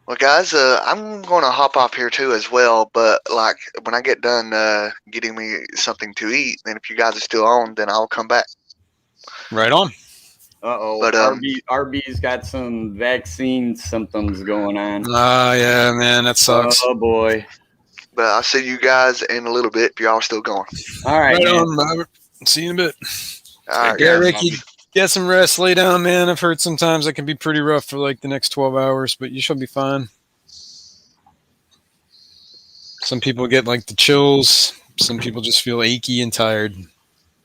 Well, guys, I'm going to hop off here too as well. But like when I get done getting me something to eat, then if you guys are still on, then I'll come back. Right on. Uh-oh. But, RB's got some vaccine symptoms going on. Oh, yeah, man, that sucks. Oh, boy. But I'll see you guys in a little bit if y'all are still going. All right, Right man. on, Robert. See you in a bit. All right, Yeah, guys. Ricky, get some rest, lay down, man. I've heard sometimes it can be pretty rough for like the next 12 hours, but you should be fine. Some people get like the chills. Some people just feel achy and tired.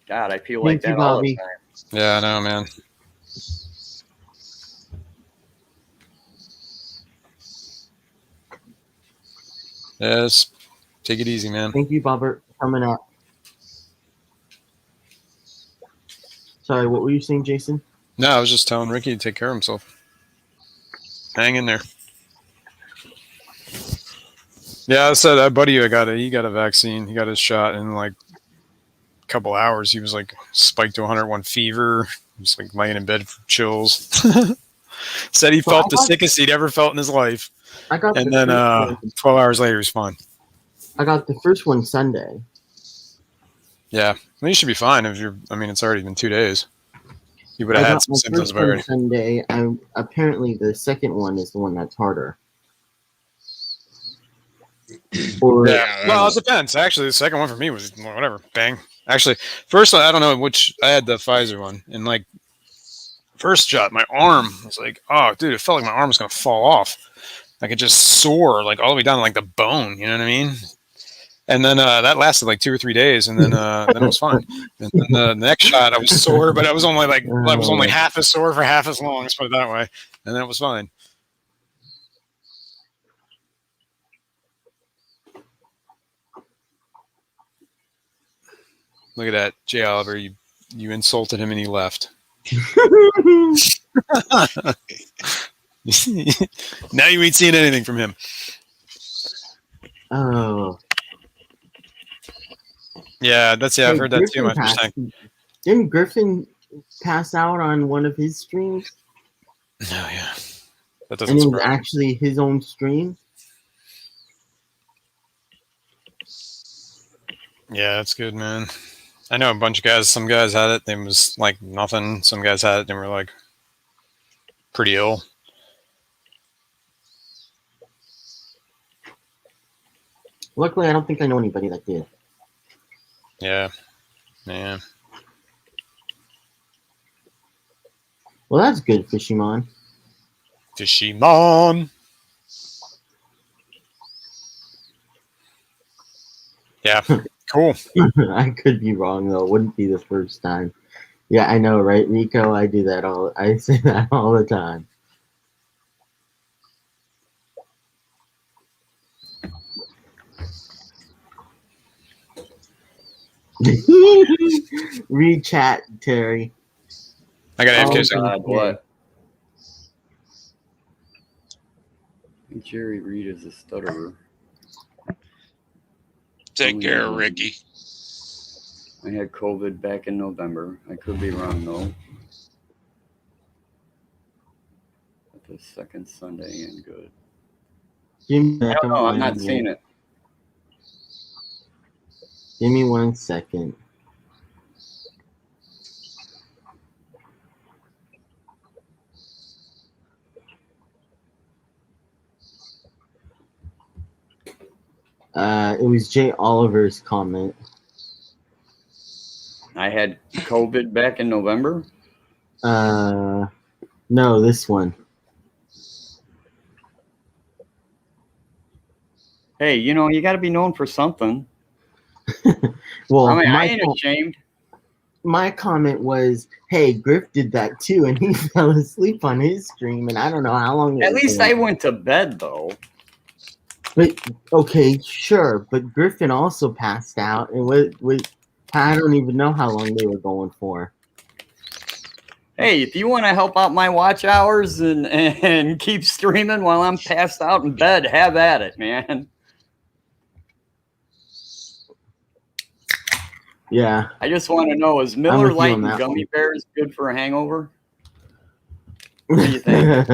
God, I feel like Thank that you, all the Bobby. time. Yeah, I know, man. Yes. Take it easy, man. Thank you, Bobbert, for coming out. Sorry, what were you saying, Jason? No, I was just telling Ricky to take care of himself. Hang in there. Yeah, I said that buddy he got a vaccine. He got his shot in like a couple hours. He was like spiked to 101 fever. He was like laying in bed for chills. Said he felt the sickest he'd ever felt in his life. I got And the then first one. 12 hours later, he's fine. I got the first one Sunday. Yeah, well, you should be fine if you're. I mean, it's already been 2 days. You would I have had got some my symptoms first one already. Sunday. Apparently, the second one is the one that's harder. Or Yeah, Well, it depends. Actually, the second one for me was whatever. Bang. Actually, first I don't know which. I had the Pfizer one, and like first shot, my arm was like, oh, dude, it felt like my arm was going to fall off. Like it just sore, like all the way down to like the bone. You know what I mean? And then that lasted like 2 or 3 days, and then it was fine. And then the next shot, I was sore, but I was only half as sore for half as long. Let's put it that way. And then it was fine. Look at that, Jay Oliver. You insulted him and he left. Now you ain't seeing anything from him. Oh. Yeah, I've heard that too. Didn't Griffin pass out on one of his streams? Oh yeah, that doesn't. And it was actually his own stream. Yeah, that's good, man. I know a bunch of guys. Some guys had it. It was like nothing. Some guys had it and were like pretty ill. Luckily, I don't think I know anybody that did. Yeah. Yeah. Well, that's good, Fishymon. Fishymon. Yeah. Cool. I could be wrong though. It wouldn't be the first time. Yeah, I know, right, Rico? I do that I say that all the time. Read chat, Terry. I got AFK. What? Jerry Reed is a stutterer. Take care, Ricky. I had COVID back in November. I could be wrong though. But the second Sunday ain't good. I don't know. I'm not seeing it. Give me 1 second. It was Jay Oliver's comment. I had COVID back in November? No, this one. Hey, you know, you got to be known for something. Well, I mean, I ain't ashamed. My comment was, hey, Griff did that too, and he fell asleep on his stream, and I don't know how long. At least I went to bed, though. But, okay, sure, but Griffin also passed out, and I don't even know how long they were going for. Hey, if you want to help out my watch hours and keep streaming while I'm passed out in bed, have at it, man. Yeah. I just want to know, is Miller Lite and gummy bears good for a hangover? What do you think?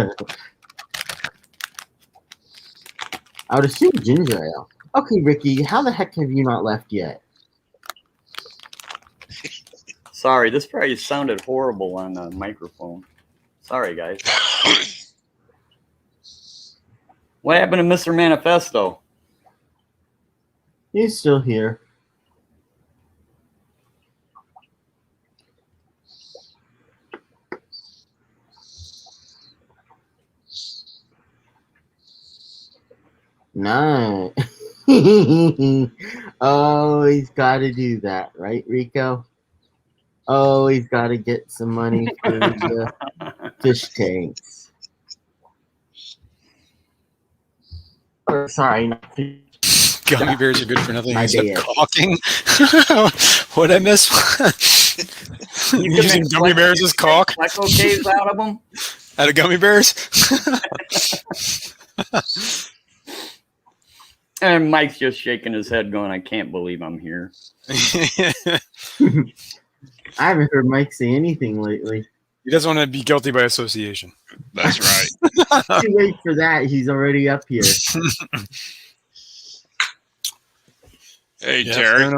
I would assume ginger ale. Okay, Ricky, how the heck have you not left yet? Sorry, this probably sounded horrible on the microphone. Sorry, guys. What happened to Mr. Manifesto? He's still here. No. Oh, he's got to do that, right, Rico? Oh, he's got to get some money for the fish tanks. Or, sorry, not fish. Gummy bears are good for nothing except caulking. What'd I miss? Using gummy bears as caulk? Echo caves out of them? Out of gummy bears? And Mike's just shaking his head going, I can't believe I'm here. I haven't heard Mike say anything lately. He doesn't want to be guilty by association. That's right. Too late for that. He's already up here. Hey, Yeah, Terry.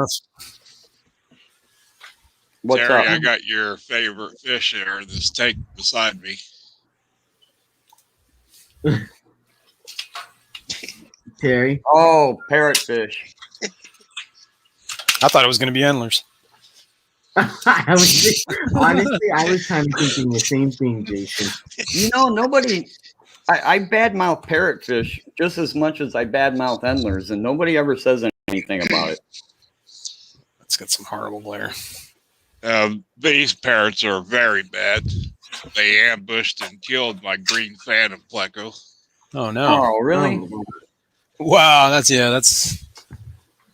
What's Terry, up? I got your favorite fish there in this tank beside me. Terry. Oh, parrotfish. I thought it was going to be endlers. Honestly, I was kind of thinking the same thing, Jason. You know, nobody. I badmouth parrotfish just as much as I badmouth endlers, and nobody ever says anything about it. Let's get some horrible glare. These parrots are very bad. They ambushed and killed my green phantom pleco. Oh no! Oh, really? Wow, that's.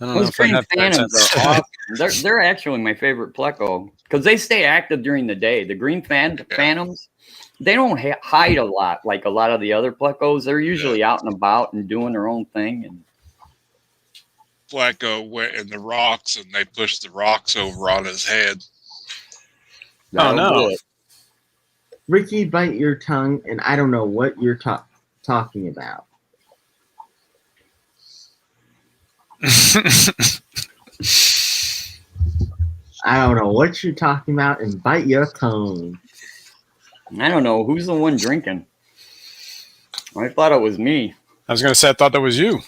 I don't know Those if I green have phantoms are awesome. They're actually my favorite pleco because they stay active during the day. The green phantoms, they don't hide a lot like a lot of the other plecos. They're usually out and about and doing their own thing. And Pleco went in the rocks and they pushed the rocks over on his head. Oh no! Ricky, bite your tongue, and I don't know what you're talking about. I don't know what you're talking about, and bite your tongue. I don't know who's the one drinking. I thought it was me. I was gonna say I thought that was you.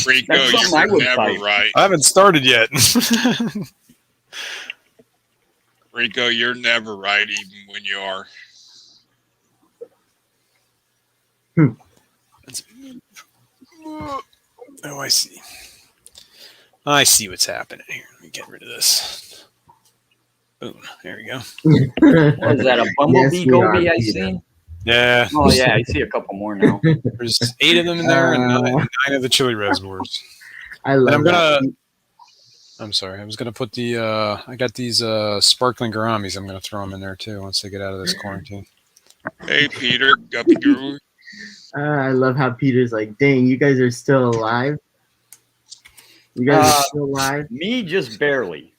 Rico, you're never right. I haven't started yet. Rico, you're never right, even when you are. Oh, I see. I see what's happening here. Let me get rid of this. Boom. There we go. What is that, a bumblebee goby I see? Yeah. Oh, yeah, I see a couple more now. There's 8 of them in there and 9 of the chili reservoirs. I love that. I'm sorry. I was going to put the, I got these sparkling gouramis. I'm going to throw them in there too once they get out of this quarantine. Hey, Peter. Guppy Guru. I love how Peter's like, dang, you guys are still alive? You guys are still alive? Me, just barely.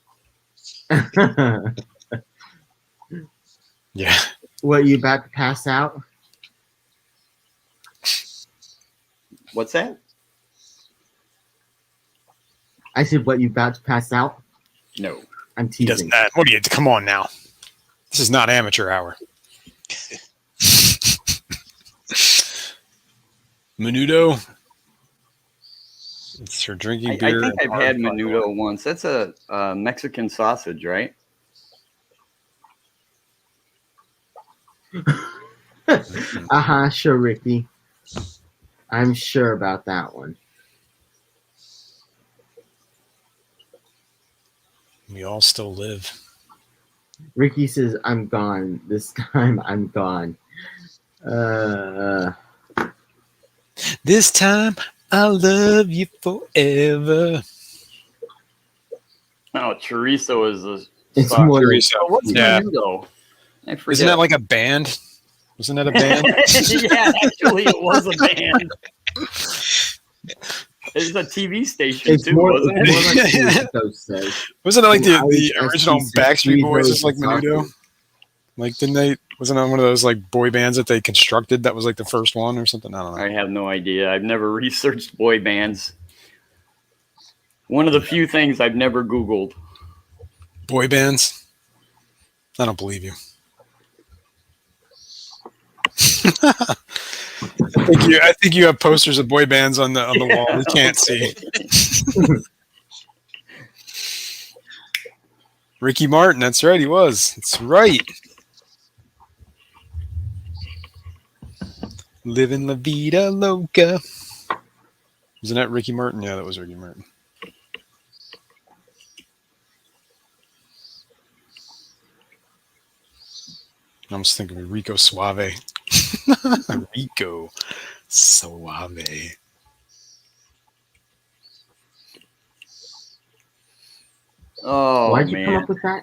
Yeah. What, you about to pass out? What's that? I said, what, you about to pass out? No. I'm He teasing. does that. What do you, come on now. This is not amateur hour. Menudo. It's for drinking beer. I think I've had menudo once. That's a Mexican sausage, right? Sure, Ricky. I'm sure about that one. We all still live. Ricky says, I'm gone. This time I'm gone. This time I'll love you forever. Oh, chorizo is a It's sausage. more Chorizo. What's Yeah. menudo? I forget. Isn't that like a band? Wasn't that a band? Yeah, actually, it was a band. It's a TV station It's too, more, wasn't it's it? more like Chorizo says. Wasn't it like And I the was original SC Backstreet Boys was like sausage. Menudo? Like, didn't they? Wasn't it one of those like boy bands that they constructed that was like the first one or something? I don't know. I have no idea. I've never researched boy bands. One of the few things I've never Googled. Boy bands? I don't believe you. I think you have posters of boy bands on the wall. We can't see. Ricky Martin, that's right, he was. That's right. Living La Vida Loca. Wasn't that Ricky Martin? Yeah, that was Ricky Martin. I'm just thinking of Rico Suave. Rico Suave. Oh, Why'd you man. come up with that?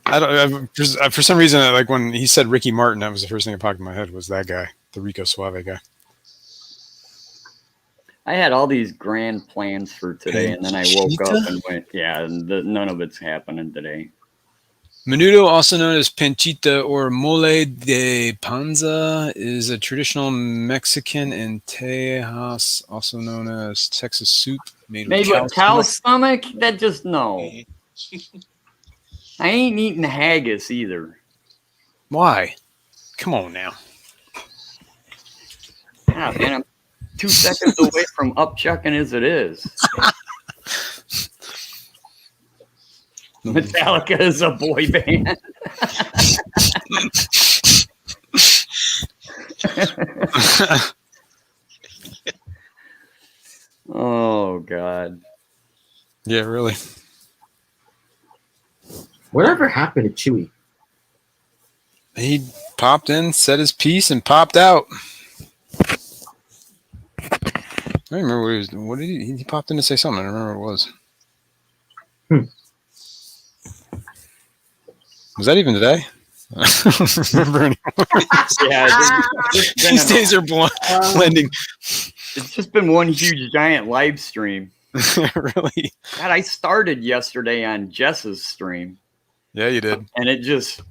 I don't. For some reason, like when he said Ricky Martin, that was the first thing that popped in my head. Was that guy, the Rico Suave guy? I had all these grand plans for today, and then I woke up and went, yeah, none of it's happening today. Menudo, also known as panchita or mole de panza, is a traditional Mexican and Tejas, also known as Texas soup, made Maybe with a cow stomach? That just no. I ain't eating haggis either. Why? Come on now. Yeah, man, I'm 2 seconds away from upchucking as it is. Metallica is a boy band. Oh God. Yeah, really. Whatever happened to Chewie? He popped in, said his piece, and popped out. I don't remember what he was. What did he popped in to say something? I don't remember what it was. Was that even today? I don't remember anymore. Yeah, These days are blending. It's just been one huge giant live stream. Really? God, I started yesterday on Jess's stream. Yeah, you did. And it just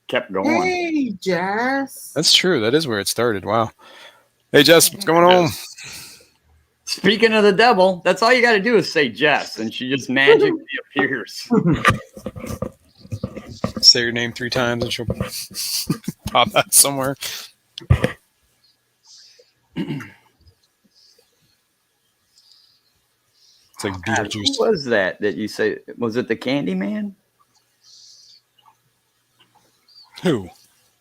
kept going. Hey, Jess. That's true. That is where it started. Wow. Hey, Jess, what's going on? Speaking of the devil, that's all you got to do is say Jess, and she just magically appears. Say your name 3 times, and she'll pop out somewhere. It's like Beetlejuice. Who was that you say? Was it the Candyman? Who?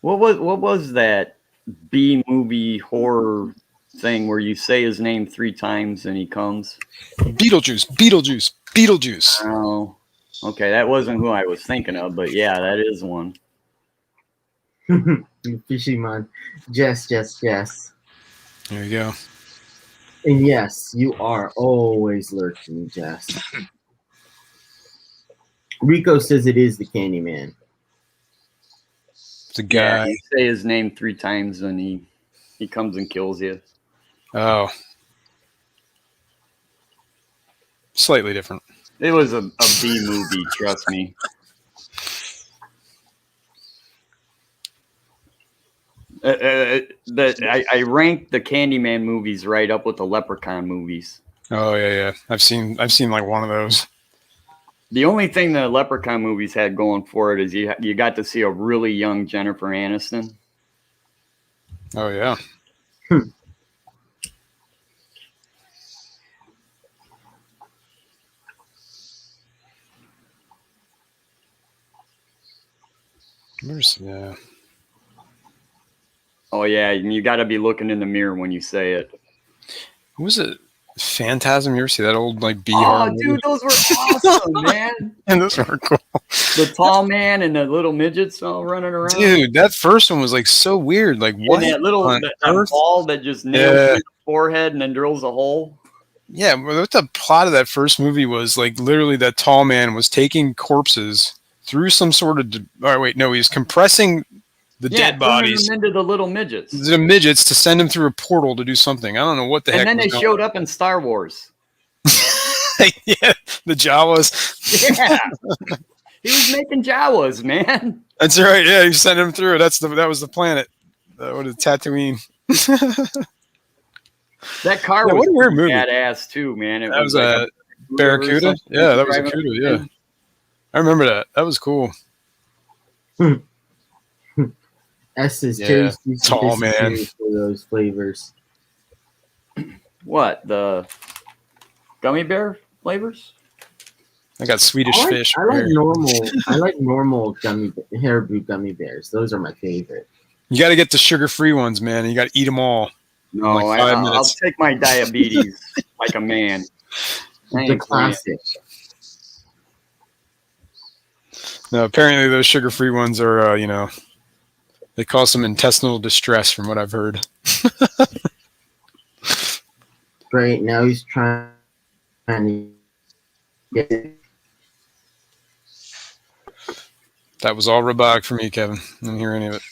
What was that B movie horror thing where you say his name 3 times and he comes? Beetlejuice. Beetlejuice. Beetlejuice. Oh, okay. That wasn't who I was thinking of, but yeah, that is one. Fishing man. Jess. There you go. And yes, you are always lurking, Jess. Rico says it is the Candyman. It's a guy. Yeah, you say his name 3 times and he comes and kills you. Oh. Slightly different. It was a B movie, trust me. I ranked the Candyman movies right up with the Leprechaun movies. Oh yeah. I've seen like one of those. The only thing the Leprechaun movies had going for it is you got to see a really young Jennifer Aniston. Oh yeah. Yeah. Oh yeah, you got to be looking in the mirror when you say it. Who was it? Phantasm? You ever see that old like bee? Oh, dude, those were awesome, man. And those were cool. The tall man and the little midgets all running around. Dude, that first one was like so weird. Like what? And that little that ball that just nails through the forehead and then drills a hole. Yeah, what the plot of that first movie was, like literally that tall man was taking corpses through some sort of. He's compressing the dead bodies them into the little midgets. The midgets to send them through a portal to do something. I don't know what the heck. And then they showed up in Star Wars. Yeah, the Jawas. Yeah, he was making Jawas, man. That's right. Yeah, he sent them through. That was the planet. What is Tatooine? That car was badass too, man. That was a Barracuda. Yeah, that was a Cuda. Yeah, I remember that. That was cool. S is tall man for those flavors. What, the gummy bear flavors? I got Swedish fish. I like normal Haribo gummy bears. Those are my favorite. You got to get the sugar-free ones, man. You got to eat them all. No, like I'll take my diabetes like a man. The classic. No, apparently those sugar-free ones are, they cause some intestinal distress, from what I've heard. Great. Now he's trying to get it. That was all robotic for me, Kevin. I didn't hear any of it.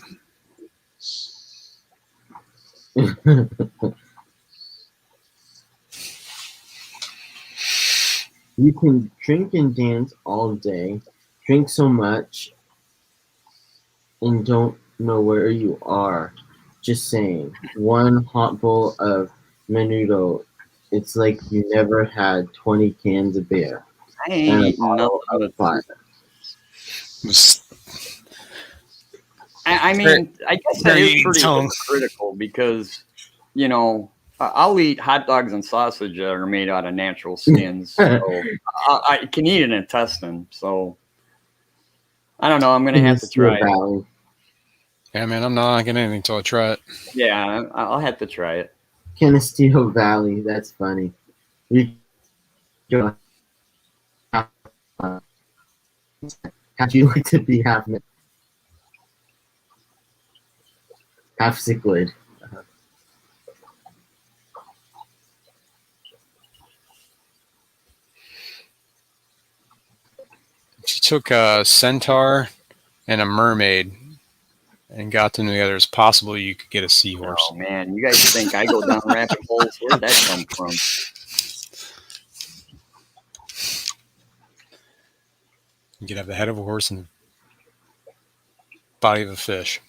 You can drink and dance all day, drink so much, and don't know where you are. Just saying. One hot bowl of menudo, it's like you never had 20 cans of beer. I ain't eating nothing but fire. I mean, I guess that is pretty critical because, I'll eat hot dogs and sausage that are made out of natural skins. So I can eat an intestine. So I don't know. I'm gonna have to try it. Valley. Yeah, man, I'm not getting anything until I try it. Yeah, I'll have to try it. Canisteo Valley. That's funny. We go. How'd you like to be half cichlid? She took a centaur and a mermaid and got them together. It's possible you could get a seahorse. Oh man, you guys think I go down rabbit holes? Where'd that come from? You could have the head of a horse and the body of a fish.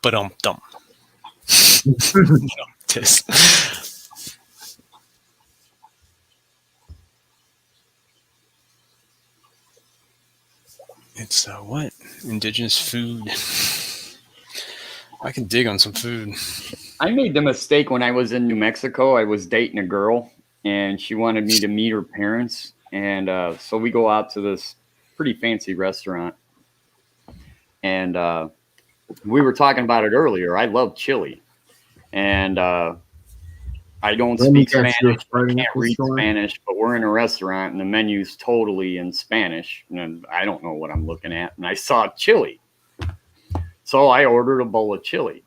Ba-dum-dum. It's what? Indigenous food. I can dig on some food. I made the mistake when I was in New Mexico. I was dating a girl, and she wanted me to meet her parents. And so we go out to this pretty fancy restaurant. And we were talking about it earlier. I love chili. And I don't speak Spanish. I can't read Spanish, but we're in a restaurant, and the menu's totally in Spanish. And I don't know what I'm looking at. And I saw chili. So I ordered a bowl of chili.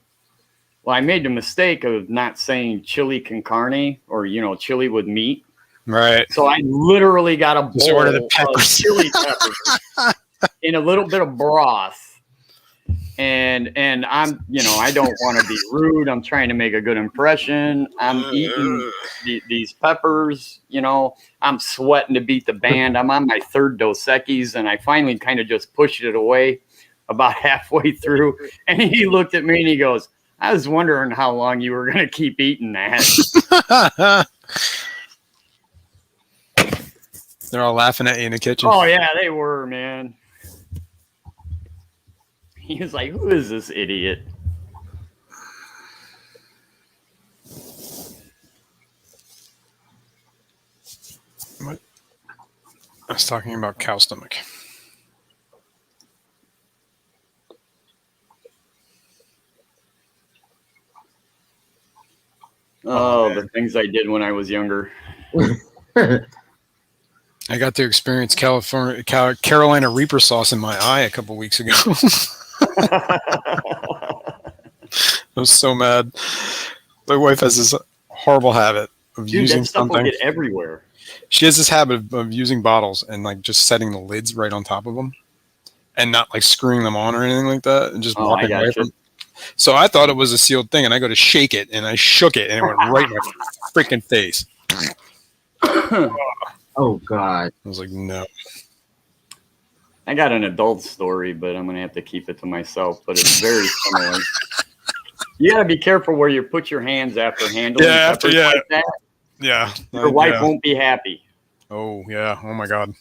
Well, I made the mistake of not saying chili con carne or, chili with meat. Right. So I literally got a bowl of chili peppers in a little bit of broth. And I'm, I don't want to be rude. I'm trying to make a good impression. I'm eating these peppers, I'm sweating to beat the band. I'm on my third Dos Equis, and I finally kind of just pushed it away about halfway through. And he looked at me and he goes, I was wondering how long you were going to keep eating that. They're all laughing at you in the kitchen. Oh, yeah, they were, man. He was like, who is this idiot? What? I was talking about cow stomach. Oh, the things I did when I was younger. I got to experience Carolina Reaper sauce in my eye a couple weeks ago. I was so mad. My wife has this horrible habit of using that stuff something. will get everywhere. She has this habit of using bottles and just setting the lids right on top of them, and not screwing them on or anything like that, and just walking away from. So I thought it was a sealed thing, and I go to shake it, and I shook it, and it went right in my freaking face. Oh God! I was like, no. I got an adult story, but I'm gonna have to keep it to myself. But it's very similar. You gotta be careful where you put your hands after handling peppers like that. Yeah. Your wife won't be happy. Oh yeah. Oh my God.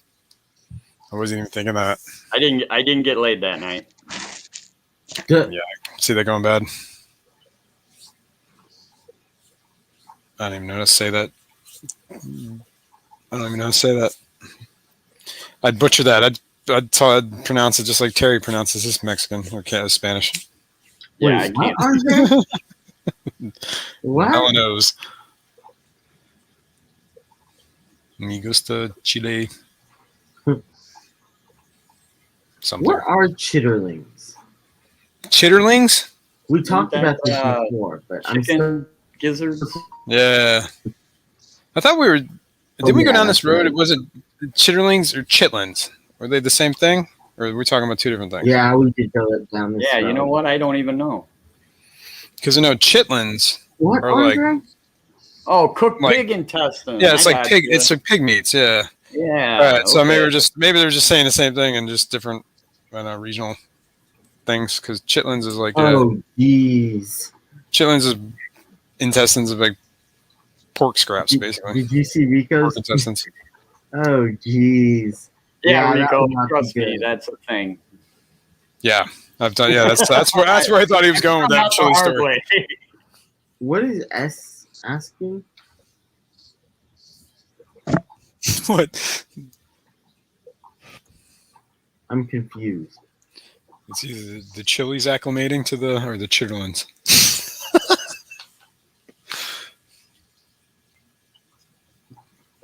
I wasn't even thinking that. I didn't get laid that night. Good. Yeah. See that going bad. I don't even know how to say that. I'd butcher that. I'd pronounce it just like Terry pronounces his Mexican or Spanish. Yeah, I can't. What? No one knows. Me gusta chile. Something. What are chitterlings? Chitterlings? We talked about this before, but chicken gizzards. Yeah. I thought we were. Did we go down this road? Right. Was it chitterlings or chitlins? Were they the same thing? Or were we talking about two different things? Yeah, we did go down this road. Yeah, you know what? I don't even know. Because I know chitlins are like. Oh, cooked pig intestine. Yeah, it's like pig. It's like pig meats. Yeah. Yeah. All right. So maybe they're just saying the same thing and just different, regional things. Because chitlins is like. Oh, jeez. Chitlins is intestines of pork scraps, basically. Did you see Rico's? Pork intestines. Oh, jeez. Yeah, Rico, trust me, that's a thing. Yeah, I've done. Yeah, that's where I thought he was going with that chili story. What is S asking? What? I'm confused. It's either the chilies acclimating to the or the chitterlings.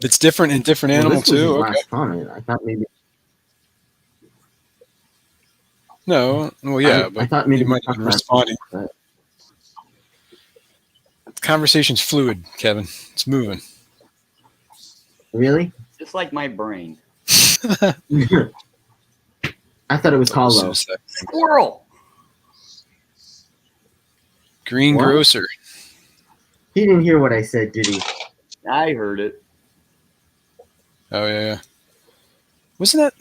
It's different in different Well, animal this was his too. Okay. last comment. I thought maybe. No. Well, yeah, I but thought maybe you might we have been talked responding. about Conversation's fluid, Kevin. It's moving. Really? Just like my brain. I thought it was hollow. Squirrel. Green What? grocer. He didn't hear what I said, did he? I heard it. Oh yeah. Wasn't that?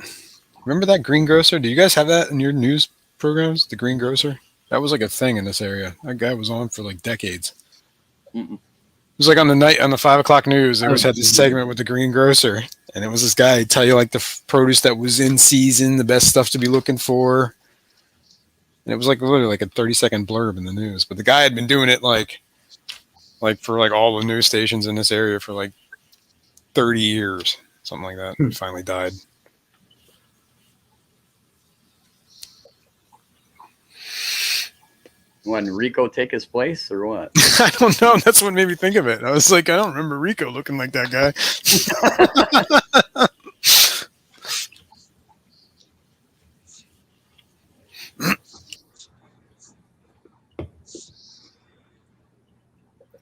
Remember that green grocer? Do you guys have that in your news programs? The green grocer. That was like a thing in this area. That guy was on for like decades. Mm-mm. It was like on the 5 o'clock news. They always Oh, had this segment with the green grocer, and it was this guy tell you like the produce that was in season, the best stuff to be looking for. And it was like literally like a 30-second blurb in the news. But the guy had been doing it like for like all the news stations in this area for like 30 years, something like that. He finally died. When Rico take his place or what? I don't know. That's what made me think of it. I was like, I don't remember Rico looking like that guy.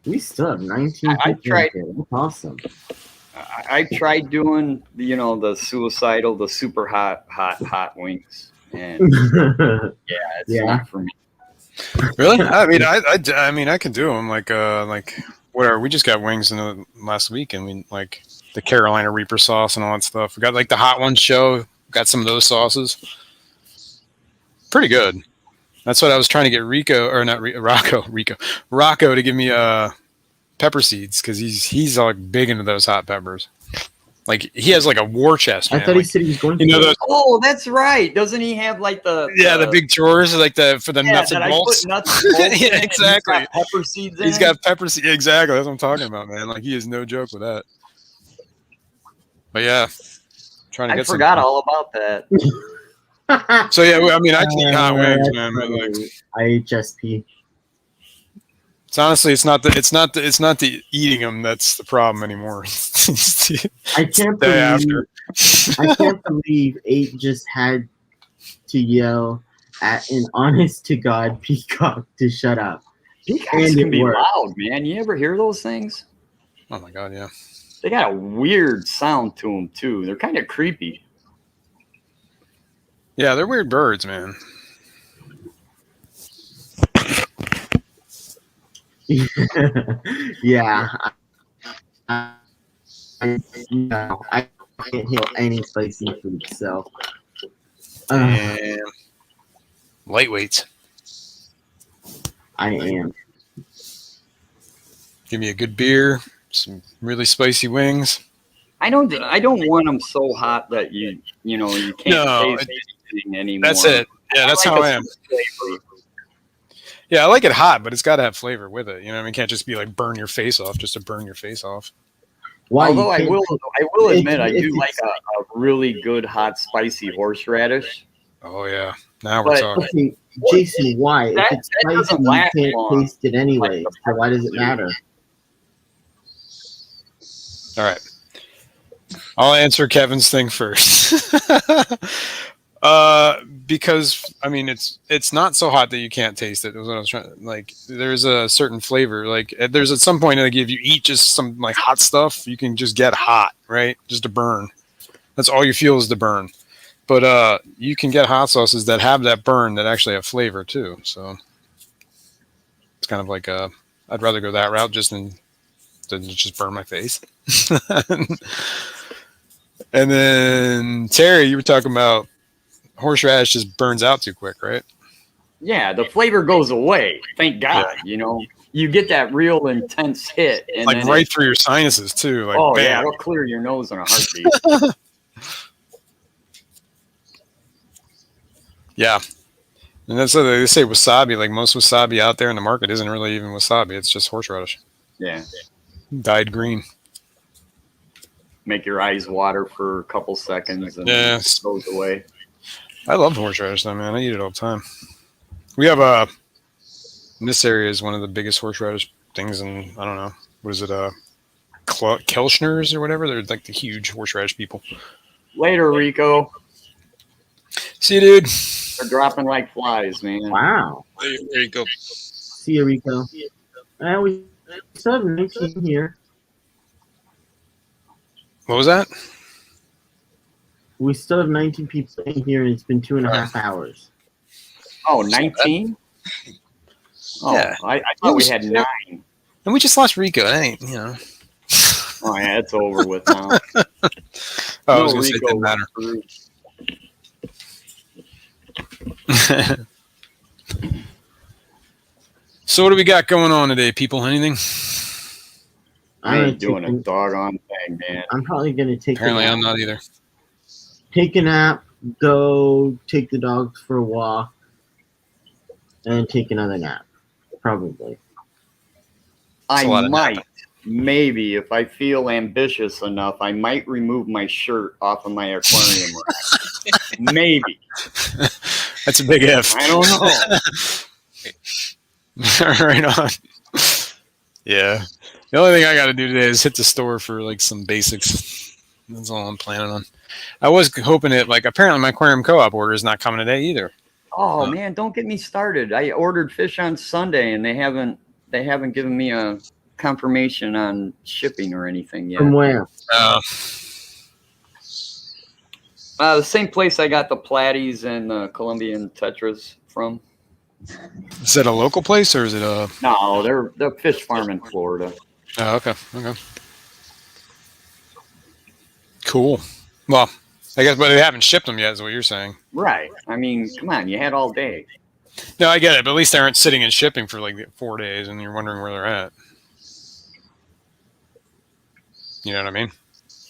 We still have 19 I people tried- here. That's awesome. I tried doing, the suicidal, the super hot wings, and it's Yeah. not for me. Really? I mean, I can do them. Like whatever. We just got wings in the last week, and we like the Carolina Reaper sauce and all that stuff. We got like the hot ones show. Got some of those sauces. Pretty good. That's what I was trying to get Rocco to give me pepper seeds because he's like big into those hot peppers. Like he has like a war chest. Man. I thought he said he was going to. those. Oh, that's right. Doesn't he have like the big drawers like for the nuts and bolts? Nuts and bolts Yeah, exactly. He's got pepper seeds in He's it. got pepper seeds. Exactly. That's what I'm talking about, man. Like he is no joke with that. But yeah, trying to I get forgot some. all about that. So yeah, I mean, I can eat hot wings, man. But like, IHSP. it's honestly, it's not the eating them that's the problem anymore. It's the I can't day after. I can't believe 8 just had to yell at an honest to God peacock to shut up. Peacocks And can it be worked. loud, man. You ever hear those things? Oh my god, yeah. They got a weird sound to them too. They're kind of creepy. Yeah, they're weird birds, man. Yeah. I can't handle any spicy food, so. And lightweights. I am. Give me a good beer, some really spicy wings. I don't want them so hot that you can't No, taste anything anymore. That's it. Yeah, that's how I am. Flavor. Yeah, I like it hot, but it's got to have flavor with it. You know what I mean? It can't just be like burn your face off just to burn your face off. Why? Although I will admit I if do it's- like a really good hot spicy horseradish. Oh yeah, now we're But- talking. Okay, Jason, why? That- if it's that spicy, doesn't you last can't long. taste it anyway. Like So why does it matter? All right, I'll answer Kevin's thing first. Because I mean, it's not so hot that you can't taste it. Is what I was trying. Like, there's a certain flavor. Like, there's at some point, like if you eat just some like hot stuff, you can just get hot, right? Just to burn. That's all you feel is the burn. But you can get hot sauces that have that burn that actually have flavor too. So it's kind of like I'd rather go that route than just burn my face. And then Terry, you were talking about horseradish just burns out too quick, right? Yeah, the flavor goes away. Thank God. You get that real intense hit, and Like then right through your sinuses too. Like yeah, bam. it'll clear your nose in a heartbeat. Yeah. And that's what they say wasabi. Like most wasabi out there in the market isn't really even wasabi. It's just horseradish. Yeah. Dyed green. make your eyes water for a couple seconds and then it goes away. I love horseradish though, man. I eat it all the time. We have in this area is one of the biggest horseradish things, and I don't know, what is it? Kelschners or whatever. They're like the huge horseradish people. Later, Rico. See you, dude. They're dropping like flies, man. Wow. There you go. See you, Rico. We still have 19 here. What was that? We still have 19 people in here, and it's been 2.5 hours. Oh, 19? Oh, Yeah. I thought we had 9. And we just lost Rico. That ain't, you know. Oh, yeah, it's over with now. I was going to say it didn't matter. So what do we got going on today, people? Anything? I ain't doing a doggone thing, man. I'm probably going to take Apparently I'm not either. Take a nap, go take the dogs for a walk, and take another nap. Probably. I might, maybe, if I feel ambitious enough, I might remove my shirt off of my aquarium. Maybe. That's a big if. I don't know. Right on. Yeah. The only thing I got to do today is hit the store for like some basics. That's all I'm planning on. I was hoping it, like, apparently my aquarium co-op order is not coming today either. Oh man, don't get me started. I ordered fish on Sunday and they haven't given me a confirmation on shipping or anything yet. From where? The same place I got the platies and the Colombian tetras from. Is it a local place or is it a? No, they're fish farm in Florida. Oh, okay. Okay. Cool. Well, I guess, but they haven't shipped them yet, is what you're saying. Right. I mean, come on, you had all day. No, I get it, but at least they aren't sitting and shipping for like 4 days, and you're wondering where they're at. You know what I mean?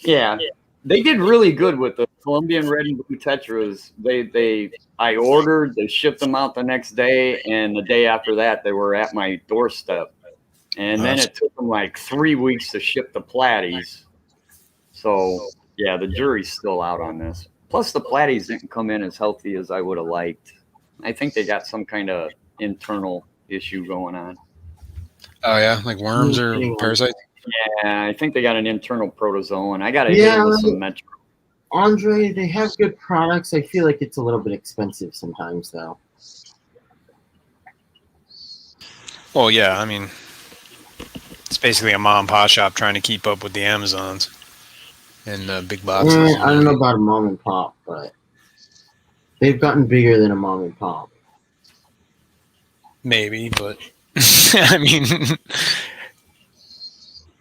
Yeah. They did really good with the Colombian red and blue tetras. I ordered, they shipped them out the next day, and the day after that, they were at my doorstep. And then it took them like 3 weeks to ship the platies. So, yeah, the jury's still out on this. Plus, the platies didn't come in as healthy as I would have liked. I think they got some kind of internal issue going on. Oh, yeah? Like worms or parasites? Yeah, I think they got an internal protozoan. I got to hit it with some Metro. Andre, they have good products. I feel like it's a little bit expensive sometimes, though. Well, yeah, I mean, it's basically a mom and pop shop trying to keep up with the Amazons and big boxes. I don't know about a mom and pop, but they've gotten bigger than a mom and pop. Maybe, but I mean,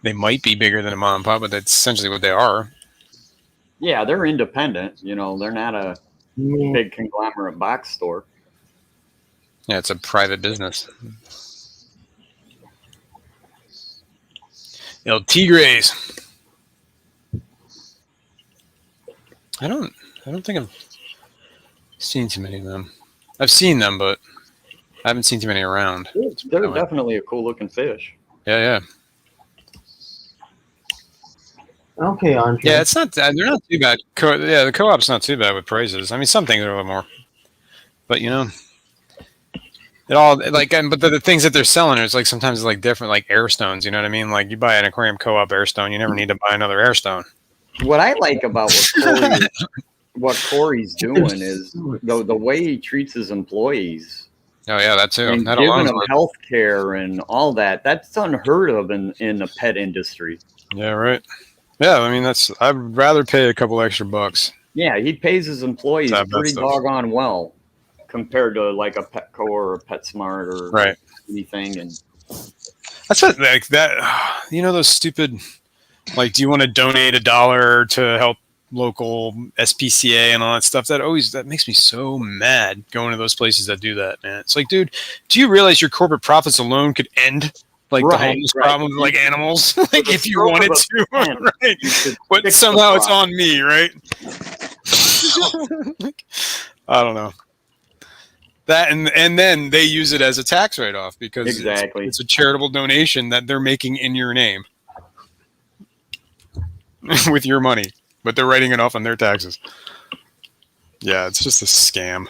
they might be bigger than a mom and pop, but that's essentially what they are. Yeah, they're independent. You know, they're not a big conglomerate box store. Yeah, it's a private business. El Tigres. I don't think I've seen too many of them. I've seen them, but I haven't seen too many around. They're definitely a cool looking fish. Yeah. Okay, Andre. Yeah, it's not. They're not too bad. The co-op's not too bad with prices. I mean, some things are a little more, but you know, it all like. But the things that they're selling is like sometimes it's like different, like air stones. You know what I mean? Like you buy an aquarium co-op air stone, you never need to buy another air stone. What I like about what Corey's doing is the way he treats his employees. Oh yeah, that too. And giving them health care and all that. That's unheard of in the pet industry. Yeah, right. Yeah, I mean I'd rather pay a couple extra bucks. Yeah, he pays his employees pretty doggone well compared to like a Petco or a PetSmart or anything. And that's what like that. You know those stupid. Like, do you want to donate $1 to help local SPCA and all that stuff? That makes me so mad going to those places that do that, man. It's like, dude, do you realize your corporate profits alone could end like the homeless problem, like animals, like if you wanted to, right? But somehow it's on me, right? I don't know. That and then they use it as a tax write-off because it's a charitable donation that they're making in your name. with your money, but they're writing it off on their taxes. Yeah, it's just a scam.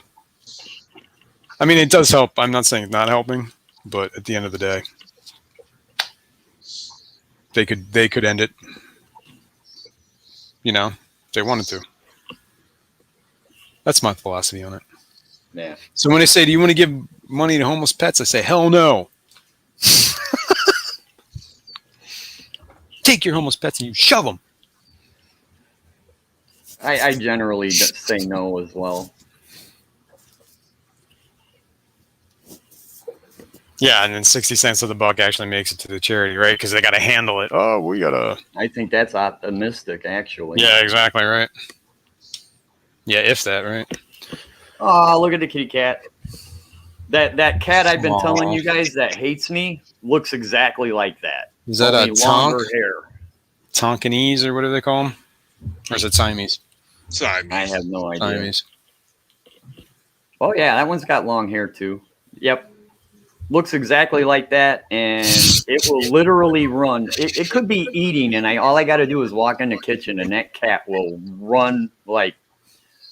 I mean, it does help. I'm not saying it's not helping, but at the end of the day, they could end it. You know, if they wanted to. That's my philosophy on it. Yeah. So when they say, "Do you want to give money to homeless pets?" I say, "Hell no." Take your homeless pets and you shove them. I generally say no as well. Yeah, and then 60 cents of the buck actually makes it to the charity, right? Because they got to handle it. Oh, we got to... I think that's optimistic, actually. Yeah, exactly, right. Yeah, if that, right? Oh, look at the kitty cat. That cat I've been telling you guys that hates me looks exactly like that. Is that only a longer hair? Tonkinese, or what do they call them? Or is it Siamese? Siamese. I have no idea. Siamese. Oh, yeah, that one's got long hair, too. Yep. Looks exactly like that, and it will literally run. It could be eating, and all I got to do is walk in the kitchen, and that cat will run like,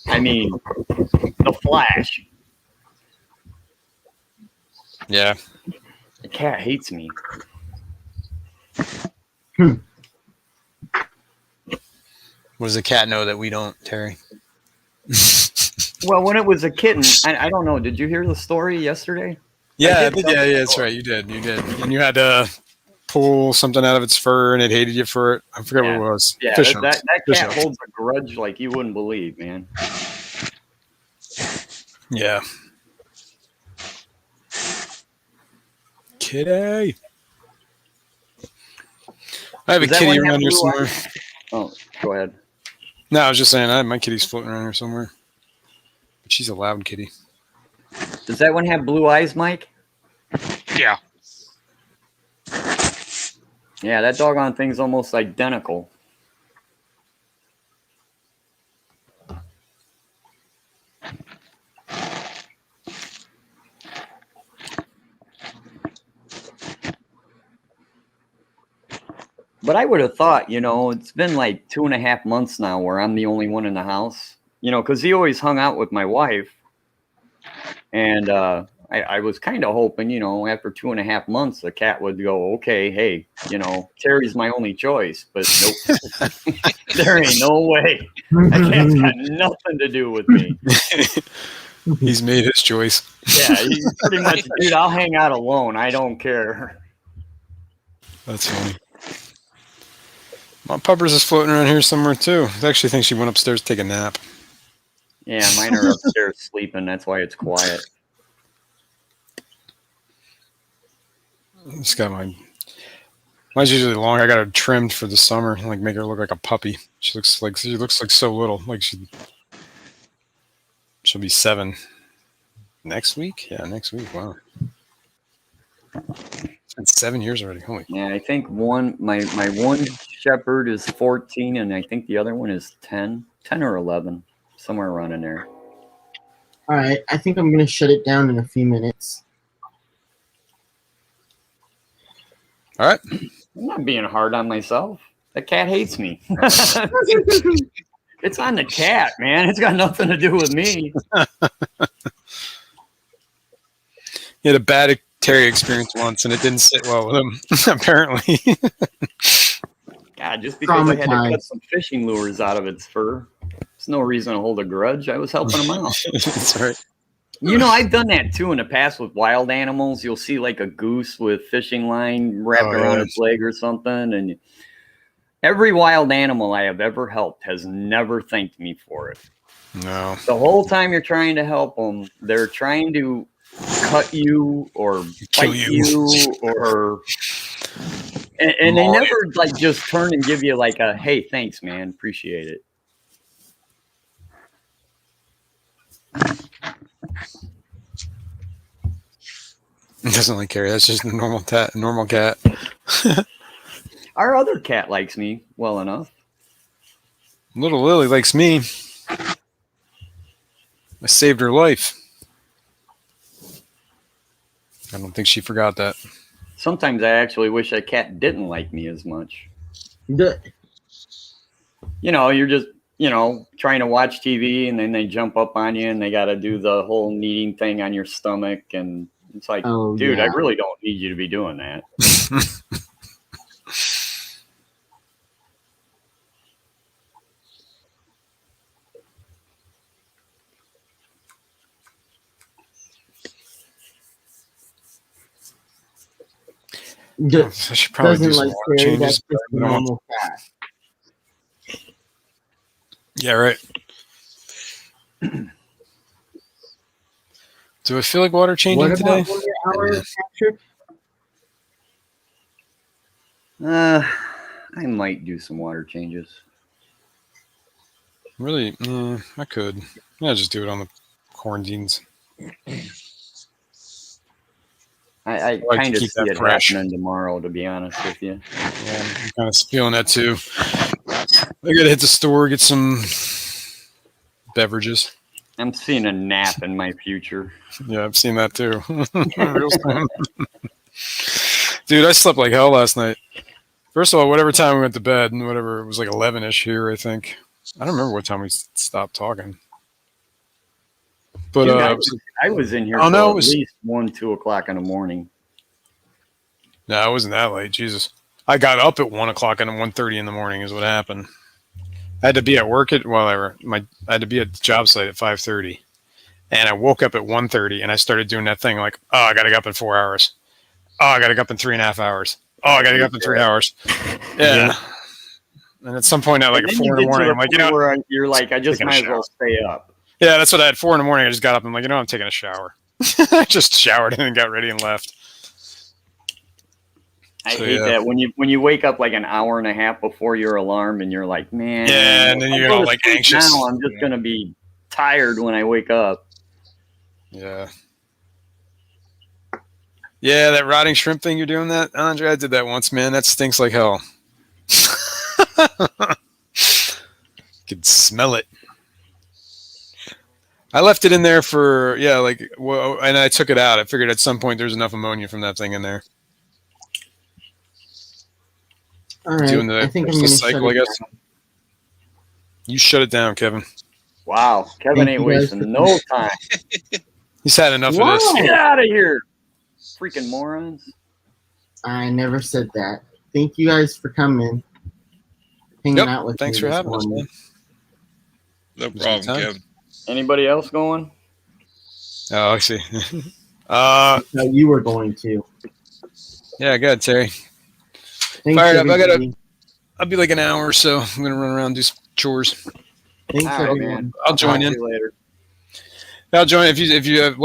I mean, the Flash. Yeah. The cat hates me. What does the cat know that we don't, Terry? Well, when it was a kitten, I don't know. Did you hear the story yesterday? Yeah, that's right. You did. And you had to pull something out of its fur, and it hated you for it. I forget what it was. Yeah, Fish that hooks. cat holds a grudge like you wouldn't believe, man. Yeah. Kitty. I have a kitty around here somewhere. Oh, go ahead. No, I was just saying, my kitty's floating around here somewhere. But she's a loud kitty. Does that one have blue eyes, Mike? Yeah. Yeah, that doggone thing's almost identical. But I would have thought, it's been like 2.5 months now where I'm the only one in the house, because he always hung out with my wife. And I was kind of hoping, after 2.5 months, the cat would go, okay, hey, Terry's my only choice. But nope, there ain't no way. That cat's got nothing to do with me. He's made his choice. Yeah, he's pretty much, dude, I'll hang out alone. I don't care. That's funny. My puppers is floating around here somewhere, too. I actually think she went upstairs to take a nap. Yeah, mine are upstairs sleeping. That's why it's quiet. It's got mine's usually long. I got her trimmed for the summer, like make her look like a puppy. She looks like so little. Like she'll be 7 next week. Yeah, next week. Wow, it's been 7 years already. Holy. Yeah, I think my one shepherd is 14, and I think the other one is 10 or 11, somewhere around in there. All right, I think I'm gonna shut it down in a few minutes. All right. I'm not being hard on myself. The cat hates me. It's on the cat, man. It's got nothing to do with me. He had a bad Terry experience once, and it didn't sit well with him, apparently. God, just because I had to cut some fishing lures out of its fur, there's no reason to hold a grudge. I was helping him out. That's right. I've done that too in the past with wild animals. You'll see like a goose with fishing line wrapped around its leg or something. And every wild animal I have ever helped has never thanked me for it. No. The whole time you're trying to help them, they're trying to cut you or bite you or... And they never like just turn and give you like a, hey, thanks, man. Appreciate it. It doesn't like Carrie. That's just a normal cat. Our other cat likes me well enough. Little Lily likes me. I saved her life. I don't think she forgot that. Sometimes I actually wish that cat didn't like me as much. you're just, trying to watch TV, and then they jump up on you and they got to do the whole kneading thing on your stomach. And it's like, Oh, dude, yeah. I really don't need you to be doing that. Just I should probably doesn't do some like water Terry. changes. That's just but a I don't want- normal cat. Yeah, right. Do I feel like water changing What today? about 1 hour capture? I might do some water changes. Really? I could. Yeah, just do it on the quarantines. I like to kind of keep see that it fresh. happening tomorrow, to be honest with you. Yeah, I'm kind of feeling that too. I gotta hit the store, get some beverages. I'm seeing a nap in my future. Yeah, I've seen that too. Real soon. Dude, I slept like hell last night. First of all, whatever time we went to bed, and whatever, it was like 11-ish here, I think. I don't remember what time we stopped talking. But Dude, I was in here Oh, no, till it was- at least 1, 2 o'clock in the morning. no, it wasn't that late. Jesus, I got up at 1 o'clock and 1:30 in the morning is what happened. I had to be at work at I had to be at the job site at 5:30, and I woke up at 1:30 and I started doing that thing like, oh, I got to get up in 4 hours. Oh, I got to get up in 3.5 hours. Oh, I got to get up in 3 hours. Yeah. And at some point at like And at then 4 in the you get to morning, I'm like, point where you're like, I just taking a might as well stay up. yeah, that's what I had 4 in the morning. I just got up and I'm like, I'm taking a shower. I just showered and then got ready and left. I So, hate yeah. that when you wake up like an hour and a half before your alarm and you're like, man, Yeah, and then if I you're go all to like sleep anxious. Now I'm just gonna be tired when I wake up. Yeah. Yeah, that rotting shrimp thing you're doing that, Andre? I did that once, man. That stinks like hell. Could smell it. I left it in there for and I took it out. I figured at some point there's enough ammonia from that thing in there. All right. Doing the I think I'm the going to cycle, shut I it guess. down. You shut it down, Kevin. Wow, Kevin Thank ain't you guys wasting for- no time. He's had enough Wow. of this. Get out of here, freaking morons! I never said that. Thank you guys for coming. Hanging Yep. out with Thanks me for this having us, morning. man. No was a good problem, time. Kevin. Anybody else going? Oh, I see. No, you were going to. Yeah, good, Terry. Thanks, Fired up. I gotta- everybody. I'll be like an hour or so. I'm gonna run around and do some chores. Thanks, All right, everyone. man. I'll join Talk in. to you later. I'll join if you have